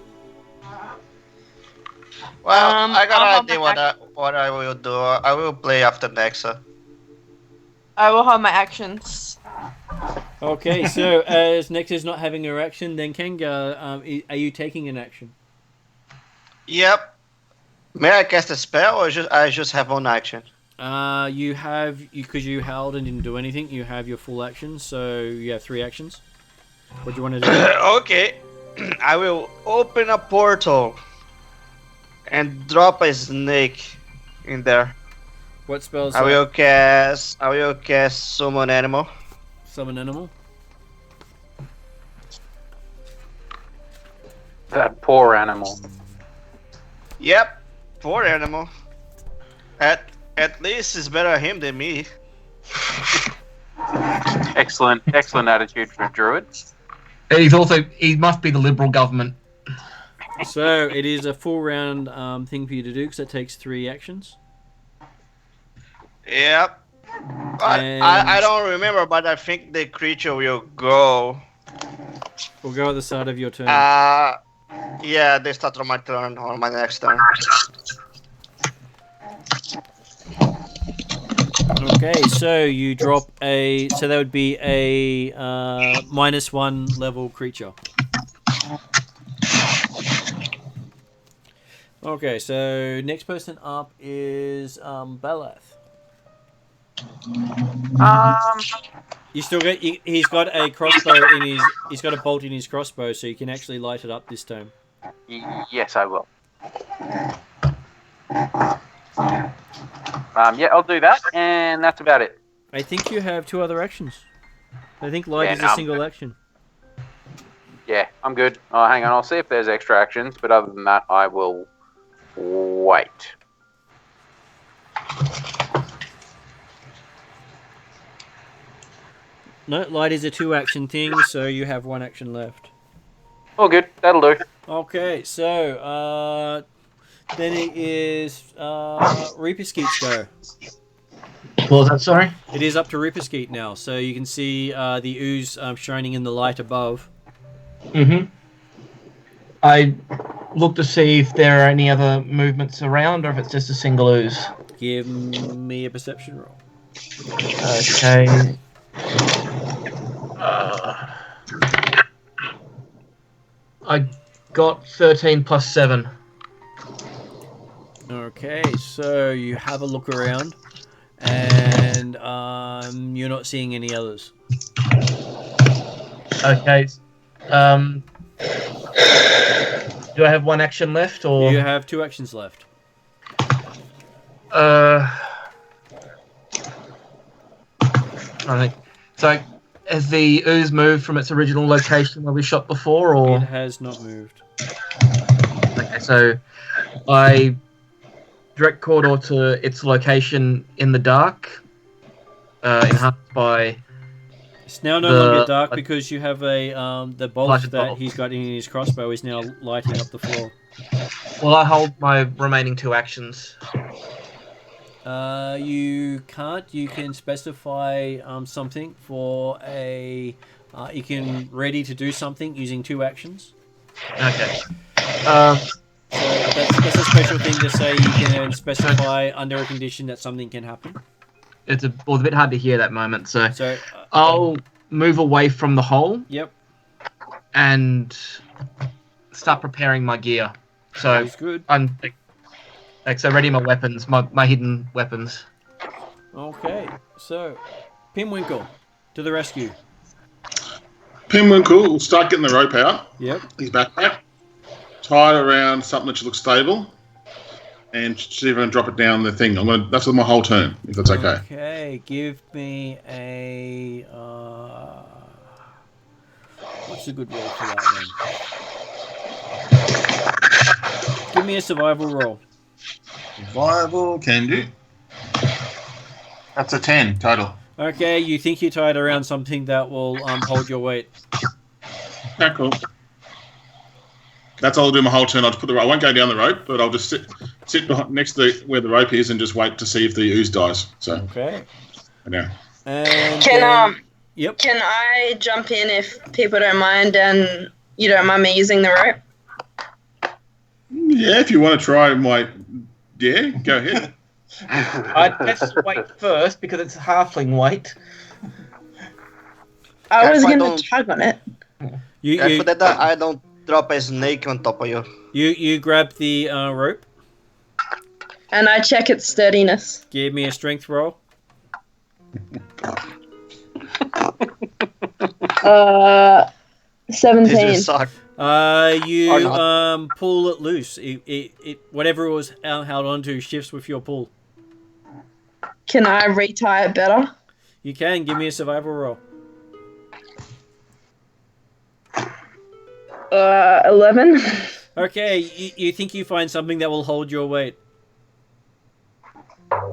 Well, I got I'll an idea hold what I will do. I will play after Nexa. I will hold my actions. Okay, so as Nexa's not having her action, then Kanga, are you taking an action? Yep. May I cast a spell or I just have 1 action? You have, because you howled and didn't do anything, you have your full action, so you have 3 actions. What do you want to do? Okay. I will open a portal and drop a snake in there. What spells? I will cast summon animal. Summon animal. That poor animal. Yep, poor animal. At least it's better him than me. Excellent attitude for a druid. He must be the Liberal government. So it is a full round thing for you to do because it takes 3 actions. Yep. I don't remember, but I think the creature will go. We'll go at the start of your turn. Yeah, they start on my turn or my next turn. Okay, so you drop a. So that would be a -1 level creature. Okay, so next person up is Balath. You still get. He's got a crossbow in his. He's got a bolt in his crossbow, so you can actually light it up this time. Yes, I will. Yeah, I'll do that, and that's about it. I think you have 2 other actions. I think light is a single action. Yeah, I'm good. Oh, hang on, I'll see if there's extra actions, but other than that, I will wait. No, light is a 2 action thing, so you have 1 action left. All good, that'll do. Okay, so then it is Reaper Skeet's go. What was that, sorry? It is up to Reaper Skeet now, so you can see the ooze shining in the light above. I look to see if there are any other movements around or if it's just a single ooze. Give me a perception roll. Okay. I got 13 plus 7. Okay, so you have a look around, and you're not seeing any others. Okay. Do I have 1 action left, or you have 2 actions left? I think so. Has the ooze moved from its original location where we shot before, or It has not moved. okay? So I direct corridor to its location in the dark, enhanced by. It's now no longer dark because you have a the bolt that he's got in his crossbow is now lighting up the floor. Well, I hold my remaining 2 actions. You can't. You can specify something for a. You can ready to do something using 2 actions. Okay. So that's a special thing to say. You can specify under a condition that something can happen. It's a bit hard to hear that moment, so I'll move away from the hole. Yep. And start preparing my gear. So That's good. I'm so ready my weapons, my hidden weapons. Okay, so Pinwinkle to the rescue. Pinwinkle will start getting the rope out. Yep. His backpack. Tie it around something that should look stable. And see if I can drop it down the thing. That's my whole turn, if that's okay. Okay, give me a. What's a good roll for that then? Give me a survival roll. Survival can do. That's a 10 total. Okay, you think you tied around something that will hold your weight. Yeah, cool. That's all I'll do my whole turn. I won't go down the rope, but I'll just sit behind, next to where the rope is and just wait to see if the ooze dies. So okay. Yeah. And Yep. Can I jump in if people don't mind and you don't mind me using the rope? Yeah, if you want to try yeah, go ahead. I'd best wait first because it's halfling weight. I was going to tug on it. For that, I don't drop a snake on top of you. You grab the rope. And I check its sturdiness. Give me a strength roll. 17. You pull it loose. It whatever it was held onto shifts with your pull. Can I retie it better? You can. Give me a survival roll. 11. Okay, you think you find something that will hold your weight.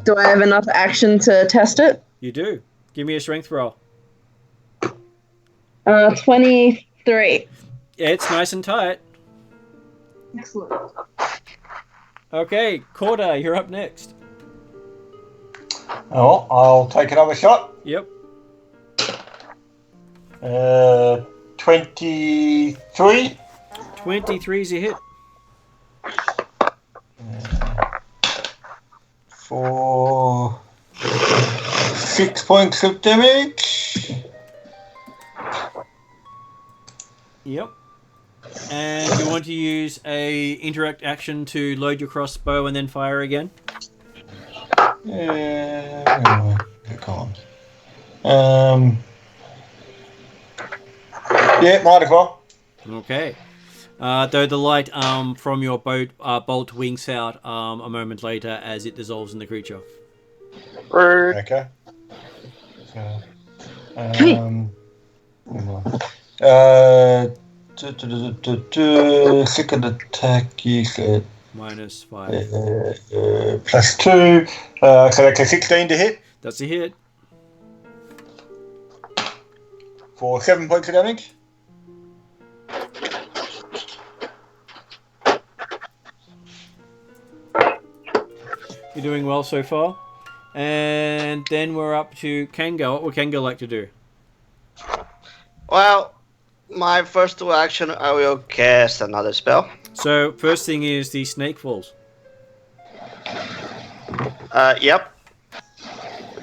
Do I have enough action to test it? You do. Give me a strength roll. 23. It's nice and tight. Excellent. Okay, Corda, you're up next. Oh, I'll take another shot. Yep. 23. 23's a hit. For 6 points of damage. Yep. And you want to use a interact action to load your crossbow and then fire again? Yeah, might as well. Okay. Though the light from your bolt winks out a moment later as it dissolves in the creature. Okay. Second attack is -5. +2. So that's a 16 to hit That's a hit. for 7 points of damage. You're doing well so far. And then we're up to Kanga. What would Kanga like to do? Well, my first 2 action, I will cast another spell. So, first thing is the snake falls. Yep.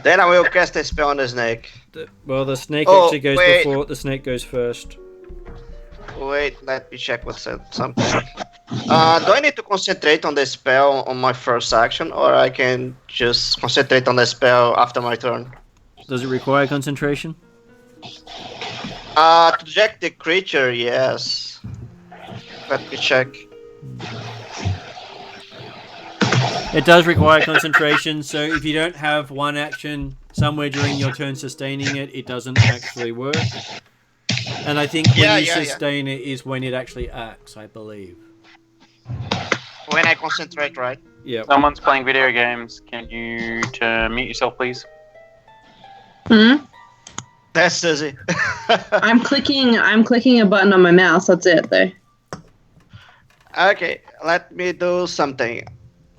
Then I will cast a spell on the snake. The snake Oh, actually goes wait. before. The snake goes first. Wait, let me check what's something. Do I need to concentrate on the spell on my first action, or I can just concentrate on the spell after my turn? Does it require concentration? To check the creature, yes. Let me check. It does require concentration, so if you don't have one action somewhere during your turn sustaining it, it doesn't actually work. And I think when you sustain it is when it actually acts, I believe. When I concentrate, right? Yeah. Someone's playing video games. Can you mute yourself, please? Hmm? That's Susie. I'm clicking a button on my mouse. That's it, though. Okay, let me do something.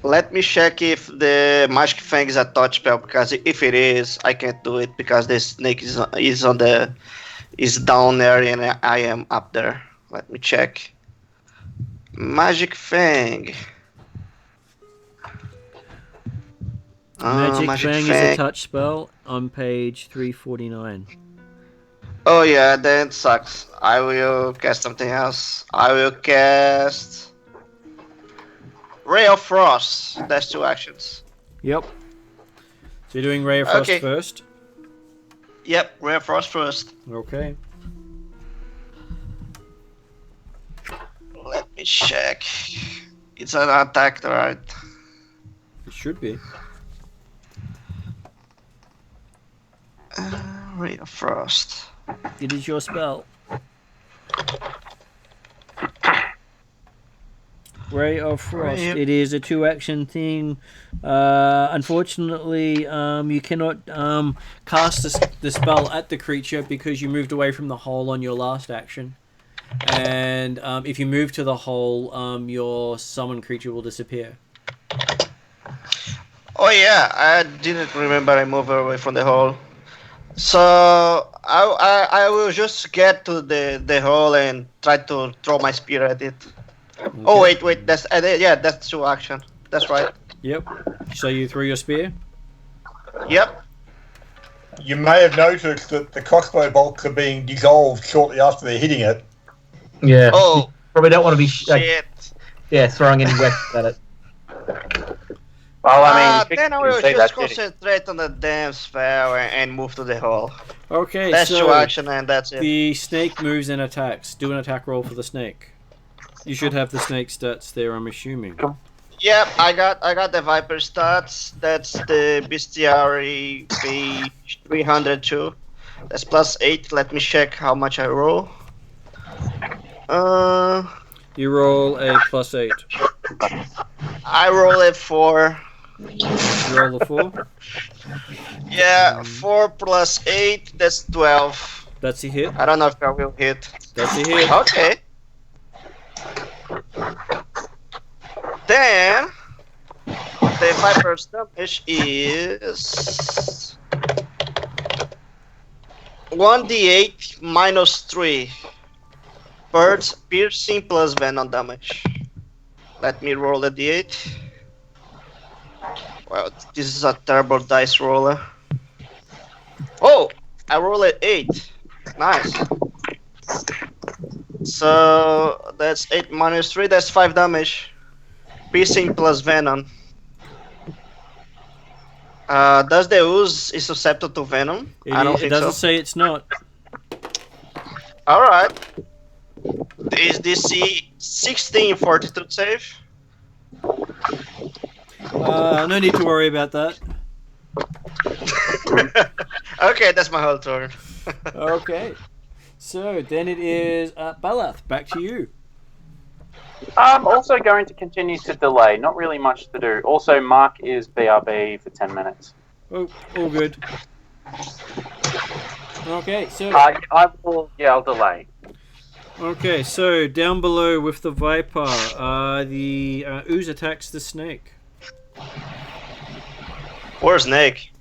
Let me check if the magic fang is a touch spell, because if it is, I can't do it because the snake is down there and I am up there. Let me check. Magic fang. Magic Fang is a touch spell on page 349. Oh yeah, then it sucks. I will cast something else. I will cast Ray of Frost. That's 2 actions. Yep. So you're doing Ray of Frost Okay. first? Yep, Ray of Frost first. Okay. Let me check. It's an attack, right? It should be. Ray of Frost. It is your spell. Ray of Frost. Ray of- It is a 2-action thing. Unfortunately, you cannot cast the spell at the creature because you moved away from the hole on your last action. And if you move to the hole, your summoned creature will disappear. Oh yeah, I didn't remember I moved away from the hole. So I will just get to the hole and try to throw my spear at it. Okay. Oh wait, that's 2 action. That's right. Yep. So you threw your spear? Yep. You may have noticed that the crossbow bolts are being dissolved shortly after they're hitting it. Yeah. Oh Probably don't want to be shit. throwing any weapons at it. Well, I mean, Then I you will say just that, didn't concentrate on the damn spell and move to the hole. Okay, That's so 2 action and that's it. the snake moves and attacks. Do an attack roll for the snake. You should have the snake stats there, I'm assuming. Yep, I got the Viper stats. That's the Bestiary page 302. That's +8. Let me check how much I roll. You roll a +8. I roll a 4. You roll a 4. Yeah, 4 plus 8, that's 12. That's a hit. I don't know if I will hit. That's a hit. Okay. Then the Viper's damage is 1d8 minus 3. Birds piercing plus venom damage. Let me roll a d8. Well, this is a terrible dice roller. Oh, I roll an 8. Nice. So that's 8 minus 3. That's 5 damage. Piercing plus venom. Does the ooze is susceptible to venom? I don't It think doesn't so. say it's not. All right. Is DC 16 fortitude save? No need to worry about that. Okay, that's my whole turn. Okay. So then it is Balath. Back to you. I'm also going to continue to delay. Not really much to do. Also, Mark is BRB for 10 minutes. Oh, all good. Okay, so I'll delay. okay, so down below with the Viper, the ooze attacks the snake. Or snake.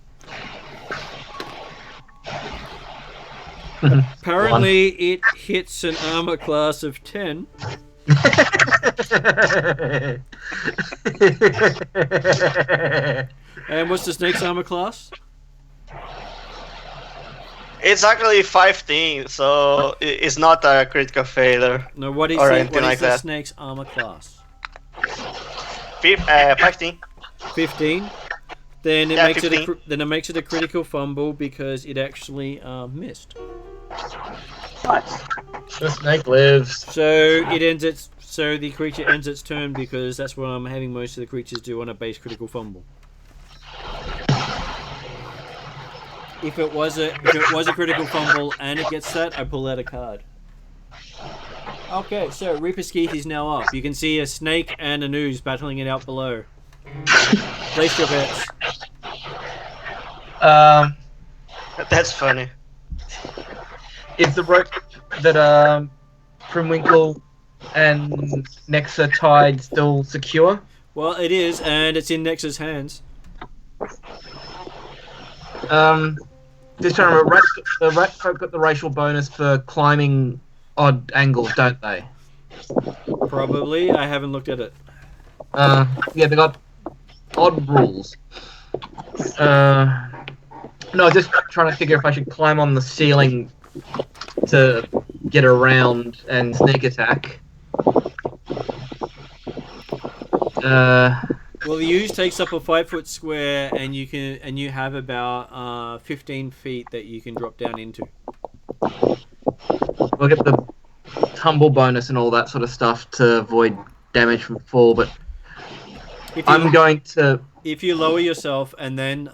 Apparently, it hits an armor class of 10. And what's the snake's armor class? It's actually 15, so it's not a critical failure. No, what is Or the, anything what is like the that. snake's armor class? 15. 15. Then it Yeah, makes 15. it makes it a critical fumble because it actually missed. Nice. The snake lives. So the creature ends its turn because that's what I'm having most of the creatures do on a base critical fumble. If it was a critical fumble and it gets that, I pull out a card. Okay, so Reaper Skeeth is now up. You can see a snake and an ooze battling it out below. Place your bets. That's funny. Is the rope that Primwinkle and Nexa tied still secure? Well, it is, and it's in Nexa's hands. Just trying to remember, the rat folk got the racial bonus for climbing odd angles, don't they? Probably. I haven't looked at it. Yeah, they got odd rules. No, just trying to figure if I should climb on the ceiling to get around and sneak attack. Well, the ooze takes up a 5-foot square, and you have about 15 feet that you can drop down into. We'll get the tumble bonus and all that sort of stuff to avoid damage from fall, but I'm going to... If you lower yourself and then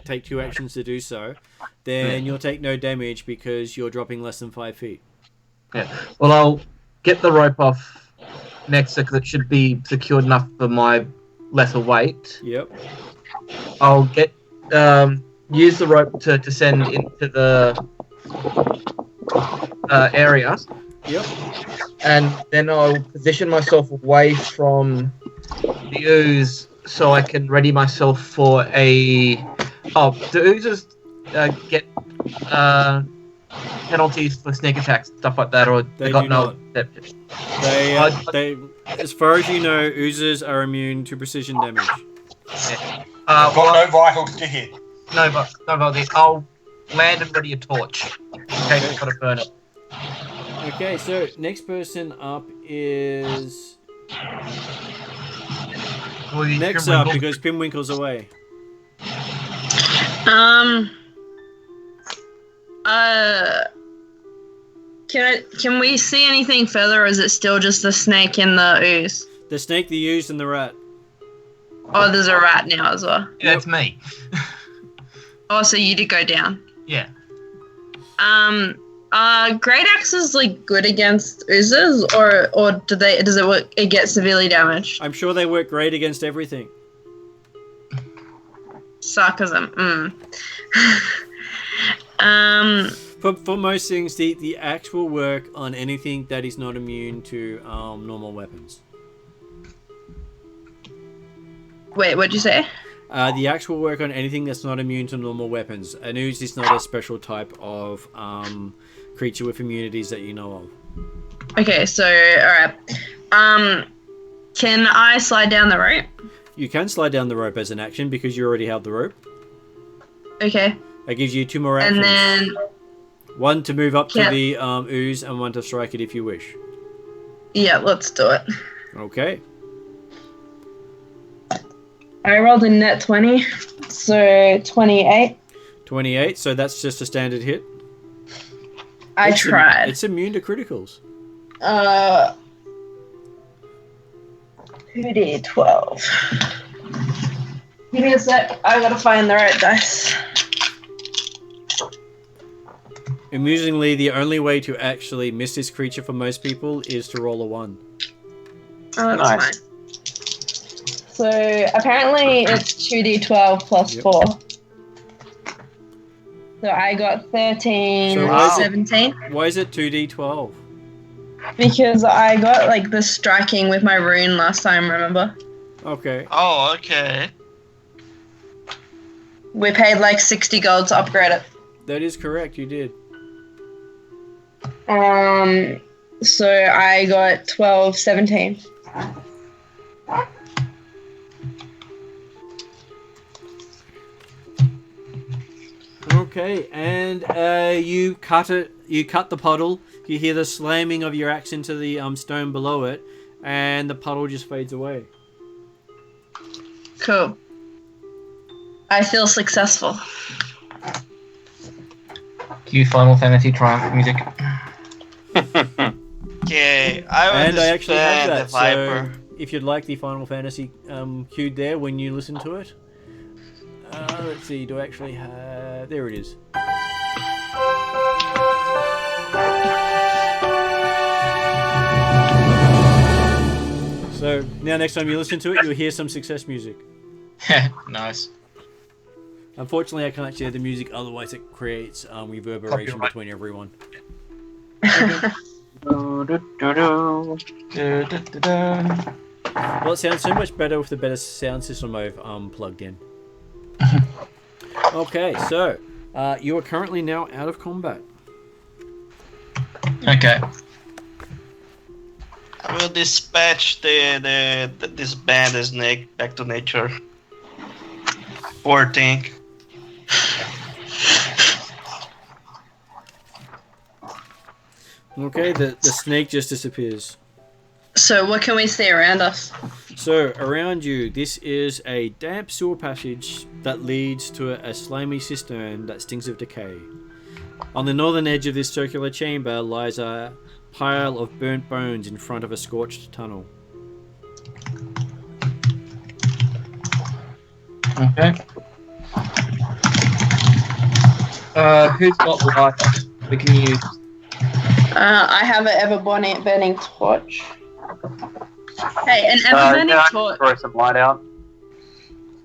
take 2 actions to do so, then you'll take no damage because you're dropping less than 5 feet. Yeah. Well, I'll get the rope off Nexa because it should be secured enough for my lesser weight. Yep. I'll get use the rope to descend into the area. Yep. And then I'll position myself away from the ooze so I can ready myself for a... Oh, the oozes get penalties for sneak attacks, stuff like that, or They got do no... not. They, as far as you know, oozes are immune to precision damage. Got no vitals to hit. No vitals. I'll land and ready a torch in case I've got to burn it. Okay, so next person up is... Next up, because Pinwinkle's away. Can we see anything further, or is it still just the snake and the ooze? The snake, the ooze, and the rat. Oh, there's a rat now as well. Yeah, that's me. Oh, so you did go down. Yeah. I Great Axes like good against oozes, or it get severely damaged? I'm sure they work great against everything. Sarcasm. For most things, the axe will work on anything that is not immune to normal weapons. Wait, what'd you say? The axe will work on anything that's not immune to normal weapons. An ooze is not a special type of creature with immunities that you know of. Okay, so alright. Can I slide down the rope? You can slide down the rope as an action because you already have the rope. Okay. That gives you 2 more actions. And then 1 to move up to the ooze and 1 to strike it if you wish. yeah, let's do it. Okay. I rolled a net 20, so 28. 28, so that's just a standard hit. I tried. It's immune to criticals. 2d12. Give me a sec. I gotta find the right dice. Amusingly, the only way to actually miss this creature for most people is to roll a 1. Oh, that's fine. So apparently it's 2d12 plus 4. So I got 13, So 17. Why is it 2d12? Because I got like the striking with my rune last time, remember? Okay. Oh, okay. We paid like 60 gold to upgrade it. That is correct, you did. So I got 12, 17. Okay, and you cut the puddle. You hear the slamming of your axe into the stone below it, and the puddle just fades away. Cool. I feel successful. Cue Final Fantasy Triumph music. Okay, I actually have that. the Viper. So if you'd like the Final Fantasy cued there when you listen to it. Let's see, do I actually have... There it is. So, now next time you listen to it, you'll hear some success music. Nice. Unfortunately, I can't share the music, otherwise it creates reverberation between everyone. Well, it sounds so much better with the better sound system I've plugged in. Okay, so you are currently now out of combat. Okay. I will dispatch this band snake back to nature. Poor thing. Okay, the snake just disappears. So what can we see around us? So, around you, this is a damp sewer passage that leads to a slimy cistern that stinks of decay. On the northern edge of this circular chamber lies a pile of burnt bones in front of a scorched tunnel. Okay. Who's got lights we can use? I have an ever-burning torch. Hey, an ever-burning torch. Throw some light out.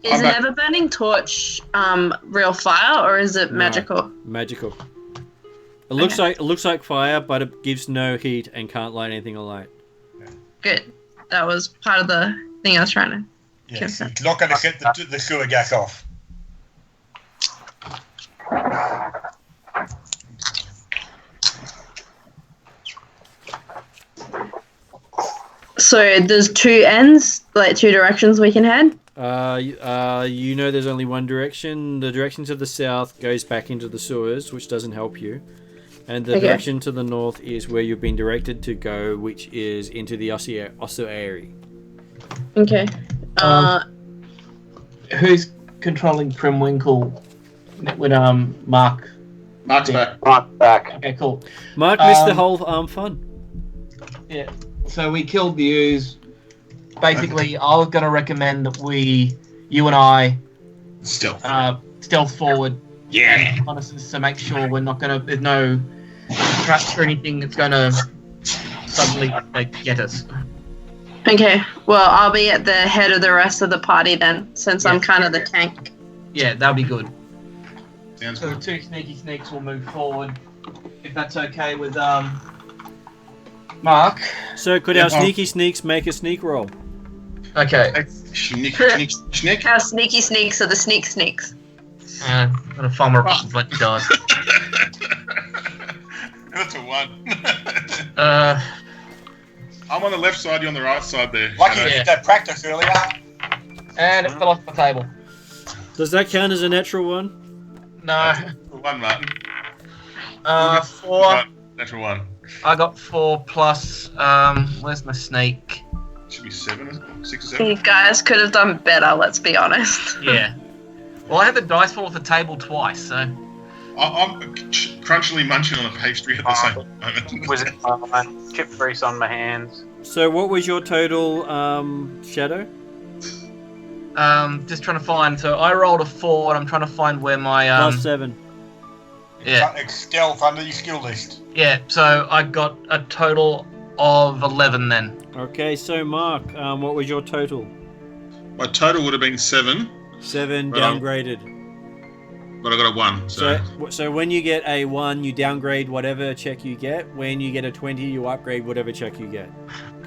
Is an ever-burning torch real fire or is it magical? Magical. It looks like fire, but it gives no heat and can't light anything alight. Good. That was part of the thing I was trying to. Yes, it's not going to set the sewer gas off. So there's two ends, like two directions we can head? You know there's only one direction. The direction to the south goes back into the sewers, which doesn't help you. And the direction to the north is where you've been directed to go, which is into the ossuary. Okay. Who's controlling Primwinkle when Mark... Mark's back. Mark's back. Okay, cool. Mark missed the whole fun. Yeah. So we killed the ooze. Basically, I was going to recommend that you and I... Stealth forward. Yeah. Honestly, to make sure we're not going to... There's no traps or anything that's going to suddenly get us. Okay, well, I'll be at the head of the rest of the party then, since I'm Yeah. kind of the tank. Yeah, that'll be good. Sounds So the good. two sneaky sneaks will move forward, if that's okay with Mark. So could our sneaky sneaks make a sneak roll? Okay. Schnick, schnick, schnick. Our sneaky sneaks are the sneaks. Got a farmer what does. That's a 1. I'm I'm on the left side, you're on the right side there. Lucky you Shadow. did that practice earlier. and it fell off the table. Does that count as a natural one? No. One, Martin. 4. Natural 1. I got 4 plus. Where's my snake? Should be 7, 6 or 7. You guys could have done better, let's be honest. Yeah. Well, I had the dice fall off the table twice, so. I'm crunchily munching on a pastry at the same moment. Was it chip grease on my hands? So what was your total, Shadow? Just trying to find. So I rolled a 4, and I'm trying to find where my Plus 7. Yeah. It's stealth under your skill list. Yeah. So I got a total of 11 then. Okay, so Mark, what was your total? My total would have been 7, 7 Well, downgraded. but I got a 1. So when you get a 1, you downgrade whatever check you get. When you get a 20, you upgrade whatever check you get.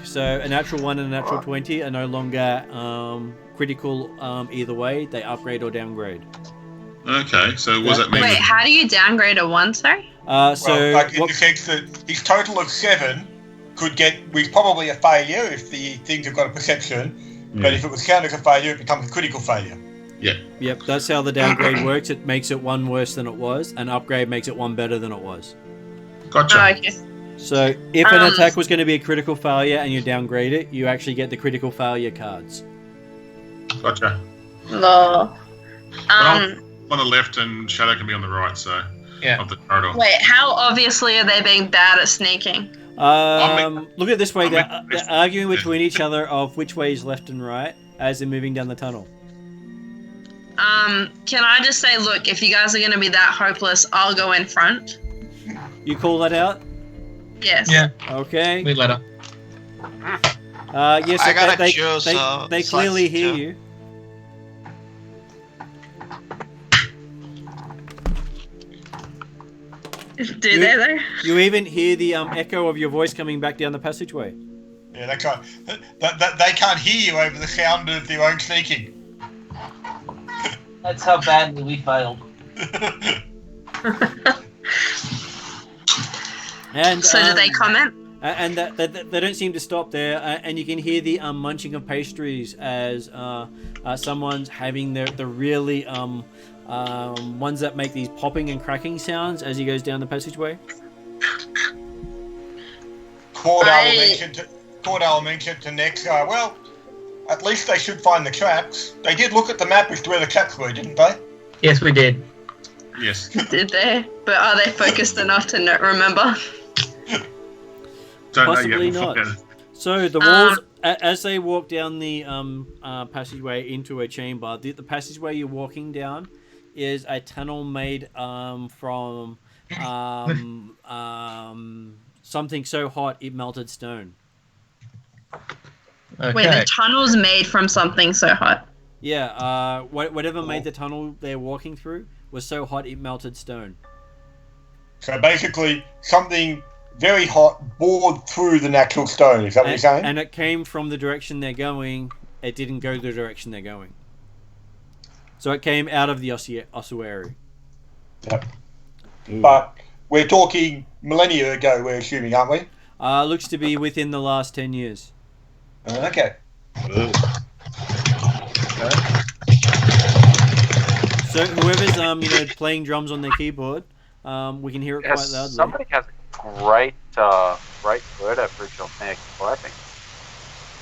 So a natural 1 and a natural 20 are no longer critical either way. They upgrade or downgrade. Okay, so what does that mean? Wait, how do you downgrade a 1, sorry? Well, like in the sense that his total of 7 could get, was probably a failure if the things have got a perception, but if it was counted as a failure, it becomes a critical failure. Yep, that's how the downgrade works. It makes it 1 worse than it was, and upgrade makes it 1 better than it was. Gotcha. Oh, okay. So if an attack was going to be a critical failure and you downgrade it, you actually get the critical failure cards. Gotcha. No. I'm on the left and Shadow can be on the right, so Yeah. of the corridor. Wait, how obviously are they being bad at sneaking? Look at it this way: they're arguing between each other of which way is left and right as they're moving down the tunnel. Can I just say, look, if you guys are going to be that hopeless, I'll go in front. You call that out? Yes. Yeah. Okay. We let her. Yes, I gotta they choose, they clearly slice hear too. you. Do they though? You even hear the echo of your voice coming back down the passageway. Yeah, they can't hear you over the sound of their own sneaking. That's how badly we failed. And So do they comment? And that they don't seem to stop there, and you can hear the munching of pastries as someone's having the really ones that make these popping and cracking sounds as he goes down the passageway. Cordell mentioned to Nex, well, at least they should find the traps. They did look at the map as to where the traps were, didn't they? Yes, we did. Yes. Did they? But are they focused enough to not remember? Don't Possibly know yet. not. So the walls, as they walk down the passageway into a chamber, the passageway you're walking down is a tunnel made from something so hot it melted stone. Okay. Wait, the tunnel's made from something so hot. Yeah, whatever made the tunnel they're walking through was so hot it melted stone. So basically, something very hot bored through the natural stone, is that what you're saying? And it came from the direction they're going. It didn't go the direction they're going. So it came out of the ossuary. Yep. But we're talking millennia ago, we're assuming, aren't we? Looks to be within the last 10 years. Okay. So whoever's playing drums on their keyboard, we can hear it quite loudly. Somebody has a great word at Bridgel typing.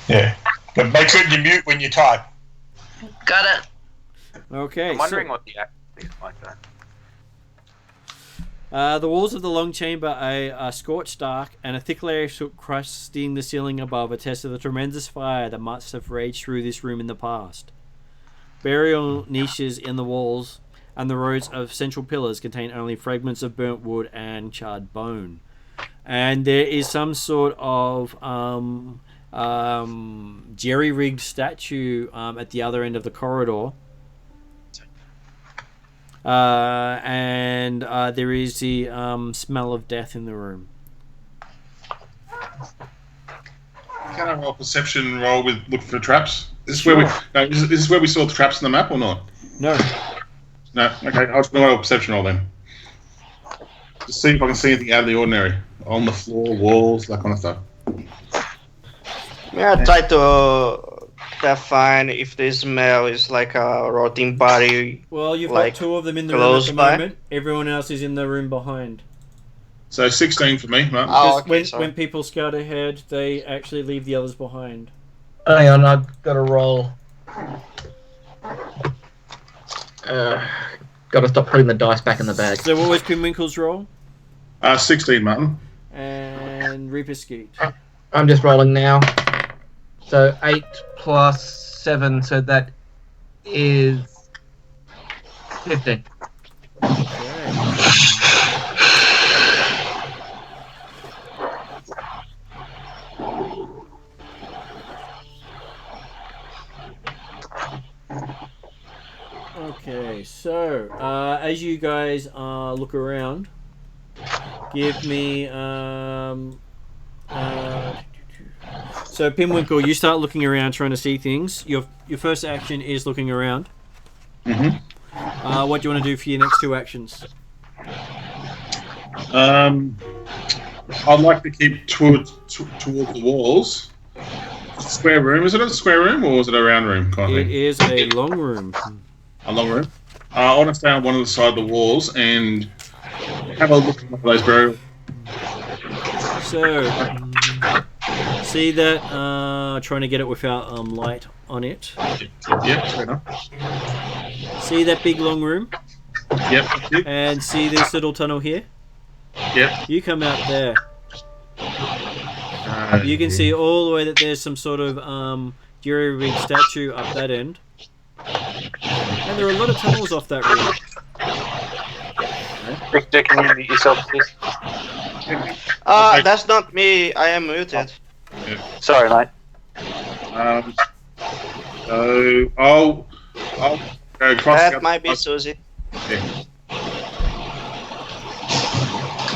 Yeah. But make sure you mute when you type. Got it. Okay. I'm wondering what the accent is like that. The walls of the long chamber are scorched dark, and a thick layer of soot crusting the ceiling above attests to the tremendous fire that must have raged through this room in the past. Burial niches in the walls and the rows of central pillars contain only fragments of burnt wood and charred bone. And there is some sort of jerry-rigged statue at the other end of the corridor. And there is the smell of death in the room. Can I roll a perception roll with looking for traps? Is this where we saw the traps on the map or not? No. No. Okay, I'll roll a perception roll then. Just see if I can see anything out of the ordinary on the floor, walls, that kind of stuff. Yeah, I try to define if the smell is like a rotting body. Well, you've like, got 2 of them in the room at the moment. Everyone else is in the room behind. So 16 for me, Martin. Oh, okay, when people scout ahead, they actually leave the others behind. Hang on, I've got to roll. Got to stop putting the dice back in the bag. So what was Pinwinkle's roll? 16, Martin. And Reaper Skeet. I'm just rolling now. So 8 plus 7, so that is 15. Okay. Okay, so as you guys look around, give me so Pinwinkle, you start looking around trying to see things. Your first action is looking around. Mm-hmm. What do you want to do for your next 2 actions? I'd like to keep towards the walls. Square room. Is it a square room or is it a round room kind of It thing? is a long room. A long room. I want to stay on one of the side of the walls and have a look at one of those burial. So, see that, trying to get it without light on it. Yep, fair enough. See that big long room? Yep. And see this little tunnel here? Yep. You come out there. You can see all the way that there's some sort of jerry-rigged statue up that end. And there are a lot of tunnels off that room. Victor, can you mute yourself, please? That's not me. I am muted. Sorry, mate. So I'll go across. That might be Susie. Yeah.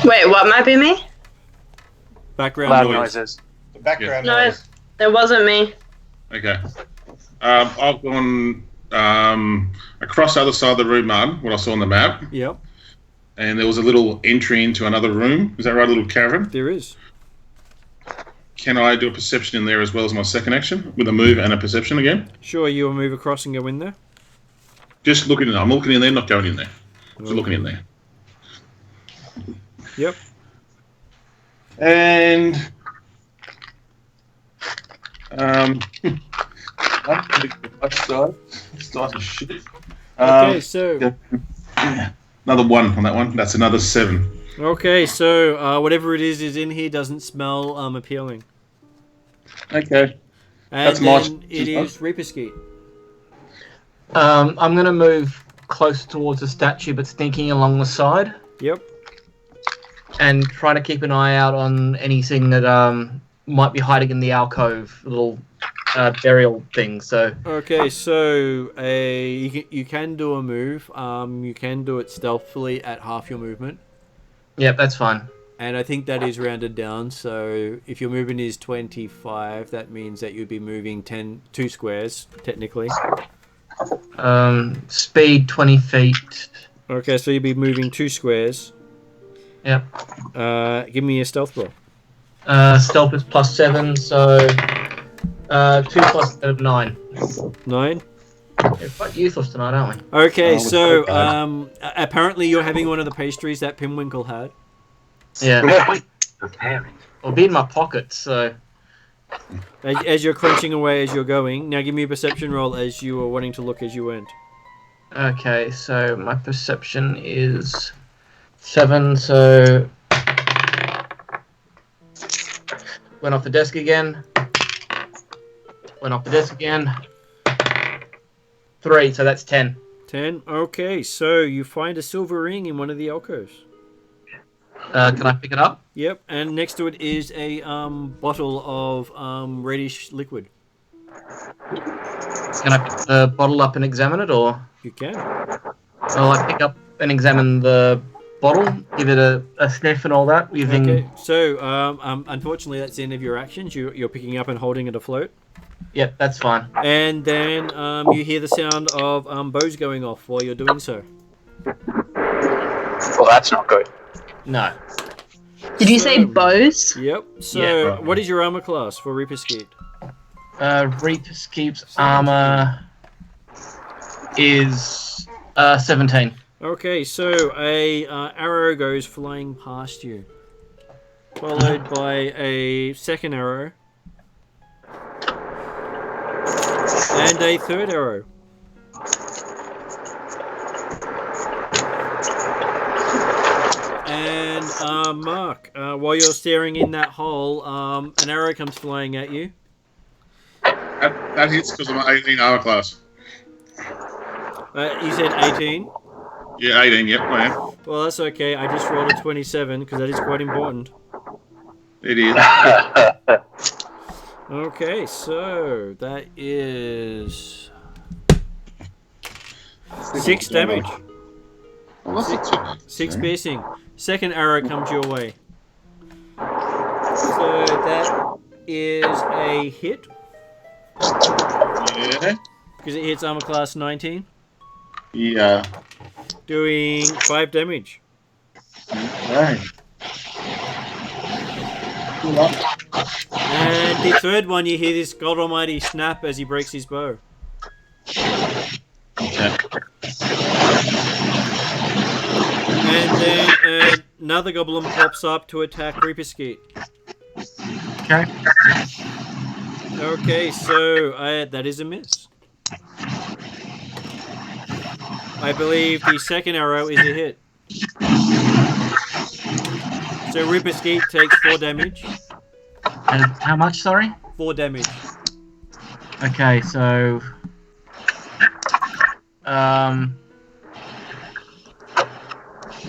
Wait, what might be me? Background Loud noise. noises. The background No, noise. it wasn't me. Okay. I've gone across the other side of the room, Martin, what I saw on the map. Yep, And there was a little entry into another room. Is that right? A little cavern? there is. Can I do a perception in there as well as my second action? With a move and a perception again? Sure, you'll move across and go in there. Just looking in there. I'm looking in there, not going in there. Just looking in there. Yep. And shit. Okay, so Another 1 on that one. That's another 7. okay, so whatever it is in here doesn't smell appealing. Okay. And That's my- then it is Reaper Skeet. I'm going to move close towards the statue, but sneaking along the side. Yep. And trying to keep an eye out on anything that might be hiding in the alcove, little burial thing. So Okay, so you can do a move. You can do it stealthily at half your movement. Yep, that's fine. And I think that is rounded down, so if your movement is 25, that means that you'd be moving 2 squares, technically. Speed 20 feet. Okay, so you'd be moving 2 squares. Yep. Give me a stealth roll. Stealth is +7, so 2 plus 9. 9? We're quite useless tonight, aren't we? Okay, Oh, so so bad. apparently you're having one of the pastries that Pinwinkle had. Yeah. It'll be in my pocket, so As you're crunching away as you're going. Now give me a perception roll as you were wanting to look as you went. okay. So my perception is 7. So went off the desk again. Went off the desk again. 3. So that's 10. 10. Okay, so you find a silver ring in one of the alcoves. Can I pick it up? Yep, and next to it is a bottle of reddish liquid. Can I pick the bottle up and examine it, or? You can. Well, I pick up and examine the bottle, give it a sniff and all that. Using... Okay, so unfortunately that's the end of your actions. You're picking up and holding it afloat. Yep, that's fine. And then you hear the sound of bows going off while you're doing so. Well, that's not good. No. Did you say bows? Yep. So, Yeah. what is your armor class for Reaper Skeet? Reaper Skeet's armor is 17. Okay, so a arrow goes flying past you, followed by a second arrow, and a third arrow. And Mark, while you're staring in that hole, an arrow comes flying at you. That hits because I'm 18 armor class. You said 18? Yeah, 18, yep, I am. Well, that's okay. I just rolled a 27 because that is quite important. It is. Okay, so that is 6 damage. Well, that's not too bad. 6 piercing. Second arrow comes your way. So that is a hit. Yeah. Because it hits armor class 19. Yeah. Doing 5 damage. Right. And the third one, you hear this God Almighty snap as he breaks his bow. Yeah. And then another goblin pops up to attack Reaper Skeet. Okay. Okay, so that is a miss. I believe the second arrow is a hit. So Reaper Skeet takes 4 damage. And how much, sorry? 4 damage. Okay, so...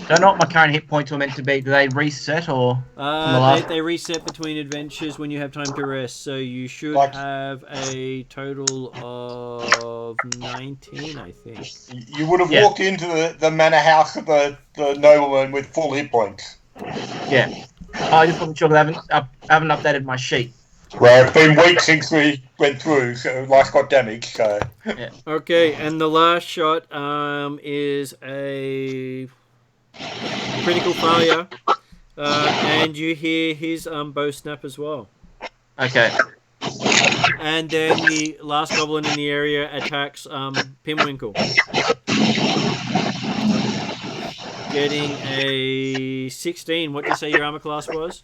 don't know what my current hit points were meant to be. Do they reset, or...? from the last... They reset between adventures when you have time to rest, so you should have a total of 19, I think. You would have walked into the manor house of the nobleman with full hit points. Yeah. I just wasn't sure because I haven't updated my sheet. Well, it's been weeks since we went through, so life got damaged, so... Yeah. Okay, and the last shot is a critical failure, and you hear his bow snap as well. Okay. And then the last goblin in the area attacks Pinwinkle. Getting a 16. What did you say your armor class was?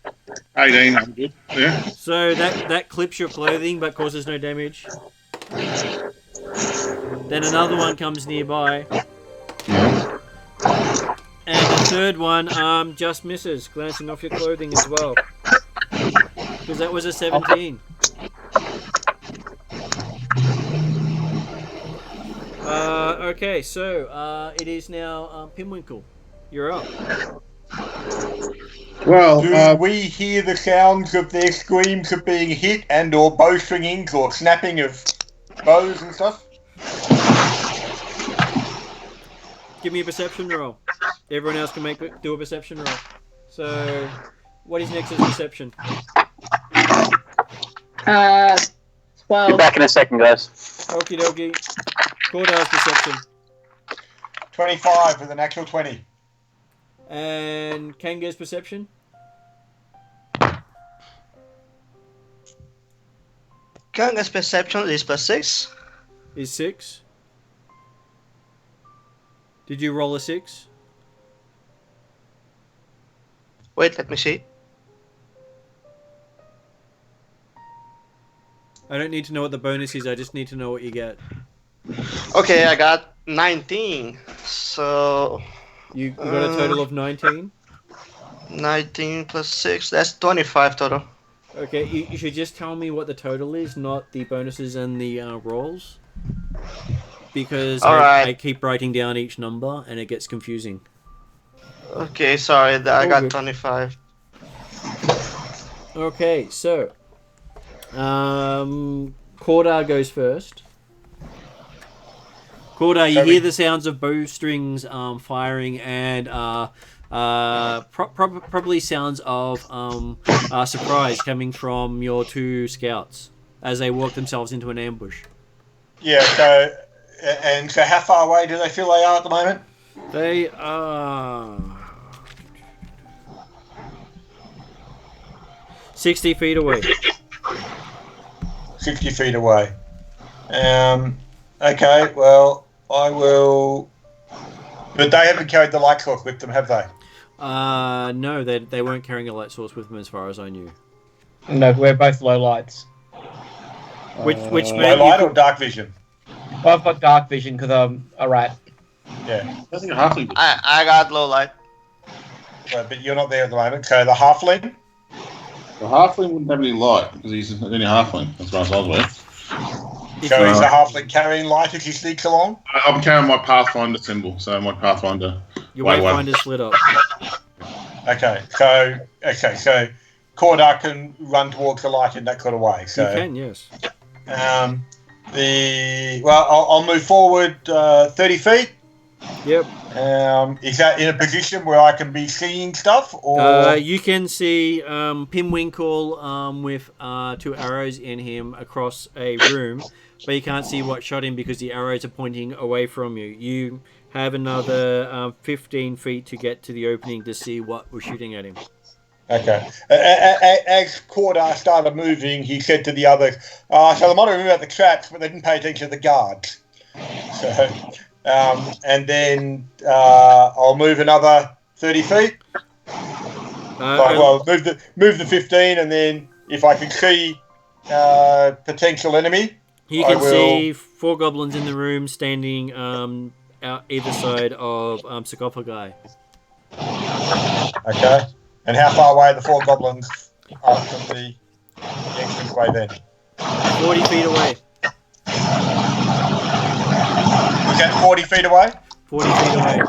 18, I'm good. Yeah. So that clips your clothing but causes no damage. Then another one comes nearby. And the third one just misses, glancing off your clothing as well. Because that was a 17. Okay, so it is now Pinwinkle. You're up. Well, do we hear the sounds of their screams of being hit and or bowstringings or snapping of bows and stuff? Give me a perception roll. Everyone else can do a perception roll. So, what is Nexus perception? 12. Be back in a second, guys. Okie dokie. Cordar's perception. 25 with an actual 20. And Kanga's perception? Kanga's perception is +6. Is 6. Did you roll a 6? Wait, let me see. I don't need to know what the bonus is, I just need to know what you get. Okay, I got 19. So... You got a total of 19? 19 plus 6, that's 25 total. Okay, you should just tell me what the total is, not the bonuses and the rolls. because Alright. I keep writing down each number and it gets confusing. Okay, sorry, I All got good. 25. Okay, so Cordar goes first. Cordar, you hear the sounds of bowstrings firing and probably sounds of surprise coming from your two scouts as they walk themselves into an ambush. Yeah, so how far away do they feel they are at the moment? They are 60 feet away. 60 feet away. Okay, well, I will... But they haven't carried the light source with them, have they? No, they weren't carrying a light source with them as far as I knew. No, we're both low lights. Which Low meant light or dark vision? Well, I've got dark vision because I'm a rat. Yeah. I got low light. But you're not there at the moment, so the halfling? The halfling wouldn't have any light because he's only a halfling, as far as I was aware. So is the halfling carrying light as he sneaks along? I'm carrying my Pathfinder symbol, so my Pathfinder. Your wayfinder's lit up. Okay, so Cordar can run towards the light in that kind of way. So You can, yes. I'll move forward 30 feet. Yep. Is that in a position where I can be seeing stuff, or You can see Pimwinkle with 2 arrows in him across a room, but you can't see what shot him because the arrows are pointing away from you. You have another 15 feet to get to the opening to see what was shooting at him. Okay. As Cordar started moving, he said to the others, so they might have removed the traps, but they didn't pay attention to the guards. So, and then I'll move another 30 feet. Move the 15, and then if I can see potential enemy, You can see 4 goblins in the room standing out either side of sarcophagi. Okay. And how far away are the 4 goblins are from the entranceway then? 40 feet away. Was that 40 feet away? 40 feet away.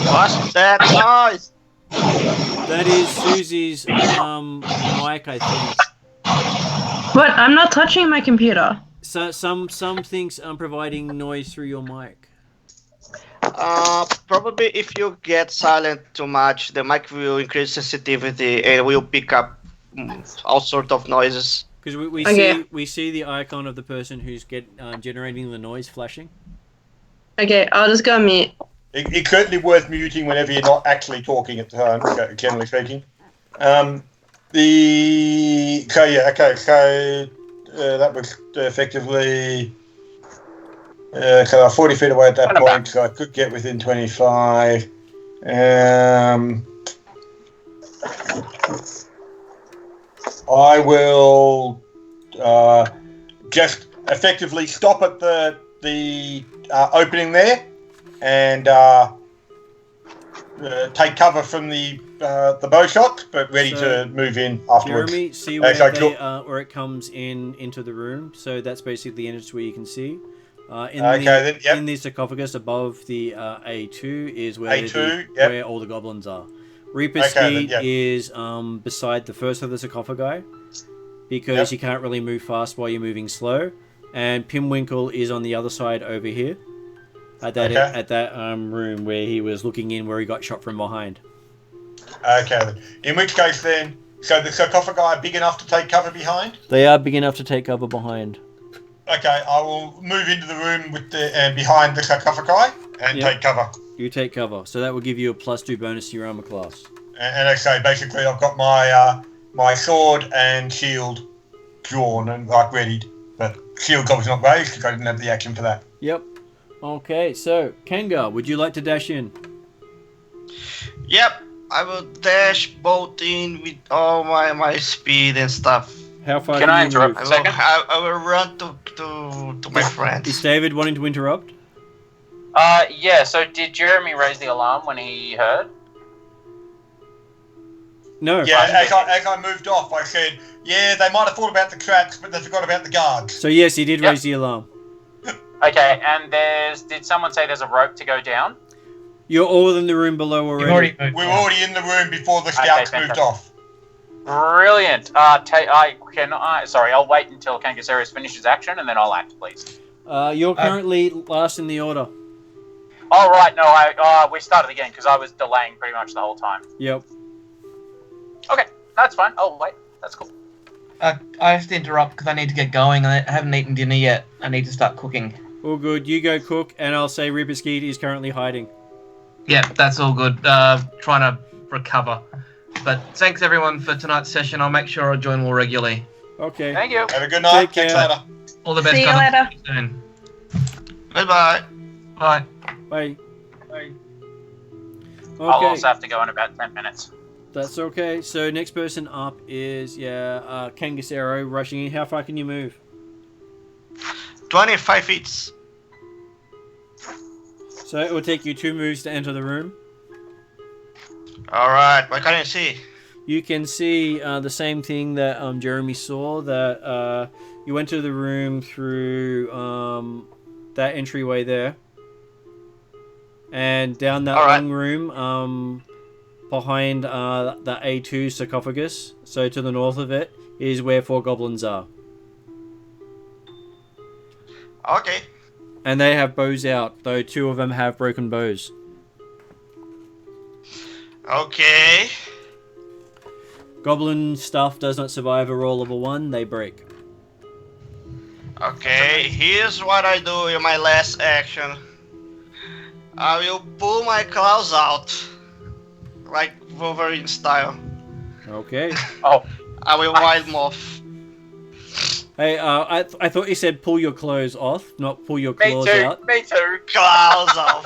What's that noise? That is Susie's mic, I think. What? I'm not touching my computer. So some things providing noise through your mic. Probably if you get silent too much, the mic will increase sensitivity and will pick up all sort of noises. Because we see the icon of the person who's generating the noise flashing. Okay, I'll just go mute. It's certainly worth muting whenever you're not actually talking at the time, generally speaking. That was effectively... so I'm 40 feet away at that point, so I could get within 25. I will just effectively stop at the opening there and take cover from the bow shot, but ready to move in afterwards. Jeremy, see where it comes into the room. So that's basically the entrance where you can see. In the sarcophagus above the A2 is where all the goblins are. Reaper's Seat is beside the first of the sarcophagi because you can't really move fast while you're moving slow. And Pimwinkle is on the other side over here at that room where he was looking in, where he got shot from behind. Okay, then. In which case then, so the sarcophagi are big enough to take cover behind? They are big enough to take cover behind. Okay, I will move into the room with behind the sarcophagi and take cover. You take cover, so that will give you a +2 bonus to your armor class. And I say basically, I've got my sword and shield drawn and readied, but shield's obviously not raised because I didn't have the action for that. Yep. Okay, so Kengar, would you like to dash in? Yep, I will dash bolt in with all my speed and stuff. How far can I interrupt a second? I will run to my friends. Is David wanting to interrupt? Yeah, so did Jeremy raise the alarm when he heard? No. Yeah, as I moved off, I said, yeah, they might have thought about the tracks, but they forgot about the guards. So yes, he did raise the alarm. Okay, and did someone say there's a rope to go down? You're all in the room below already. We were already in the room before the scouts moved off. Brilliant. Sorry, I'll wait until Kangasaurus finishes action and then I'll act, please. You're currently last in the order. Oh, right, no, we started again because I was delaying pretty much the whole time. Yep. Okay, that's fine. I'll wait. That's cool. I have to interrupt because I need to get going. I haven't eaten dinner yet. I need to start cooking. All good. You go cook, and I'll say Ribiskeet is currently hiding. Yeah, that's all good. Trying to recover. But thanks everyone for tonight's session. I'll make sure I join more regularly. Okay. Thank you. Have a good night. Take Catch care. you later. All the best. See you guys. later. See you soon. Goodbye. Bye. Bye. Bye. I'll Okay, also have to go in about 10 minutes. that's okay. So next person up is Kangasero rushing in. How far can you move? 25 feet. So it will take you 2 moves to enter the room. Alright, what can you see? You can see the same thing that Jeremy saw, that you enter the room through that entryway there. And down that long room, behind the A2 sarcophagus, so to the north of it, is where 4 goblins are. Okay. And they have bows out, though 2 of them have broken bows. Okay. Goblin stuff does not survive a roll of a 1, they break. Okay, here's what I do in my last action. I will pull my claws out. Like Wolverine style. Okay. Oh. I will wild moth. Hey, I thought you said pull your clothes off, not pull your claws out. Me too. Claws off.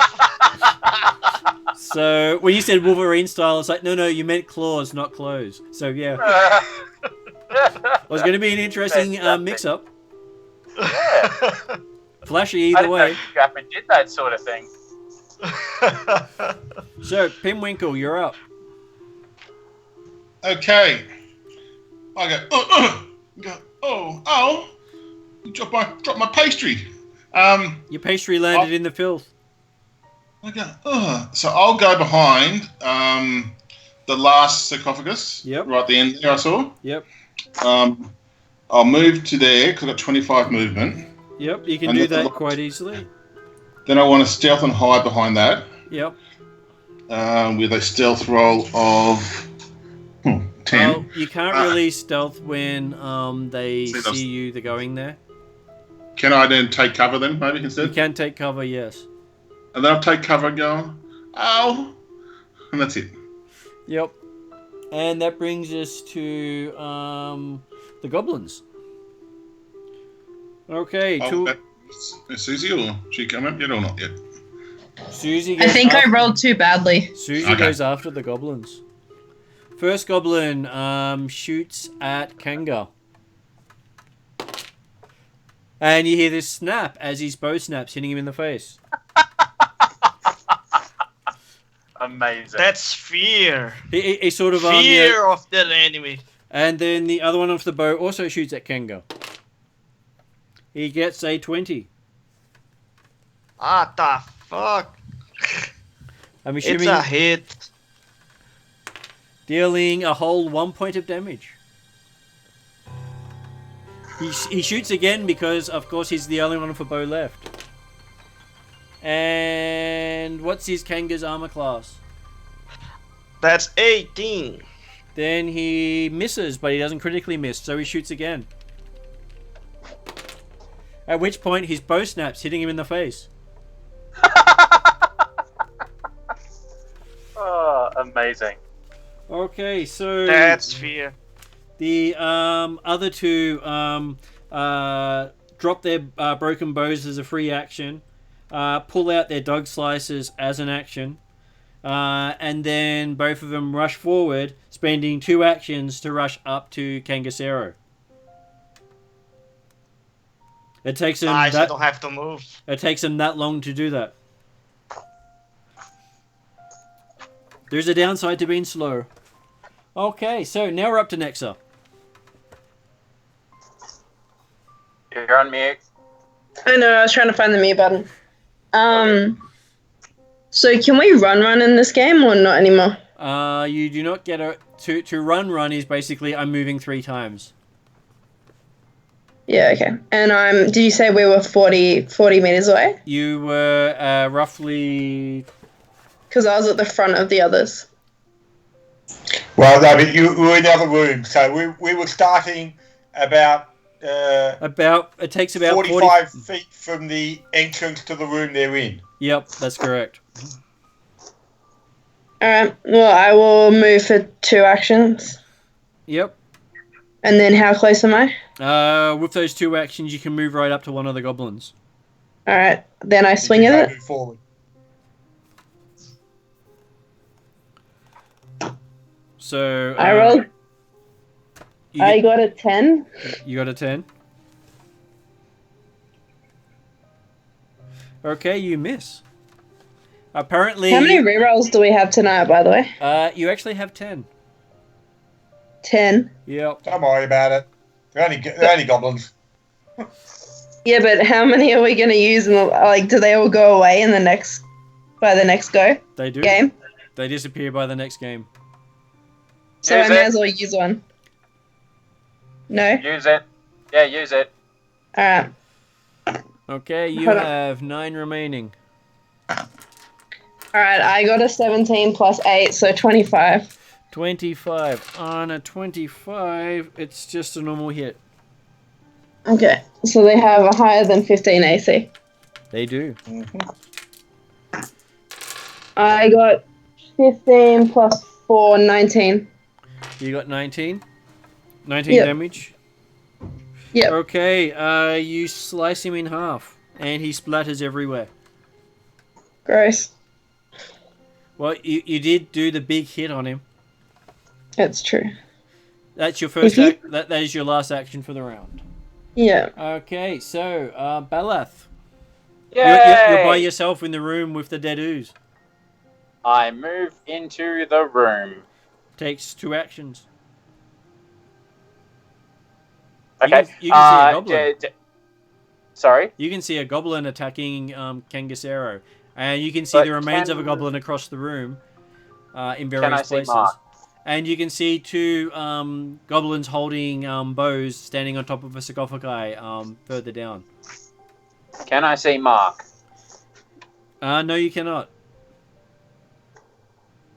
So, when you said Wolverine style, it's like, no, you meant claws, not clothes. So, yeah. It was going to be an interesting mix-up. Yeah. Flashy I either didn't know way. you Gapper did that sort of thing. So, Pimwinkle, you're up. Okay. I go, you drop my pastry. Your pastry landed in the filth. I go, so I'll go behind the last sarcophagus. Yep. Right at the end there I saw. Yep. I'll move to there because I've got 25 movement. Yep, you can And do then that quite easily. Then I want to stealth and hide behind that. Yep. With a stealth roll of 10. Well, you can't really stealth when they See, see you going there. Can I then take cover then, maybe, instead? You can take cover, yes. And then I'll take cover and go, ow! And that's it. Yep. And that brings us to the goblins. Okay, Is Susie or she come up yet or not yet? Susie I goes think I after- rolled too badly. Susie Okay. goes after the goblins. First goblin shoots at Kanga. And you hear this snap as his bow snaps, hitting him in the face. Amazing. That's fear. He sort of Fear of the enemy. And then the other one off the bow also shoots at Kanga. He gets a 20. What the fuck? I'm It's assuming a hit. dealing a whole 1 point of damage. He shoots again because, of course, he's the only one with a bow left. And what's his Kanga's armor class? That's 18. Then he misses, but he doesn't critically miss, so he shoots again. At which point his bow snaps, hitting him in the face. Oh, amazing. Okay, so That's fear. the other two drop their broken bows as a free action, pull out their dog slicers as an action, and then both of them rush forward, spending 2 actions to rush up to Kangasero. It takes them Nice, I that, don't have to move. it takes them that long to do that. There's a downside to being slow. Okay, so now we're up to Nexa. You're on mute. I know, I was trying to find the mute button. So can we run in this game or not anymore? You do not get a... To run is basically I'm moving 3 times. Yeah, okay. And did you say we were 40 meters away? You were roughly... Because I was at the front of the others. Well, no, but you were in the other room, so we were starting about... it takes about 45 feet from the entrance to the room they're in. Yep, that's correct. Alright, well, I will move for 2 actions. Yep. And then how close am I? With those 2 actions, you can move right up to one of the goblins. Alright, then I swing at it. Move forward. So... I rolled. I got a 10. You got a 10? Okay, you miss. Apparently... How many rerolls do we have tonight, by the way? You actually have 10. 10? Yep. Don't worry about it. They're only goblins. Yeah, but how many are we going to use? Do they all go away by the next go? They do. Game? They disappear by the next game. So I may as well use one. No? Use it. Yeah, use it. Alright. Okay, you have 9 remaining. Alright, I got a 17 plus 8, so 25. 25. On a 25, it's just a normal hit. Okay, so they have a higher than 15 AC. They do. I got 15 plus 4, 19. You got 19? 19 Yep. damage? Yep. Okay, you slice him in half, and he splatters everywhere. Gross. Well, you did do the big hit on him. That's true. That's your first that is your last action for the round. Yeah. Okay, so, Balath. Yay! You're by yourself in the room with the dead ooze. I move into the room. Takes 2 actions. Okay. You can see a goblin. Sorry? You can see a goblin attacking Kangasero. And you can see the remains of a goblin across the room in various places. Mark? And you can see 2 goblins holding bows standing on top of a sarcophagi further down. Can I see Mark? No, you cannot.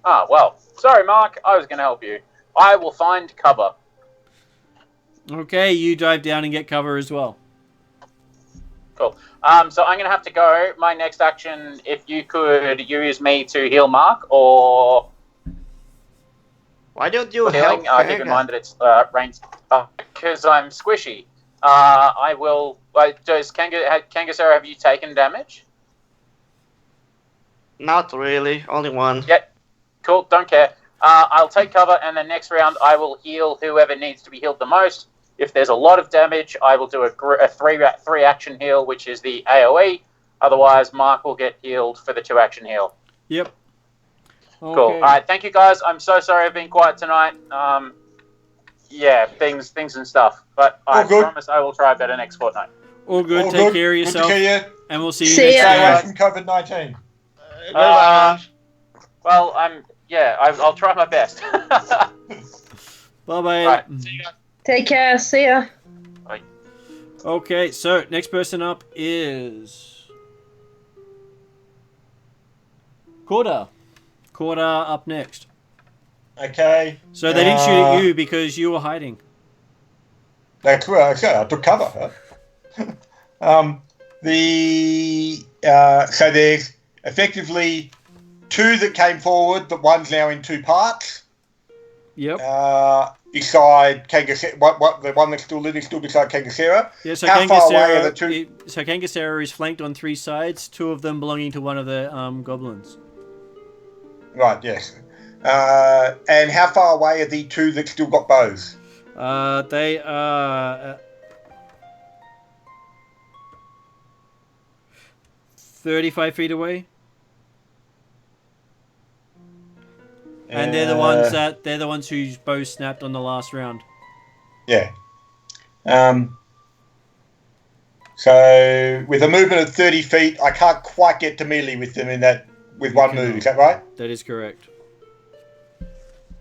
Ah, well. Sorry, Mark. I was going to help you. I will find cover. Okay, you dive down and get cover as well. Cool. So I'm going to have to go. My next action, if you could use me to heal Mark, or... Why don't you healing? help Keep in mind that it's range... because I'm squishy. I will... does Kangasero, have you taken damage? Not really, only 1. Yep. Cool, don't care. I'll take cover, and then next round I will heal whoever needs to be healed the most. If there's a lot of damage, I will do a 3 action heal, which is the AoE. Otherwise, Mark will get healed for the 2 action heal. Yep. Okay. Cool. All right, thank you guys. I'm so sorry I've been quiet tonight. Yeah, things and stuff. But I promise I will try better next fortnight. All good. Take care of yourself. And we'll see you See next Stay away from COVID-19. Well, I'll try my best. Bye-bye. Right, see you guys. Take care. See ya. Bye. Okay, so next person up is... Corda. Corda up next. Okay. So they didn't shoot at you because you were hiding. That's right. I took cover. Huh? So there's effectively 2 that came forward. The one's now in 2 parts. Yep. Beside Kangasero, the one that's still living, still beside Kangasero. Yeah, so How far away are the 2? So Kangasero is flanked on 3 sides, 2 of them belonging to one of the goblins. Right. Yes. And how far away are the 2 that still got bows? They are 35 feet away. And And they're the ones whose bow snapped on the last round. Yeah. So with a movement of 30 feet, I can't quite get to melee with them with one move. Is that right? That is correct.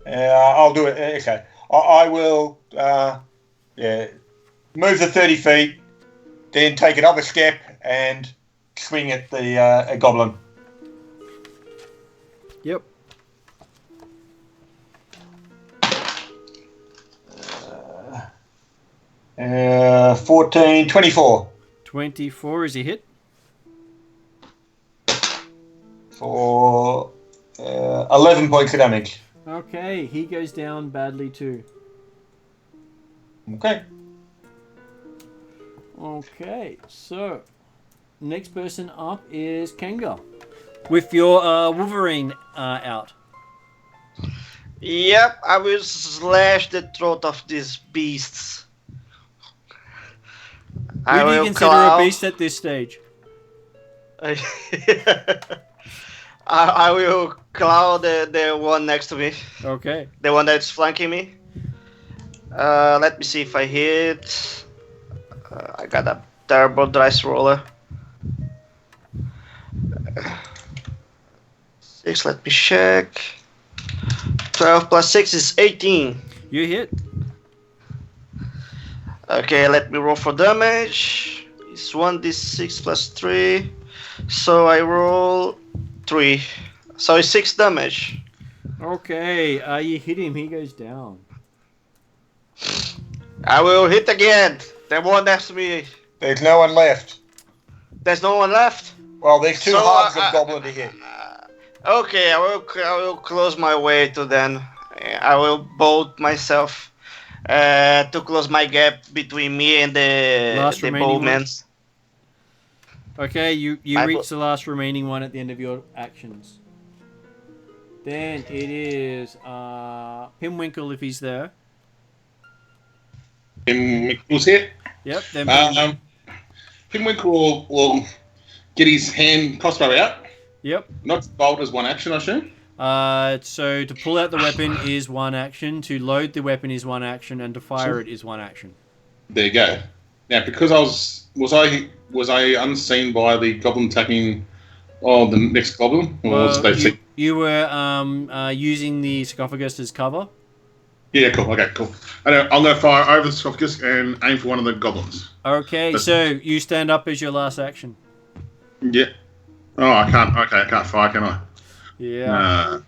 I'll do it. Okay. I will. Move the 30 feet, then take another step and swing at the a goblin. Yep. 14, 24. 24 is a hit. For 11 points of damage. Okay, he goes down badly too. Okay. Okay, so next person up is Kenga. With your Wolverine out. Yep, I will slash the throat of these beasts. Who do you consider a beast at this stage? I will claw the one next to me. Okay. The one that's flanking me. Let me see if I hit. I got a terrible dice roller. 6, let me check. 12 plus 6 is 18. You hit. Okay, let me roll for damage. It's 1d6 plus 3. So I roll 3. So it's 6 damage. Okay, you hit him, he goes down. I will hit again. The one next to me. There's no one left. There's no one left? Well, there's two halves of goblin to hit. Okay, I will close my way to then. I will bolt myself to close my gap between me and the bowmen. Okay, you reach the last remaining one at the end of your actions. Then it is Pimwinkle if he's there. Pimwinkle's here? Yep. Then Pimwinkle will get his hand crossbow out. Yep. Not bolt as one action, I assume. So to pull out the weapon is one action, to load the weapon is one action, and to fire it is one action. There you go. Now, because was I unseen by the goblin attacking the next goblin? Or you were using the sarcophagus as cover. Yeah, cool. Okay, cool. I'm going to fire over the sarcophagus and aim for one of the goblins. Okay, so you stand up as your last action. Yeah. Oh, I can't. Okay, I can't fire, can I? Yeah.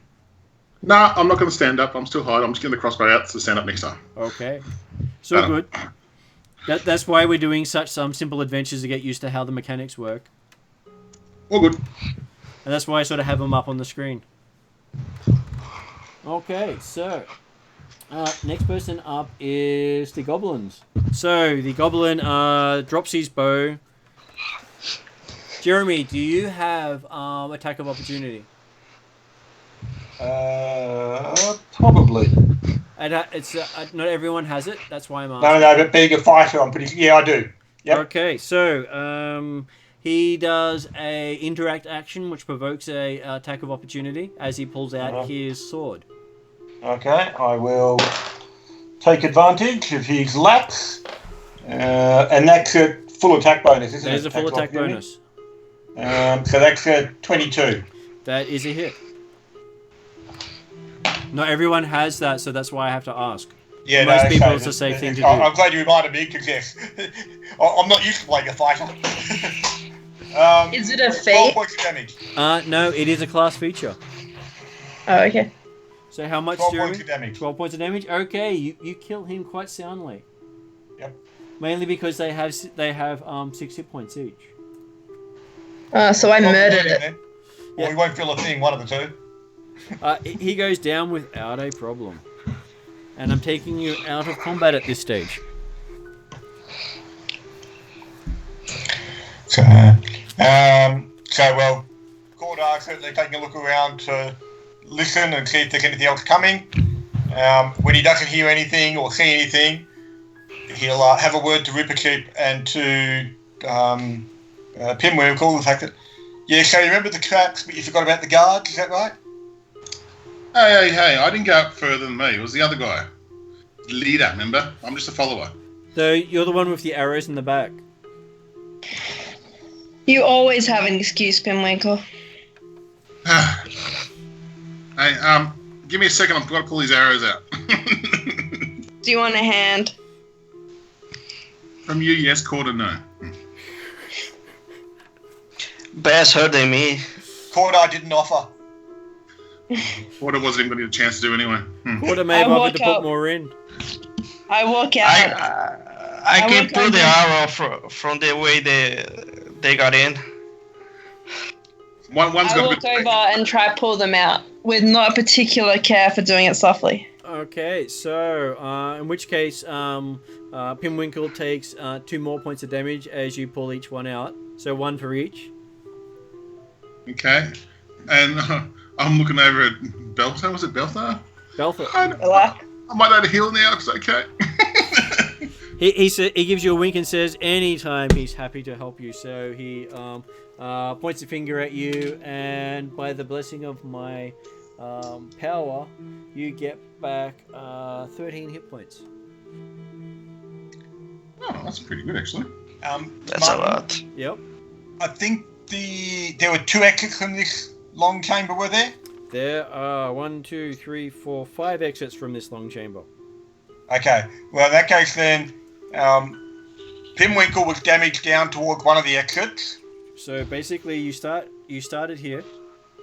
No, I'm not going to stand up. I'm still hide. I'm just getting the crossbow out to stand up next time. Okay. So good. That's why we're doing such simple adventures to get used to how the mechanics work. All good. And that's why I sort of have them up on the screen. Okay, so next person up is the goblins. So the goblin drops his bow. Jeremy, do you have attack of opportunity? Probably. It's not everyone has it. That's why I'm asking. No, but being a fighter, I'm pretty. Yeah, I do. Yep. Okay, so he does a interact action which provokes a attack of opportunity as he pulls out his sword. Okay, I will take advantage of his lapse, and that's a full attack bonus, isn't it? There's a full attack bonus. So that's a 22. That is a hit. Not everyone has that, so that's why I have to ask. Yeah, most people, it's a safe thing to do. I'm glad you reminded me, because yes, I'm not used to playing a fighter. Is it a 12 fate? points of damage. No, it is a class feature. Oh, okay. So how much, 12 Jeremy? points of damage. 12 points of damage? Okay, you kill him quite soundly. Yep. Mainly because they have 6 hit points each. So I murdered it. Or he won't feel a thing, one of the two. He goes down without a problem. And I'm taking you out of combat at this stage. So well, Cordar certainly taking a look around to listen and see if there's anything else coming. When he doesn't hear anything or see anything, he'll have a word to Ripperkeep and to Pimwinkle, the fact that, yeah, so you remember the traps, but you forgot about the guards, is that right? Hey, I didn't go up further than me. It was the other guy. Leader, remember? I'm just a follower. So you're the one with the arrows in the back. You always have an excuse, Pinwinkle. Hey, give me a second. I've got to pull these arrows out. Do you want a hand? From you, yes. Quarter, no. Bass hurting me. Cordar didn't offer. Quarter wasn't even going to get a chance to do anyway. Quarter may have offered to put more in. I walk out. I can pull the arrow from the way they got in. I walk over and try to pull them out with not particular care for doing it softly. Okay, so in which case, Pinwinkle takes 2 more points of damage as you pull each one out. So 1 for each. Okay. And I'm looking over at Belthar. Was it Belthar? Belthar. I might have to heal now. It's okay. He gives you a wink and says anytime he's happy to help you. So he points a finger at you, and by the blessing of my power, you get back 13 hit points. Oh, that's pretty good, actually. That's a lot. Yep. I think there were 2 exits from this long chamber, were there? There are 1, 2, 3, 4, 5 exits from this long chamber. Okay. Well, in that case, then, Pinwinkle was damaged down towards one of the exits. So basically, you started here.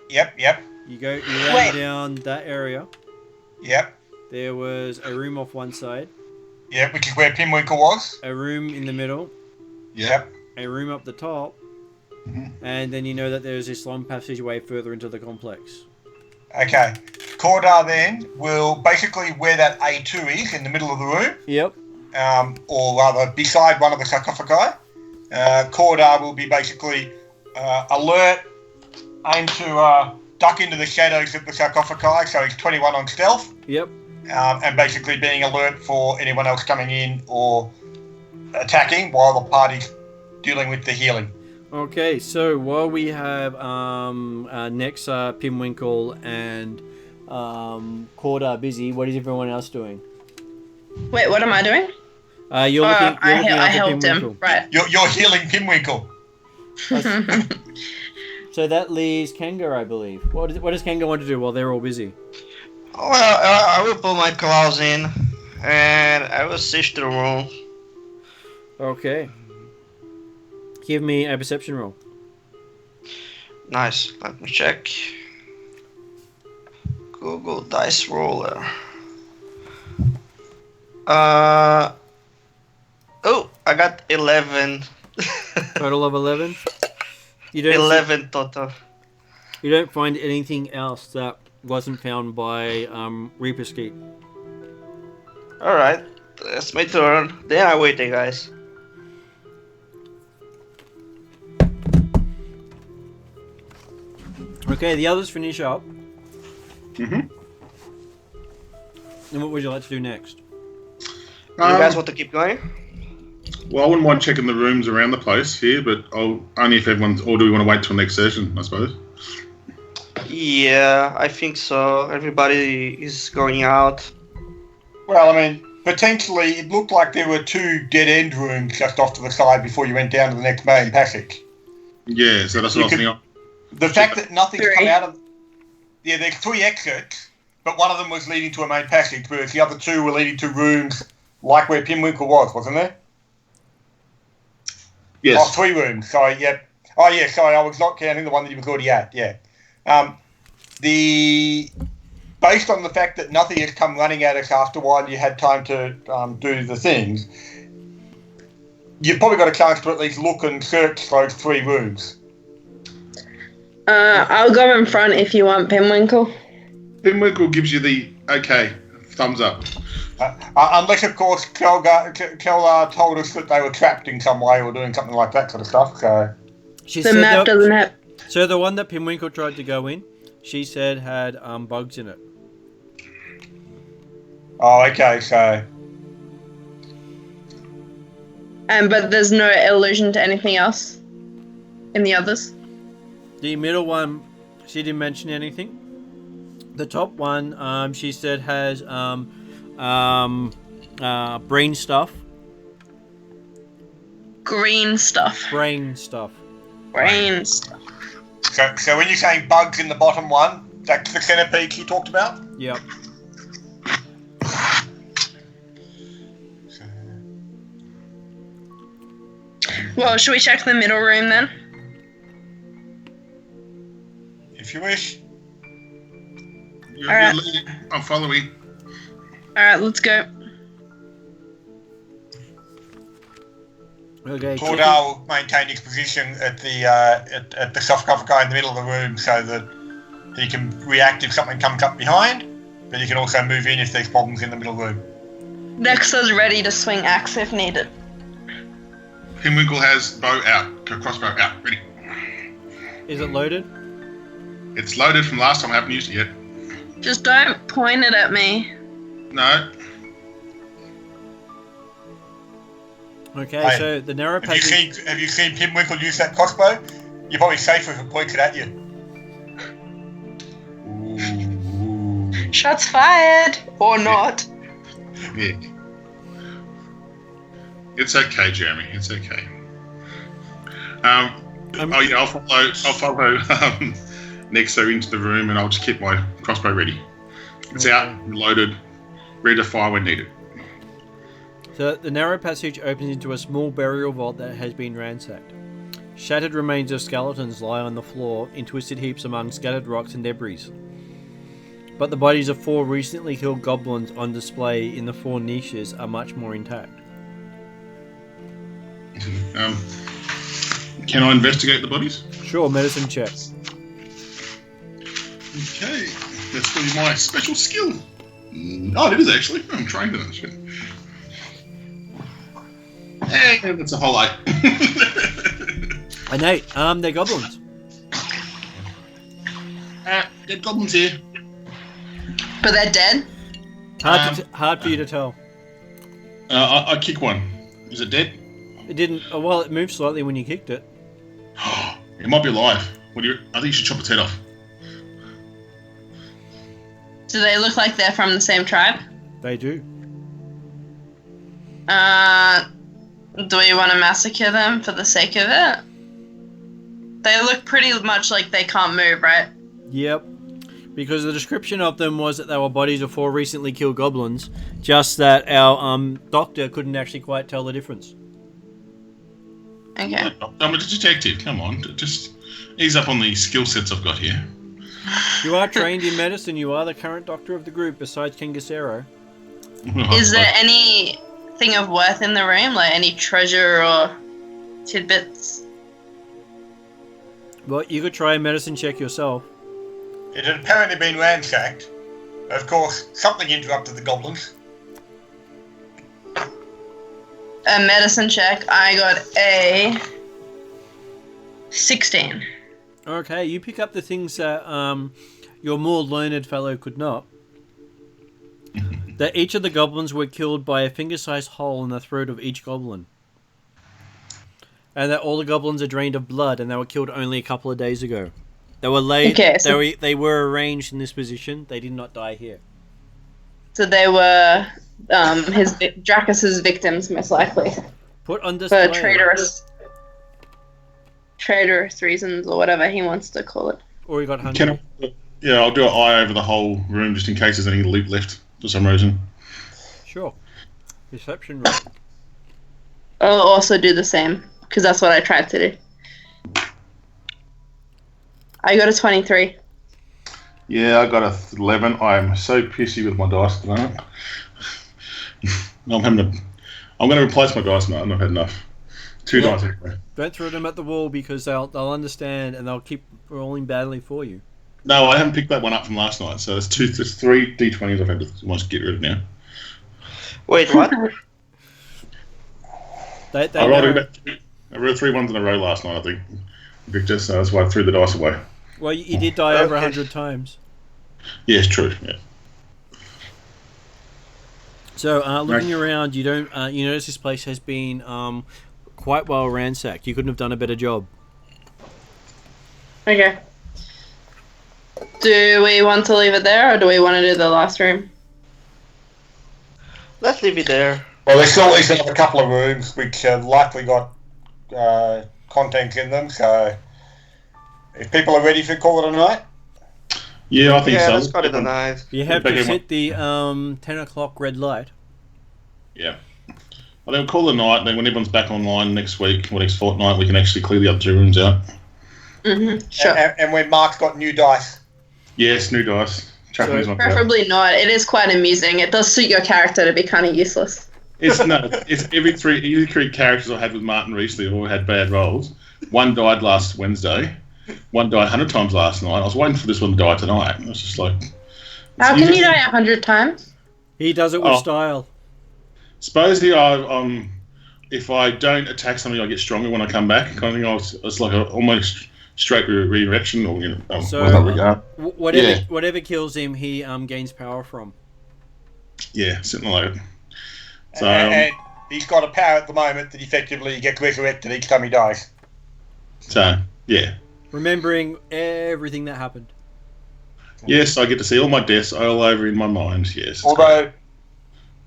Yep. You ran down that area. Yep. There was a room off one side. Yep, which is where Pinwinkle was. A room in the middle. Yep. A room up the top. Mm-hmm. And then you know that there's this long passageway further into the complex. Okay. Cordar then will basically where that A2 is in the middle of the room. Yep. Or rather beside one of the sarcophagi. Cordar will be basically alert, aim to duck into the shadows of the sarcophagi, so he's 21 on stealth. Yep. And basically being alert for anyone else coming in or attacking while the party's dealing with the healing. Okay, so while we have next Pinwinkle and Cordar busy, what is everyone else doing? Wait, what am I doing? You're looking I helped Pinwinkle. him, right. You're healing Pinwinkle. So that leaves Kanga, I believe. What does Kanga want to do while they're all busy? Well, I will put my claws in, and I will search the room. Okay. Give me a perception roll. Nice. Let me check. Google Dice Roller. Oh, I got 11. Total of 11? You don't 11 total. You don't find anything else that wasn't found by Reaper Skeet. Alright, that's my turn. Then I'm waiting, guys. Okay, the others finish up. Mm-hmm. And what would you like to do next? You guys want to keep going? Well, I wouldn't mind checking the rooms around the place here, but only if everyone's... Or do we want to wait till next session, I suppose? Yeah, I think so. Everybody is going out. Well, I mean, potentially it looked like there were 2 dead-end rooms just off to the side before you went down to the next main passage. Yeah, so that's what I was thinking. The fact that nothing's come out of... Yeah, there's 3 exits, but one of them was leading to a main passage, whereas the other 2 were leading to rooms like where Pinwinkle was, wasn't there? Yes. Oh, 3 rooms, sorry, yep. Oh, yeah, sorry, I was not counting the one that you was already at, yeah. Based on the fact that nothing has come running at us after a while, you had time to do the things, you've probably got a chance to at least look and search those 3 rooms. I'll go in front if you want, Pinwinkle. Pinwinkle gives you the okay thumbs up. Unless, of course, Kellar told us that they were trapped in some way or doing something like that sort of stuff. So the map doesn't have... So the one that Pinwinkle tried to go in, she said had bugs in it. Oh, okay, so... but there's no allusion to anything else in the others? The middle one, she didn't mention anything. The top one, she said, has brain stuff. Green stuff. Brain stuff. Brain stuff. So when you're saying bugs in the bottom one, that's the centipede you talked about? Yep. Well, should we check the middle room then? If you wish. Alright. I'm following. Alright, let's go. Okay. Tordar will maintain his position at the soft cover guy in the middle of the room so that he can react if something comes up behind, but he can also move in if there's problems in the middle room. Dexter's ready to swing axe if needed. Pinwinkle has bow out, crossbow out, ready. Is it loaded? It's loaded from last time. I haven't used it yet. Just don't point it at me. No. Okay, Hey, so the narrow Have you passage. seen Pinwinkle use that crossbow? You're probably safer if it points it at you. Ooh. Shots fired! Or not. Yeah. It's okay, Jeremy. It's okay. I'll follow Nexo into the room, and I'll just keep my crossbow ready. It's out, loaded, ready to fire when needed. So the narrow passage opens into a small burial vault that has been ransacked. Shattered remains of skeletons lie on the floor in twisted heaps among scattered rocks and debris. But the bodies of 4 recently killed goblins on display in the 4 niches are much more intact. Can I investigate the bodies? Sure, medicine check. Okay, that's going to be my special skill. Oh, it is actually. I'm trained in it. Hey, that's a whole 8. An 8. They're goblins. Dead goblins here. But they're dead? Hard for you to tell. I kick one. Is it dead? It didn't. Oh, well, it moved slightly when you kicked it. It might be alive. I think you should chop its head off. Do they look like they're from the same tribe? They do. Do we want to massacre them for the sake of it? They look pretty much like they can't move, right? Yep. Because the description of them was that they were bodies of 4 recently killed goblins, just that our doctor couldn't actually quite tell the difference. Okay. I'm a detective. Come on, just ease up on the skill sets I've got here. You are trained in medicine. You are the current doctor of the group, besides Kangasero. Is there anything of worth in the room, like any treasure or tidbits? Well, you could try a medicine check yourself. It had apparently been ransacked. Of course, something interrupted the goblins. A medicine check. I got a 16. Okay, you pick up the things that your more learned fellow could not. That each of the goblins were killed by a finger-sized hole in the throat of each goblin. And that all the goblins are drained of blood, and they were killed only a couple of days ago. They were laid. Okay, so they were arranged in this position. They did not die here. So they were Dracus's victims, most likely. Put on display. For traitorous reasons, or whatever he wants to call it. Or he got hungry. I'll do an eye over the whole room just in case there's any loot left for some reason. Sure. Perception roll. I'll also do the same, because that's what I tried to do. I got a 23. Yeah, I got a 11. I'm so pissy with my dice at the moment. I'm going to replace my dice now. I've not had enough. 2 dice anyway. Don't throw them at the wall because they'll understand and they'll keep rolling badly for you. No, I haven't picked that one up from last night. So there's 3 D20s I've had to almost get rid of now. Wait, what? I rolled 3 ones in a row last night, I think. Victor, so that's why I threw the dice away. Well, you did die over 100 times. Yes, true. Yeah. So, looking around, you don't. You notice this place has been quite well ransacked. You couldn't have done a better job. Okay. Do we want to leave it there, or do we want to do the last room? Let's leave it there. Well, there's still at least another couple of rooms which have likely got content in them, so if people are ready for call it a night. Yeah, I think so. Let's call it a night. You have Back to in hit the 10 o'clock red light. Yeah. Well, then we'll call it a night. Then when everyone's back online next week or next fortnight, we can actually clear the other 2 rooms out. Sure. And when Mark's got new dice. Yes, new dice. Chucking these ones out. Preferably not. It is quite amusing. It does suit your character to be kind of useless. It's every three characters I had with Martin recently all had bad rolls. One died last Wednesday. One died 100 times last night. I was waiting for this one to die tonight. It was just like... How can you die 100 times? He does it with style. Supposedly, if I don't attack somebody, I get stronger when I come back. Kind of thing. It's like almost straight redirection, or whatever kills him, he gains power from. Yeah, something like that. So, and he's got a power at the moment that effectively gets resurrected each time he dies. So, yeah. Remembering everything that happened. Yes, I get to see all my deaths all over in my mind, yes. Although,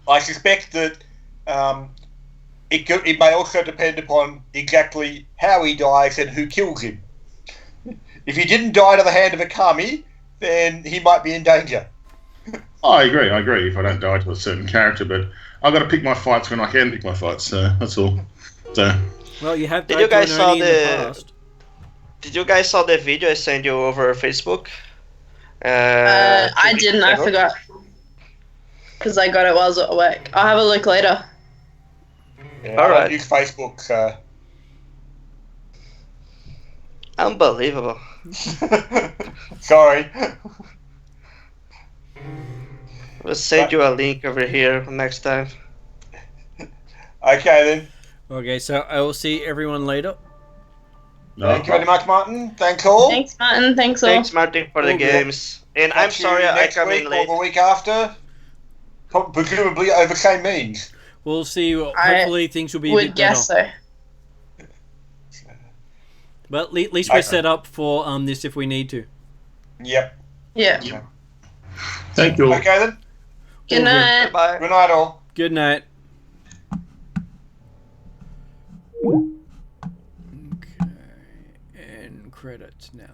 I suspect that it may also depend upon exactly how he dies and who kills him. If he didn't die to the hand of a kami, then he might be in danger. I agree if I don't die to a certain character, but I've got to pick my fights when I can pick my fights, so that's all. So, well, you have Did you guys saw in the past. Did you guys saw the video I sent you over Facebook? I didn't. I forgot. Because I got it while I was at work. I'll have a look later. Yeah, I don't use Facebook, so... Unbelievable. Sorry. We'll send you a link over here next time. Okay, then. Okay, so I will see everyone later. Thank you very much, Martin. Thanks all. Thanks, Martin. Thanks all. Thanks, Martin, for the games. And I'm sorry I come in late. Or the week after. Presumably over same means. We'll see. Hopefully things will be a bit better. Would guess so. But at least we're set up for this if we need to. Yep. Yeah. Thank you. Okay then. Good night. Bye. Good night all. Good night. Okay. And credits now.